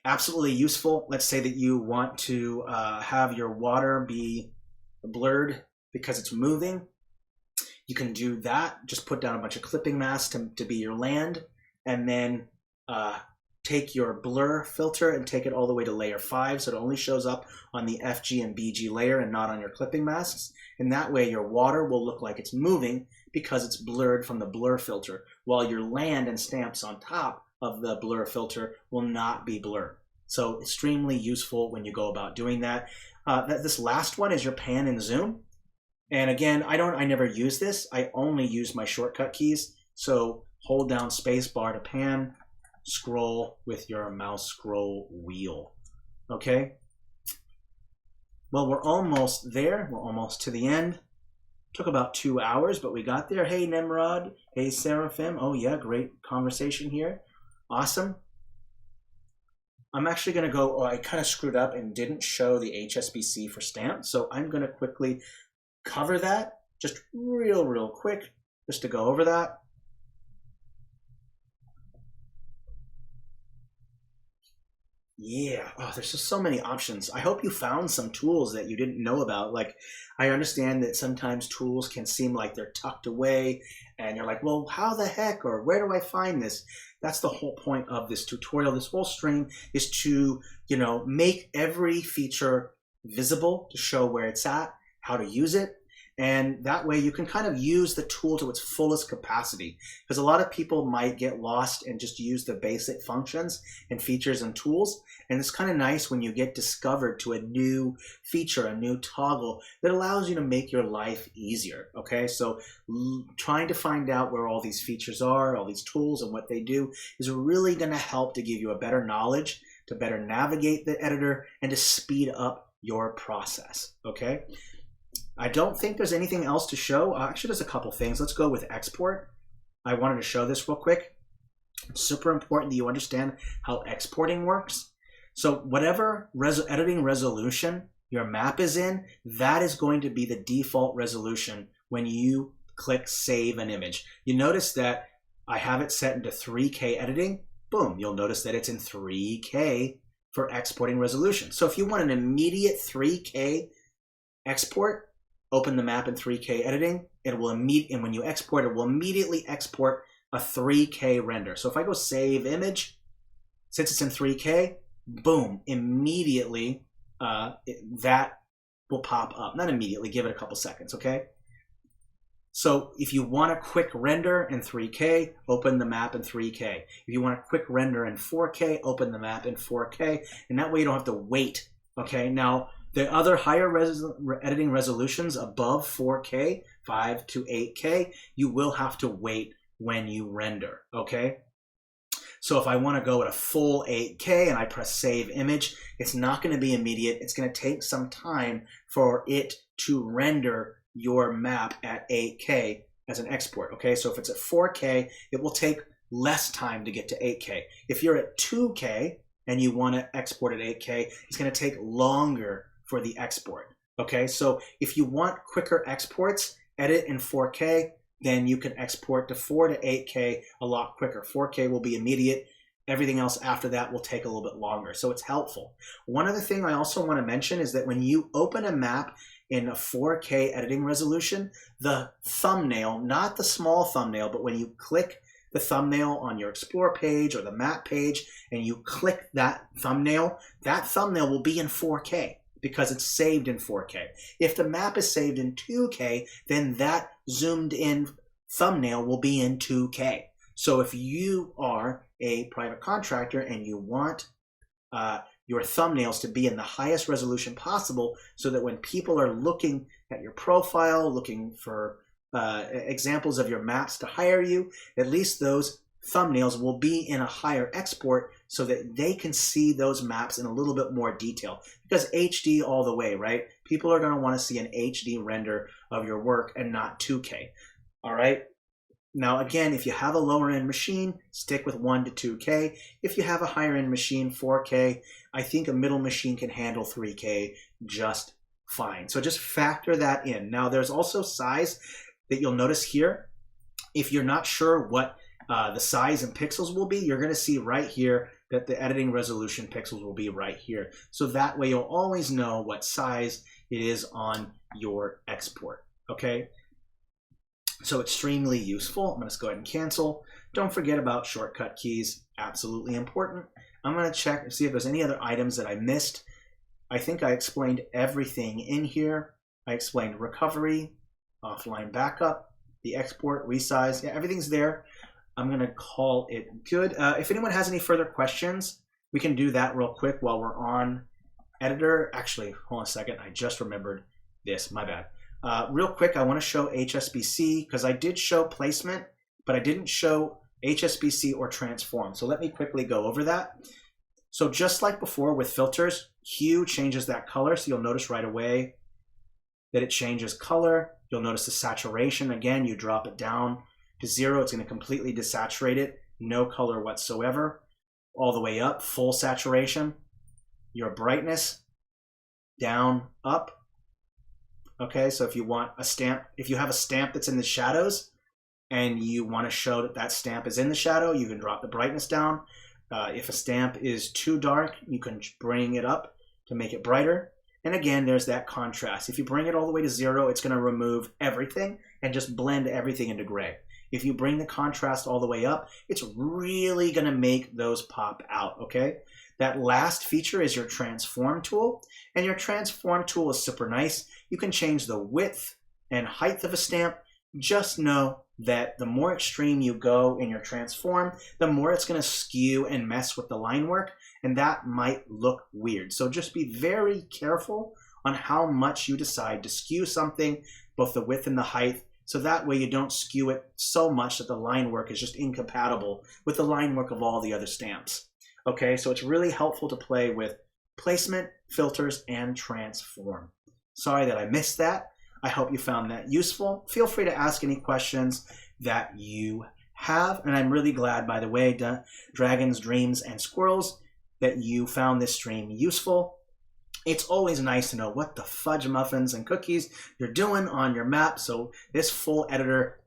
Speaker 1: absolutely useful. Let's say that you want to have your water be blurred because it's moving. You can do that. Just put down a bunch of clipping masks to be your land, and then take your blur filter and take it all the way to layer 5, so it only shows up on the FG and BG layer and not on your clipping masks. And that way your water will look like it's moving because it's blurred from the blur filter, while your land and stamps on top of the blur filter will not be blurred. So extremely useful when you go about doing that. This last one is your pan and zoom. And again, I never use this. I only use my shortcut keys. So hold down space bar to pan, scroll with your mouse scroll wheel. Okay. Well, we're almost there. We're almost to the end. Took about 2 hours, but we got there. Hey, Nemrod. Hey, Seraphim. Oh, yeah, great conversation here. Awesome. I'm actually going to go, I kind of screwed up and didn't show the HSBC for stamp. So I'm going to quickly cover that just real quick, just to go over that. Yeah, oh, there's just so many options. I hope you found some tools that you didn't know about. Like, I understand that sometimes tools can seem like they're tucked away and you're like, well, how the heck, or where do I find this? That's the whole point of this tutorial. This whole stream is to, make every feature visible, to show where it's at, how to use it. And that way you can kind of use the tool to its fullest capacity, because a lot of people might get lost and just use the basic functions and features and tools. And it's kind of nice when you get discovered to a new feature, a new toggle that allows you to make your life easier. Okay, so trying to find out where all these features are, all these tools and what they do is really going to help to give you a better knowledge, to better navigate the editor, and to speed up your process. Okay. I don't think there's anything else to show. Actually, there's a couple things. Let's go with export. I wanted to show this real quick. It's super important that you understand how exporting works. So whatever editing resolution your map is in, that is going to be the default resolution when you click save an image. You notice that I have it set into 3K editing. Boom, you'll notice that it's in 3K for exporting resolution. So if you want an immediate 3K export, open the map in 3K editing. It will and when you export, it will immediately export a 3K render. So if I go save image, since it's in 3K, boom, immediately that will pop up. Not immediately, give it a couple seconds, okay? So if you want a quick render in 3K, open the map in 3K. If you want a quick render in 4K, open the map in 4K. And that way you don't have to wait, okay? Now, the other higher editing resolutions above 4K, 5 to 8K, you will have to wait when you render, okay? So if I want to go at a full 8K and I press save image, it's not going to be immediate. It's going to take some time for it to render your map at 8K as an export, okay? So if it's at 4K, it will take less time to get to 8K. If you're at 2K and you want to export at 8K, it's going to take longer for the export, okay? So if you want quicker exports, edit in 4K, then you can export to 4 to 8K a lot quicker. 4K will be immediate. Everything else after that will take a little bit longer, so it's helpful. One other thing I also want to mention is that when you open a map in a 4K editing resolution, the thumbnail, not the small thumbnail, but when you click the thumbnail on your Explore page or the map page and you click that thumbnail will be in 4K because it's saved in 4K. If the map is saved in 2K, then that zoomed in thumbnail will be in 2K. So if you are a private contractor and you want your thumbnails to be in the highest resolution possible so that when people are looking at your profile, looking for examples of your maps to hire you, at least those thumbnails will be in a higher export so that they can see those maps in a little bit more detail. Because HD all the way, right? People are going to want to see an HD render of your work and not 2K. All right? Now, again, if you have a lower end machine, stick with 1 to 2K. If you have a higher end machine, 4K, I think a middle machine can handle 3K just fine. So just factor that in. Now, there's also size that you'll notice here. If you're not sure what the size and pixels will be, you're going to see right here that the editing resolution pixels will be right here. So that way you'll always know what size it is on your export, okay? So extremely useful. I'm going to go ahead and cancel. Don't forget about shortcut keys, absolutely important. I'm going to check and see if there's any other items that I missed. I think I explained everything in here. I explained recovery, offline backup, the export, resize, yeah, everything's there. I'm going to call it good. If anyone has any further questions, we can do that real quick while we're on editor. Actually, hold on a second. I just remembered this. My bad. Real quick, I want to show HSBC because I did show placement, but I didn't show HSBC or transform. So let me quickly go over that. So just like before with filters, hue changes that color. So you'll notice right away that it changes color. You'll notice the saturation. Again, you drop it down to 0. It's going to completely desaturate it. No color whatsoever. All the way up, full saturation. Your brightness, down, up. Okay, so if you want a stamp, if you have a stamp that's in the shadows and you want to show that that stamp is in the shadow, you can drop the brightness down. If a stamp is too dark, you can bring it up to make it brighter. And again, there's that contrast. If you bring it all the way to 0, it's going to remove everything and just blend everything into gray. If you bring the contrast all the way up, it's really going to make those pop out, okay? That last feature is your transform tool, and your transform tool is super nice. You can change the width and height of a stamp. Just know that the more extreme you go in your transform, the more it's going to skew and mess with the line work, and that might look weird. So just be very careful on how much you decide to skew something, both the width and the height, so that way you don't skew it so much that the line work is just incompatible with the line work of all the other stamps. Okay, so it's really helpful to play with placement, filters, and transform. Sorry that I missed that. I hope you found that useful. Feel free to ask any questions that you have. And I'm really glad, by the way, Dragons, Dreams, and Squirrels, that you found this stream useful. It's always nice to know what the fudge muffins and cookies you're doing on your map. So this full editor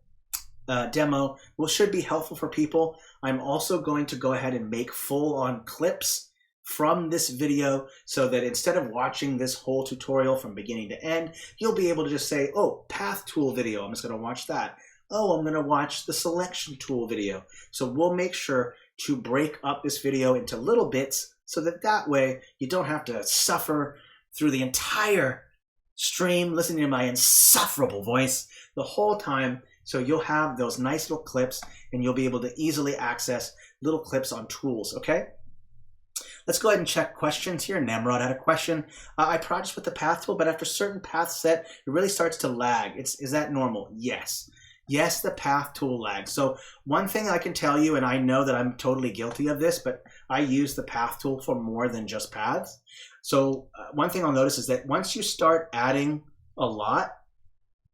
Speaker 1: demo should be helpful for people. I'm also going to go ahead and make full-on clips from this video so that instead of watching this whole tutorial from beginning to end, you'll be able to just say, oh, path tool video, I'm just going to watch that. Oh, I'm going to watch the selection tool video. So we'll make sure to break up this video into little bits so that way you don't have to suffer through the entire stream listening to my insufferable voice the whole time. So you'll have those nice little clips and you'll be able to easily access little clips on tools, okay? Let's go ahead and check questions here. Namrod had a question. I practiced with the path tool, but after a certain path set, it really starts to lag. Is that normal? Yes. Yes, the path tool lags. So one thing I can tell you, and I know that I'm totally guilty of this, but I use the path tool for more than just paths. So one thing I'll notice is that once you start adding a lot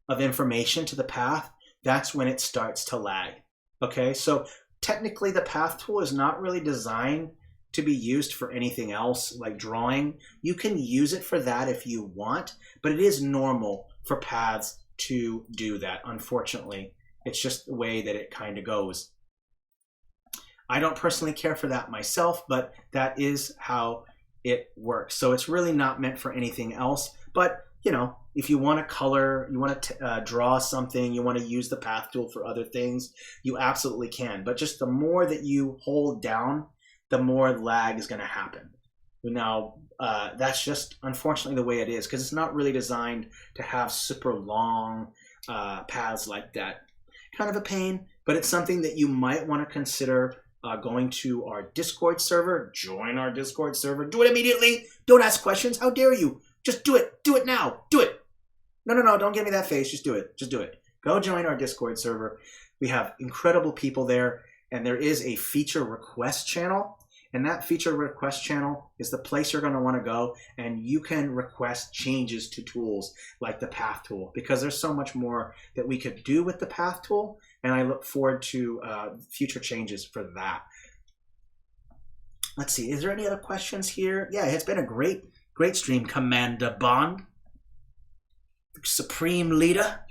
Speaker 1: of information to the path, that's when it starts to lag. Okay, so technically the path tool is not really designed to be used for anything else like drawing. You can use it for that if you want, but it is normal for paths to do that. Unfortunately, it's just the way that it kind of goes. I don't personally care for that myself, but that is how it works. So it's really not meant for anything else. But you know, if you want to color, you want to draw something, you want to use the path tool for other things, you absolutely can. But just the more that you hold down, the more lag is going to happen. Now, that's just unfortunately the way it is, because it's not really designed to have super long paths like that. Kind of a pain, but it's something that you might want to consider going to our Discord server. Join our Discord server. Do it immediately. Don't ask questions. How dare you? Just do it. Do it now. Do it. No. Don't give me that face. Just do it. Just do it. Go join our Discord server. We have incredible people there, and there is a feature request channel. And that feature request channel is the place you're going to want to go, and you can request changes to tools like the path tool, because there's so much more that we could do with the path tool, and I look forward to future changes for that. Let's see, is there any other questions here? Yeah, it's been a great stream, Commander Bond, Supreme Leader.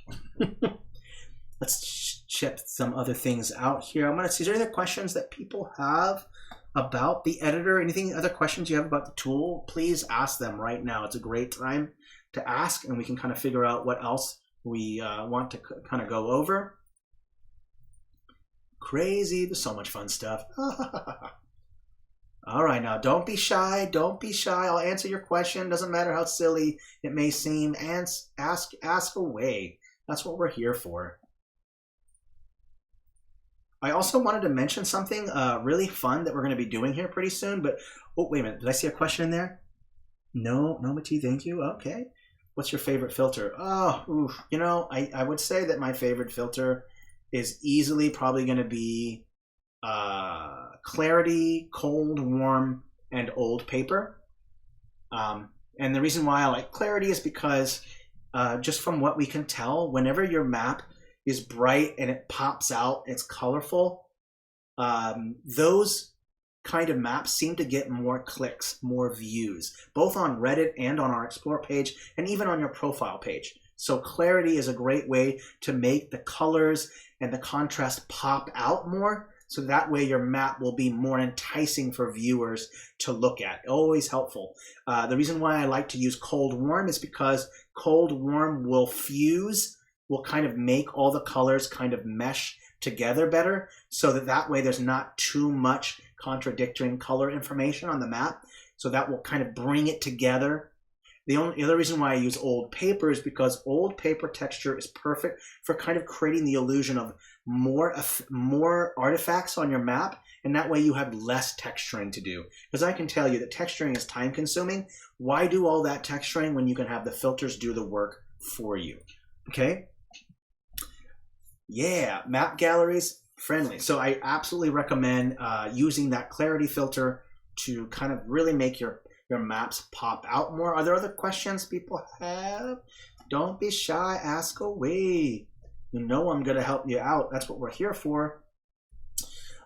Speaker 1: Let's check some other things out here. I'm going to see, is there any other questions that people have about the editor? Anything, other questions you have about the tool? Please ask them right now. It's a great time to ask, and we can kind of figure out what else we want to kind of go over. Crazy, there's so much fun stuff. All right, now don't be shy. Don't be shy. I'll answer your question. Doesn't matter how silly it may seem. Ask away. That's what we're here for. I also wanted to mention something really fun that we're going to be doing here pretty soon. But oh, wait a minute. Did I see a question in there? No, Mati, thank you. Okay. What's your favorite filter? Oh, oof. You know, I would say that my favorite filter is easily probably going to be Clarity, Cold, Warm, and Old Paper. And the reason why I like Clarity is because just from what we can tell, whenever your map is bright and it pops out, it's colorful, those kind of maps seem to get more clicks, more views, both on Reddit and on our Explore page, and even on your profile page. So Clarity is a great way to make the colors and the contrast pop out more, so that way your map will be more enticing for viewers to look at. Always helpful. The reason why I like to use Cold Warm is because Cold Warm will fuse, will kind of make all the colors kind of mesh together better, so that way there's not too much contradicting color information on the map. So that will kind of bring it together. The other reason why I use Old Paper is because Old Paper texture is perfect for kind of creating the illusion of more artifacts on your map, and that way you have less texturing to do. Because I can tell you that texturing is time consuming. Why do all that texturing when you can have the filters do the work for you? Okay? Yeah, map galleries, friendly. So I absolutely recommend using that Clarity filter to kind of really make your maps pop out more. Are there other questions people have? Don't be shy, ask away. You know I'm going to help you out. That's what we're here for.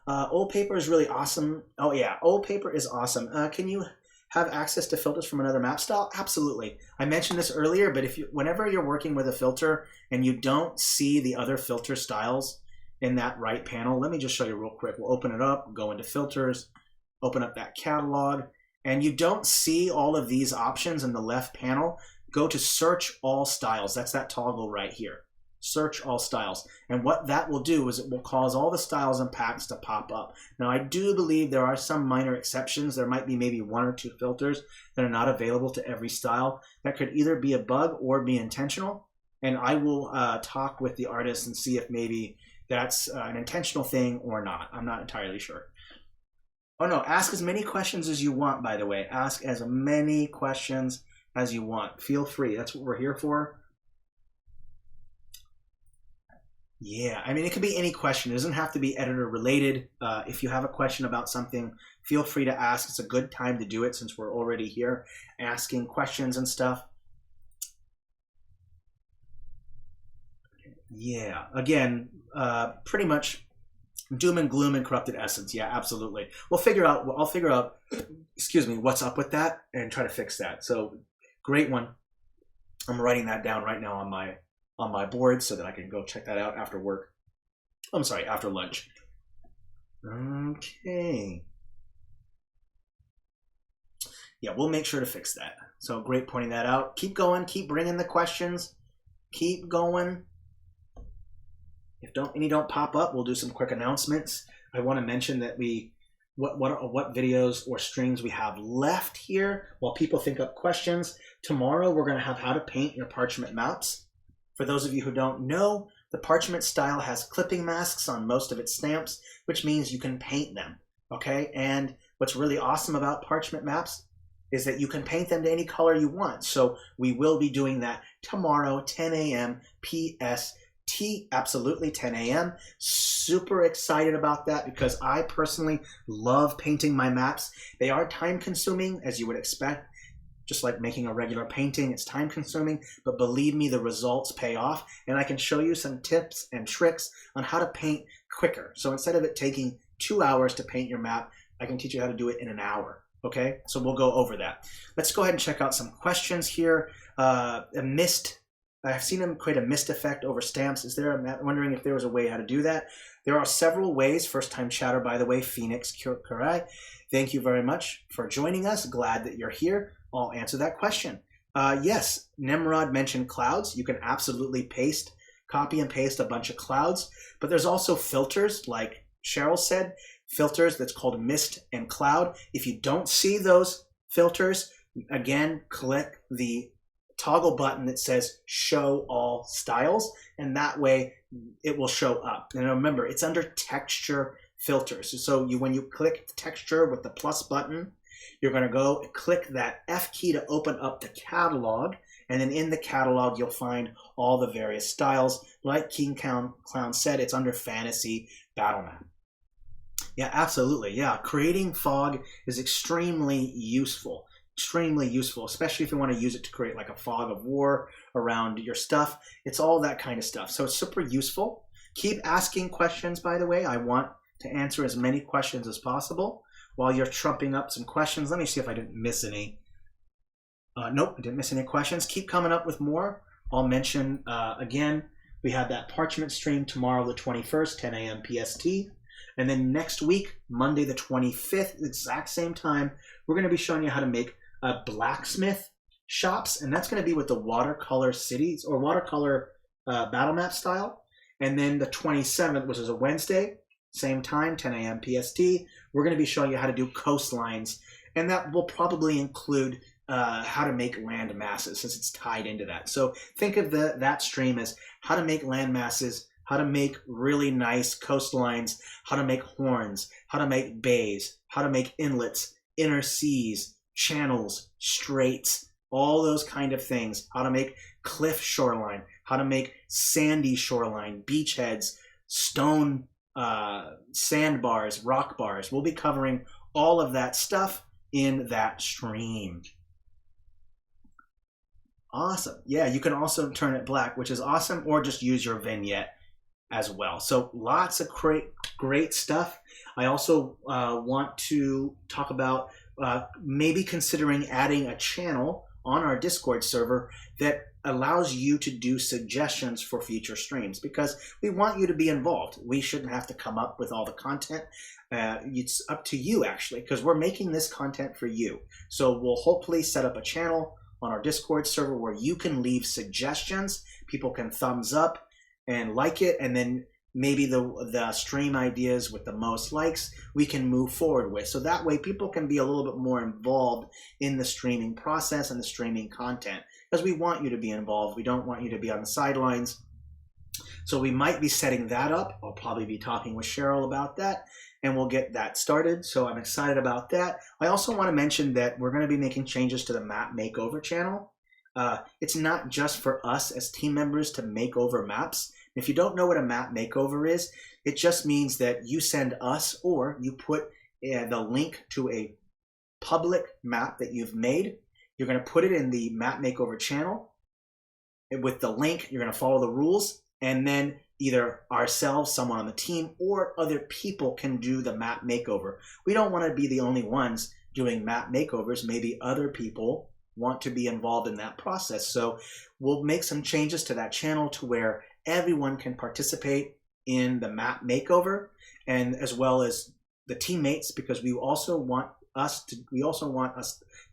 Speaker 1: Old Paper is really awesome. Oh yeah, Old Paper is awesome. Can you have access to filters from another map style? Absolutely. I mentioned this earlier, but whenever you're working with a filter and you don't see the other filter styles in that right panel, let me just show you real quick. We'll open it up, go into filters, open up that catalog, and you don't see all of these options in the left panel, go to Search All Styles. That's that toggle right here. Search All Styles. And what that will do is it will cause all the styles and packs to pop up. Now, I do believe there are some minor exceptions. There might be maybe 1 or 2 filters that are not available to every style. That could either be a bug or be intentional. And I will talk with the artist and see if maybe that's an intentional thing or not. I'm not entirely sure. Oh no, ask as many questions as you want, by the way. Ask as many questions as you want. Feel free. That's what we're here for. Yeah, I mean, it could be any question. It doesn't have to be editor related. If you have a question about something, feel free to ask. It's a good time to do it since we're already here asking questions and stuff. Yeah, again, pretty much doom and gloom and corrupted essence. Yeah, absolutely. I'll figure out, excuse me, what's up with that and try to fix that. So great one. I'm writing that down right now on my board so that I can go check that out after work. I'm sorry, after lunch. Okay. Yeah, we'll make sure to fix that. So great pointing that out. Keep going. Keep bringing the questions. Keep going. If any don't pop up, we'll do some quick announcements. I want to mention that what videos or streams we have left here while people think up questions. Tomorrow we're going to have how to paint your parchment maps. For those of you who don't know, the parchment style has clipping masks on most of its stamps, which means you can paint them, okay? And what's really awesome about parchment maps is that you can paint them to any color you want. So we will be doing that tomorrow, 10 a.m. PST, absolutely 10 a.m. Super excited about that because I personally love painting my maps. They are time consuming, as you would expect. Just like making a regular painting, it's time consuming, but believe me, the results pay off. And I can show you some tips and tricks on how to paint quicker. So instead of it taking 2 hours to paint your map, I can teach you how to do it in an hour. Okay, so we'll go over that. Let's go ahead and check out some questions here. A mist, I've seen them create a mist effect over stamps. I'm wondering if there was a way how to do that. There are several ways. First time chatter, by the way, Phoenix Kurai. Thank you very much for joining us. Glad that you're here. I'll answer that question. Yes, Nimrod mentioned clouds. You can absolutely copy and paste a bunch of clouds, but there's also filters, like Cheryl said, filters that's called mist and cloud. If you don't see those filters, again, click the toggle button that says show all styles, and that way it will show up. And remember, it's under texture filters. So when you click texture with the plus button, you're going to go and click that F key to open up the catalog, and then in the catalog you'll find all the various styles. Like King Clown said, it's under Fantasy Battle Map. Yeah, absolutely. Yeah, creating fog is extremely useful, especially if you want to use it to create like a fog of war around your stuff. It's all that kind of stuff. So it's super useful. Keep asking questions, by the way. I want to answer as many questions as possible. While you're trumping up some questions, let me see if I didn't miss any. Nope, I didn't miss any questions. Keep coming up with more. I'll mention, again, we have that parchment stream tomorrow, the 21st, 10 a.m. PST. And then next week, Monday the 25th, exact same time, we're going to be showing you how to make blacksmith shops. And that's going to be with the watercolor cities or watercolor battle map style. And then the 27th, which is a Wednesday, same time, 10 a.m. PST, we're going to be showing you how to do coastlines, and that will probably include how to make land masses since it's tied into that. So think of that stream as how to make land masses, how to make really nice coastlines, how to make horns, how to make bays, how to make inlets, inner seas, channels, straits, all those kind of things, how to make cliff shoreline, how to make sandy shoreline, beachheads, stone sandbars, rock bars. We'll be covering all of that stuff in that stream. Awesome. Yeah, you can also turn it black, which is awesome, or just use your vignette as well. So lots of great stuff. I also want to talk about maybe considering adding a channel on our Discord server that allows you to do suggestions for future streams, because we want you to be involved. We shouldn't have to come up with all the content. It's up to you, actually, because we're making this content for you. So we'll hopefully set up a channel on our Discord server where you can leave suggestions. People can thumbs up and like it, and then maybe the stream ideas with the most likes we can move forward with. So that way people can be a little bit more involved in the streaming process and the streaming content, because we want you to be involved. We don't want you to be on the sidelines. So we might be setting that up. I'll probably be talking with Cheryl about that, and we'll get that started. So I'm excited about that. I also want to mention that we're going to be making changes to the map makeover channel. It's not just for us as team members to make over maps. If you don't know what a map makeover is, it just means that you send us, or you put the link to a public map that you've made. You're going to put it in the map makeover channel. And with the link, you're going to follow the rules, and then either ourselves, someone on the team, or other people can do the map makeover. We don't want to be the only ones doing map makeovers. Maybe other people want to be involved in that process. So we'll make some changes to that channel to where everyone can participate in the map makeover, and as well as the teammates, because we also want us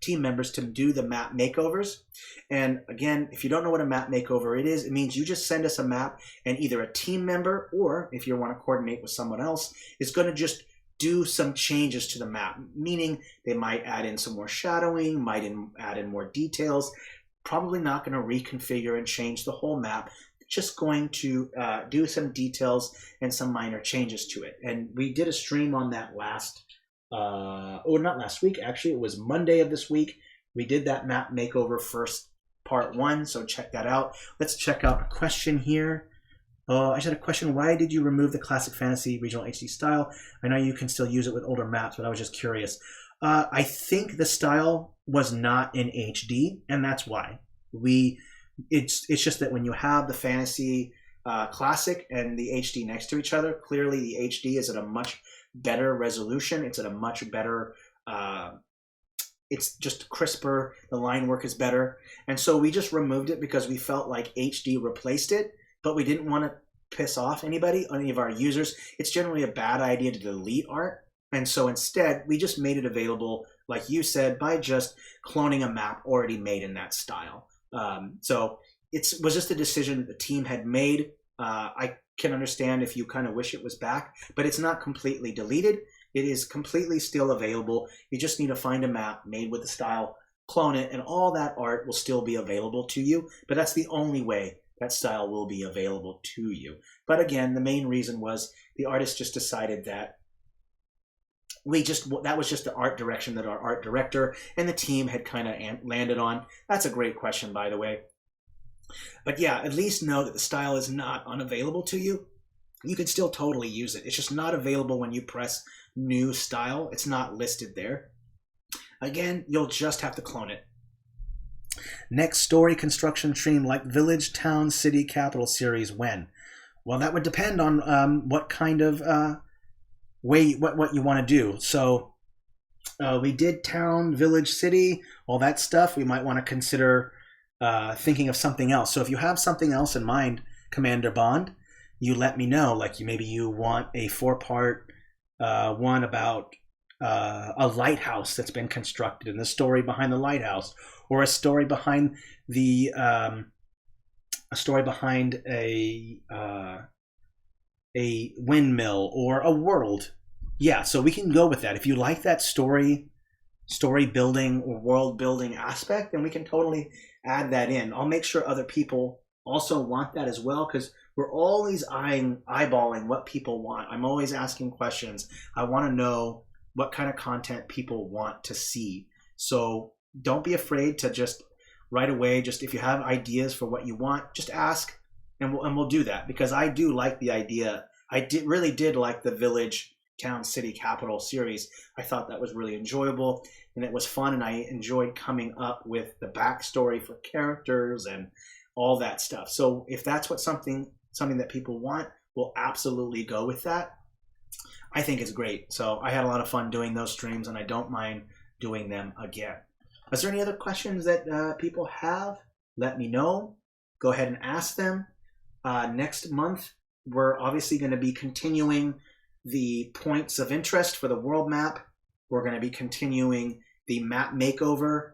Speaker 1: team members to do the map makeovers. And again, if you don't know what a map makeover it is, it means you just send us a map, and either a team member, or if you want to coordinate with someone else, is going to just do some changes to the map, meaning they might add in some more shadowing, might add in more details, probably not going to reconfigure and change the whole map, just going to do some details and some minor changes to it. And we did a stream on that not last week, actually, it was Monday of this week. We did that map makeover first, part 1, so check that out. Let's check out a question here. I just had a question. Why did you remove the classic fantasy regional HD style? I know you can still use it with older maps, but I was just curious. I think the style was not in HD, and that's why. It's just that when you have the fantasy classic and the HD next to each other, clearly the HD is at a much better resolution. It's at a much better, it's just crisper. The line work is better. And so we just removed it because we felt like HD replaced it, but we didn't want to piss off anybody, any of our users. It's generally a bad idea to delete art. And so instead, we just made it available, like you said, by just cloning a map already made in that style. So it was just a decision that the team had made. I can understand if you kind of wish it was back, but it's not completely deleted. It is completely still available. You just need to find a map made with the style, clone it, and all that art will still be available to you. But that's the only way that style will be available to you. But again, the main reason was the artist just decided that that was just the art direction that our art director and the team had kind of landed on. That's a great question, by the way. But yeah, at least know that the style is not unavailable to you. You can still totally use it. It's just not available when you press new style. It's not listed there. Again, you'll just have to clone it. Next story construction stream like Village, Town, City, Capital series, when? Well, that would depend on what kind of what you want to do. So we did Town, Village, City, all that stuff. We might want to consider thinking of something else. So if you have something else in mind, Commander Bond, you let me know. Like maybe you want a 4-part one about a lighthouse that's been constructed and the story behind the lighthouse, or a story behind a windmill or a world. Yeah, so we can go with that. If you like that story building or world building aspect, then we can totally add that in. I'll make sure other people also want that as well, because we're always eyeballing what people want. I'm always asking questions. I want to know what kind of content people want to see. So don't be afraid to just right away, just if you have ideas for what you want, just ask, and we'll do that, because I do like the idea. I really did like the Village, Town, City, Capital series. I thought that was really enjoyable, and it was fun, and I enjoyed coming up with the backstory for characters and all that stuff. So if that's what something that people want, we'll absolutely go with that. I think it's great. So I had a lot of fun doing those streams, and I don't mind doing them again. Is there any other questions that people have? Let me know. go ahead and ask them. Next month, we're obviously going to be continuing the points of interest for the world map. We're going to be continuing the map makeover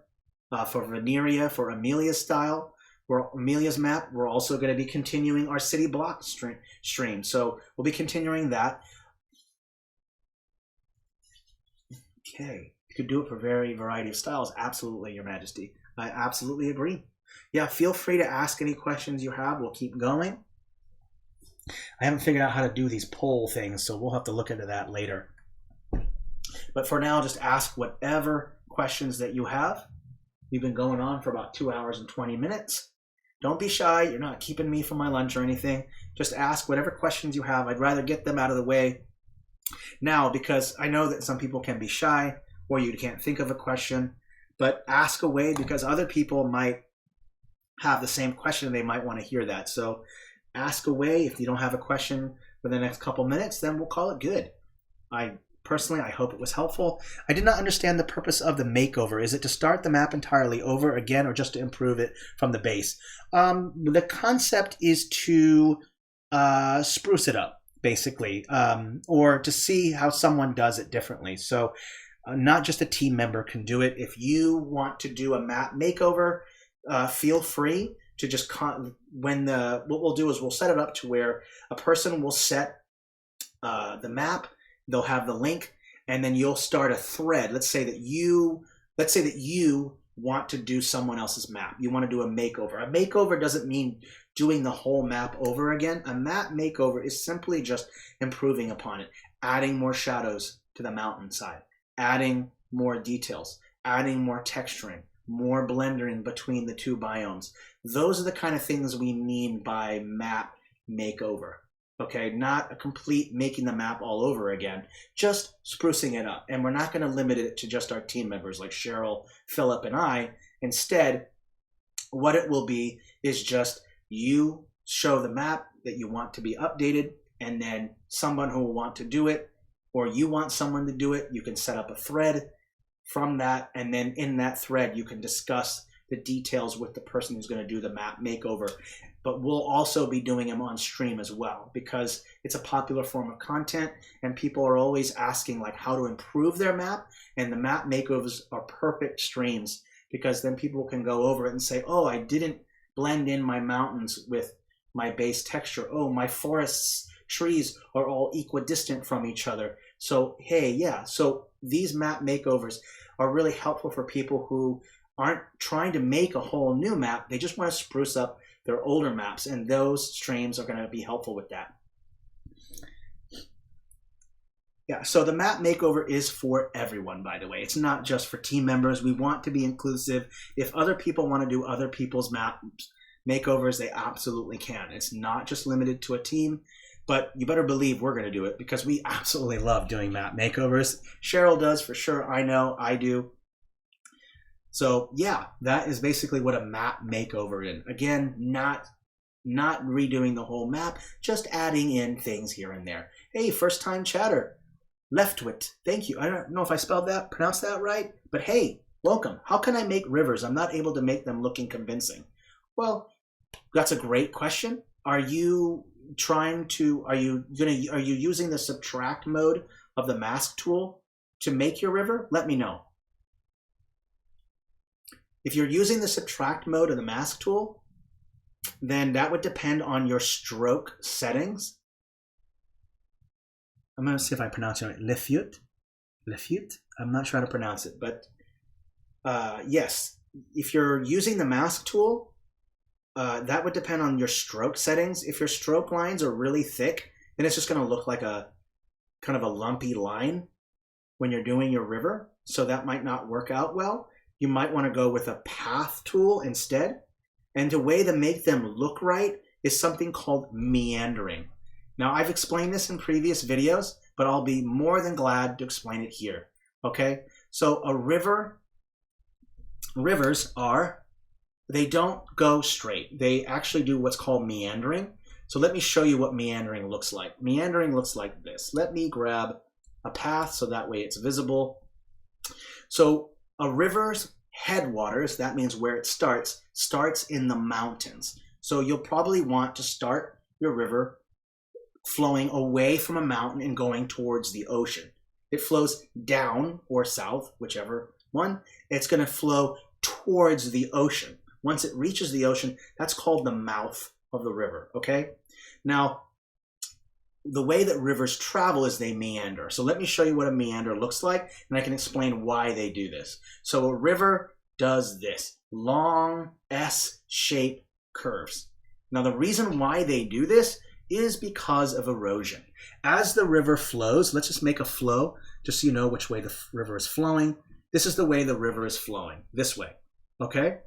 Speaker 1: for Veneria for Amelia's style. For Amelia's map, we're also going to be continuing our city block stream. So we'll be continuing that. Okay, you could do it for very variety of styles. Absolutely, Your Majesty. I absolutely agree. Yeah, feel free to ask any questions you have. We'll keep going. I haven't figured out how to do these poll things, so we'll have to look into that later. But for now, just ask whatever questions that you have. We've been going on for about 2 hours and 20 minutes. Don't be shy. You're not keeping me from my lunch or anything. Just ask whatever questions you have. I'd rather get them out of the way now, because I know that some people can be shy or you can't think of a question. But ask away, because other people might have the same question. They might want to hear that. So ask away. If you don't have a question for the next couple minutes, then we'll call it good. Personally, I hope it was helpful. I did not understand the purpose of the makeover. Is it to start the map entirely over again, or just to improve it from the base? The concept is to spruce it up, basically, or to see how someone does it differently. So not just a team member can do it. If you want to do a map makeover, feel free to just what we'll do is we'll set it up to where a person will set the map. They'll have the link, and then you'll start a thread. Let's say that you want to do someone else's map. You want to do a makeover. A makeover doesn't mean doing the whole map over again. A map makeover is simply just improving upon it, adding more shadows to the mountainside, adding more details, adding more texturing, more blending between the two biomes. Those are the kind of things we mean by map makeover. Okay, not a complete making the map all over again, just sprucing it up. And we're not going to limit it to just our team members like Cheryl, Philip, and I. Instead, what it will be is just you show the map that you want to be updated, and then someone who will want to do it, or you want someone to do it, you can set up a thread from that, and then in that thread you can discuss the details with the person who's going to do the map makeover. But we'll also be doing them on stream as well, because it's a popular form of content and people are always asking like how to improve their map, and the map makeovers are perfect streams, because then people can go over it and say, oh, I didn't blend in my mountains with my base texture. Oh, my forests, trees are all equidistant from each other. So, hey, yeah. So these map makeovers are really helpful for people who aren't trying to make a whole new map. They just want to spruce up their older maps, and those streams are going to be helpful with that. Yeah, so the map makeover is for everyone, by the way. It's not just for team members. We want to be inclusive. If other people want to do other people's map makeovers, they absolutely can. It's not just limited to a team, but you better believe we're going to do it, because we absolutely love doing map makeovers. Cheryl does for sure. I know I do. So yeah, that is basically what a map makeover is. Again, not redoing the whole map, just adding in things here and there. Hey, first time chatter, Leftwit, thank you. I don't know if I pronounced that right, but hey, welcome. How can I make rivers? I'm not able to make them looking convincing. Well, that's a great question. Are you using the subtract mode of the mask tool to make your river? Let me know. If you're using the subtract mode of the mask tool, then that would depend on your stroke settings. I'm going to see if I pronounce it right. Lefute? I'm not sure how to pronounce it, but yes, if you're using the mask tool, that would depend on your stroke settings. If your stroke lines are really thick, then it's just going to look like a kind of a lumpy line when you're doing your river, so that might not work out well. You might want to go with a path tool instead. And the way to make them look right is something called meandering. Now, I've explained this in previous videos, but I'll be more than glad to explain it here. Okay? So rivers they don't go straight. They actually do what's called meandering. So let me show you what meandering looks like. Meandering looks like this. Let me grab a path so that way it's visible. So a river's headwaters, that means where it starts in the mountains. So you'll probably want to start your river flowing away from a mountain and going towards the ocean. It flows down or south, whichever one. It's going to flow towards the ocean. Once it reaches the ocean, that's called the mouth of the river, okay? Now, the way that rivers travel is they meander. So let me show you what a meander looks like, and I can explain why they do this. So a river does this, long S-shaped curves. Now, the reason why they do this is because of erosion. As the river flows, let's just make a flow, just so you know which way the river is flowing. This is the way the river is flowing, this way, okay?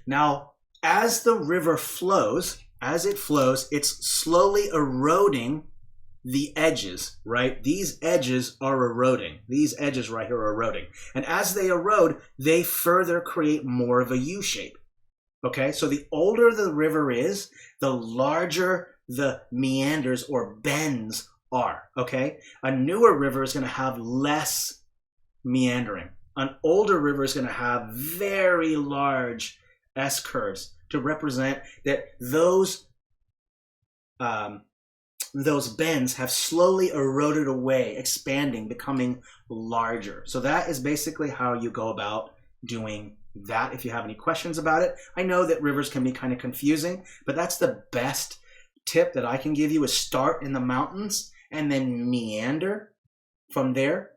Speaker 1: Now, as the river flows, it's slowly eroding the edges, right? These edges are eroding. These edges right here are eroding. And as they erode, they further create more of a U shape, okay? So the older the river is, the larger the meanders or bends are, okay? A newer river is going to have less meandering. An older river is going to have very large S curves to represent that those bends have slowly eroded away, expanding, becoming larger. So that is basically how you go about doing that. If you have any questions about it, I know that rivers can be kind of confusing, but that's the best tip that I can give you, is start in the mountains and then meander from there.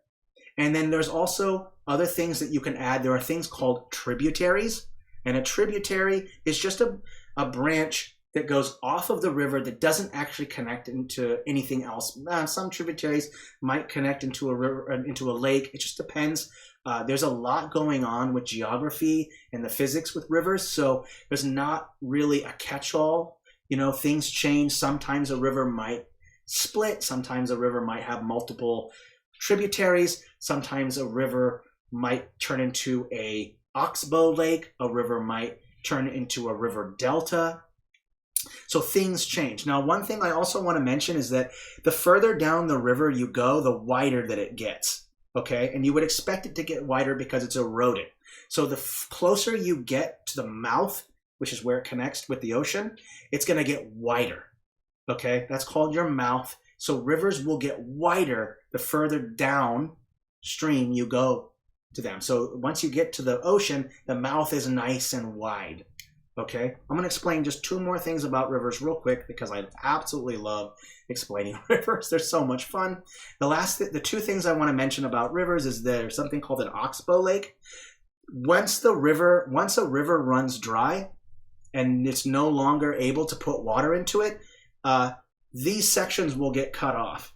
Speaker 1: And then there's also other things that you can add. There are things called tributaries, and a tributary is just a branch that goes off of the river that doesn't actually connect into anything else. Some tributaries might connect into a river, into a lake. It just depends. There's a lot going on with geography and the physics with rivers, so there's not really a catch-all. You know, things change. Sometimes a river might split. Sometimes a river might have multiple tributaries. Sometimes a river might turn into a oxbow lake. A river might turn into a river delta. So things change. Now, one thing I also want to mention is that the further down the river you go, the wider that it gets, okay? And you would expect it to get wider because it's eroded. So the closer you get to the mouth, which is where it connects with the ocean, it's going to get wider, okay? That's called your mouth. So rivers will get wider the further downstream you go to them. So once you get to the ocean, the mouth is nice and wide, okay? I'm going to explain just two more things about rivers real quick because I absolutely love explaining rivers. They're so much fun. The two things I want to mention about rivers is there's something called an oxbow lake. Once a river runs dry and it's no longer able to put water into it, these sections will get cut off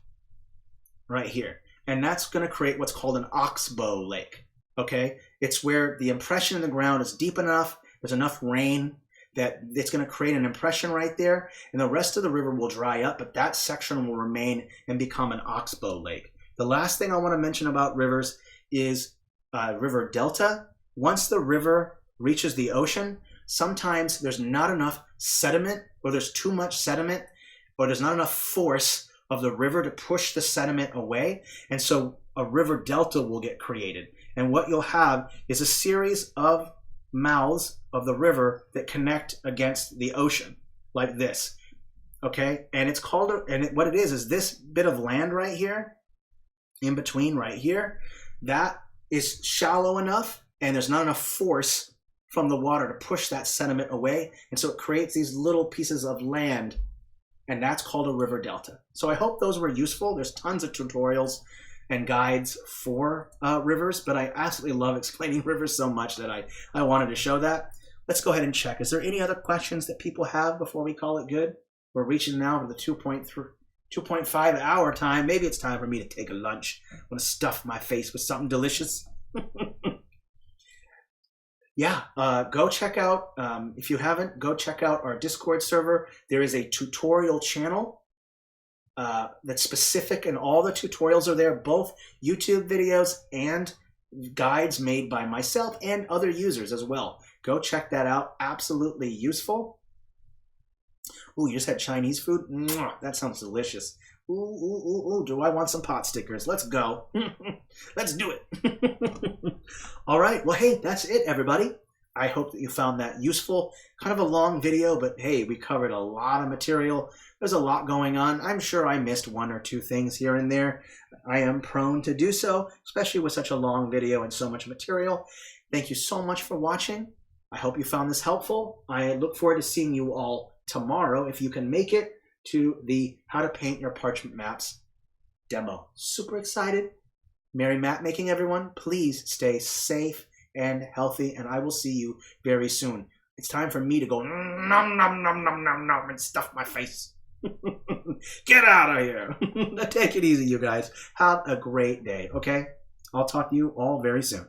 Speaker 1: right here. And that's going to create what's called an oxbow lake, okay? It's where the impression in the ground is deep enough, there's enough rain that it's going to create an impression right there, and the rest of the river will dry up, but that section will remain and become an oxbow lake. The last thing I want to mention about rivers is river delta. Once the river reaches the ocean, sometimes there's not enough sediment, or there's too much sediment, or there's not enough force of the river to push the sediment away, and so a river delta will get created. And what you'll have is a series of mouths of the river that connect against the ocean, like this, okay? And it's called, what it is this bit of land right here, in between right here, that is shallow enough, and there's not enough force from the water to push that sediment away, and so it creates these little pieces of land, and that's called a river delta. So I hope those were useful. There's tons of tutorials and guides for rivers, but I absolutely love explaining rivers so much that I wanted to show that. Let's go ahead and check. Is there any other questions that people have before we call it good? We're reaching now to the 2.5 hour time. Maybe it's time for me to take a lunch. I want to stuff my face with something delicious. Yeah, go check out, if you haven't, go check out our Discord server. There is a tutorial channel that's specific, and all the tutorials are there, both YouTube videos and guides made by myself and other users as well. Go check that out. Absolutely useful. Ooh, you just had Chinese food? Mwah, that sounds delicious. Ooh, do I want some pot stickers? Let's go. Let's do it. All right. Well, hey, that's it, everybody. I hope that you found that useful. Kind of a long video, but hey, we covered a lot of material. There's a lot going on. I'm sure I missed one or two things here and there. I am prone to do so, especially with such a long video and so much material. Thank you so much for watching. I hope you found this helpful. I look forward to seeing you all tomorrow, if you can make it, to the How to Paint Your Parchment Maps demo. Super excited. Merry map making, everyone. Please stay safe and healthy, and I will see you very soon. It's time for me to go nom nom nom nom nom nom and stuff my face. Get out of here. Take it easy, you guys. Have a great day, okay? I'll talk to you all very soon.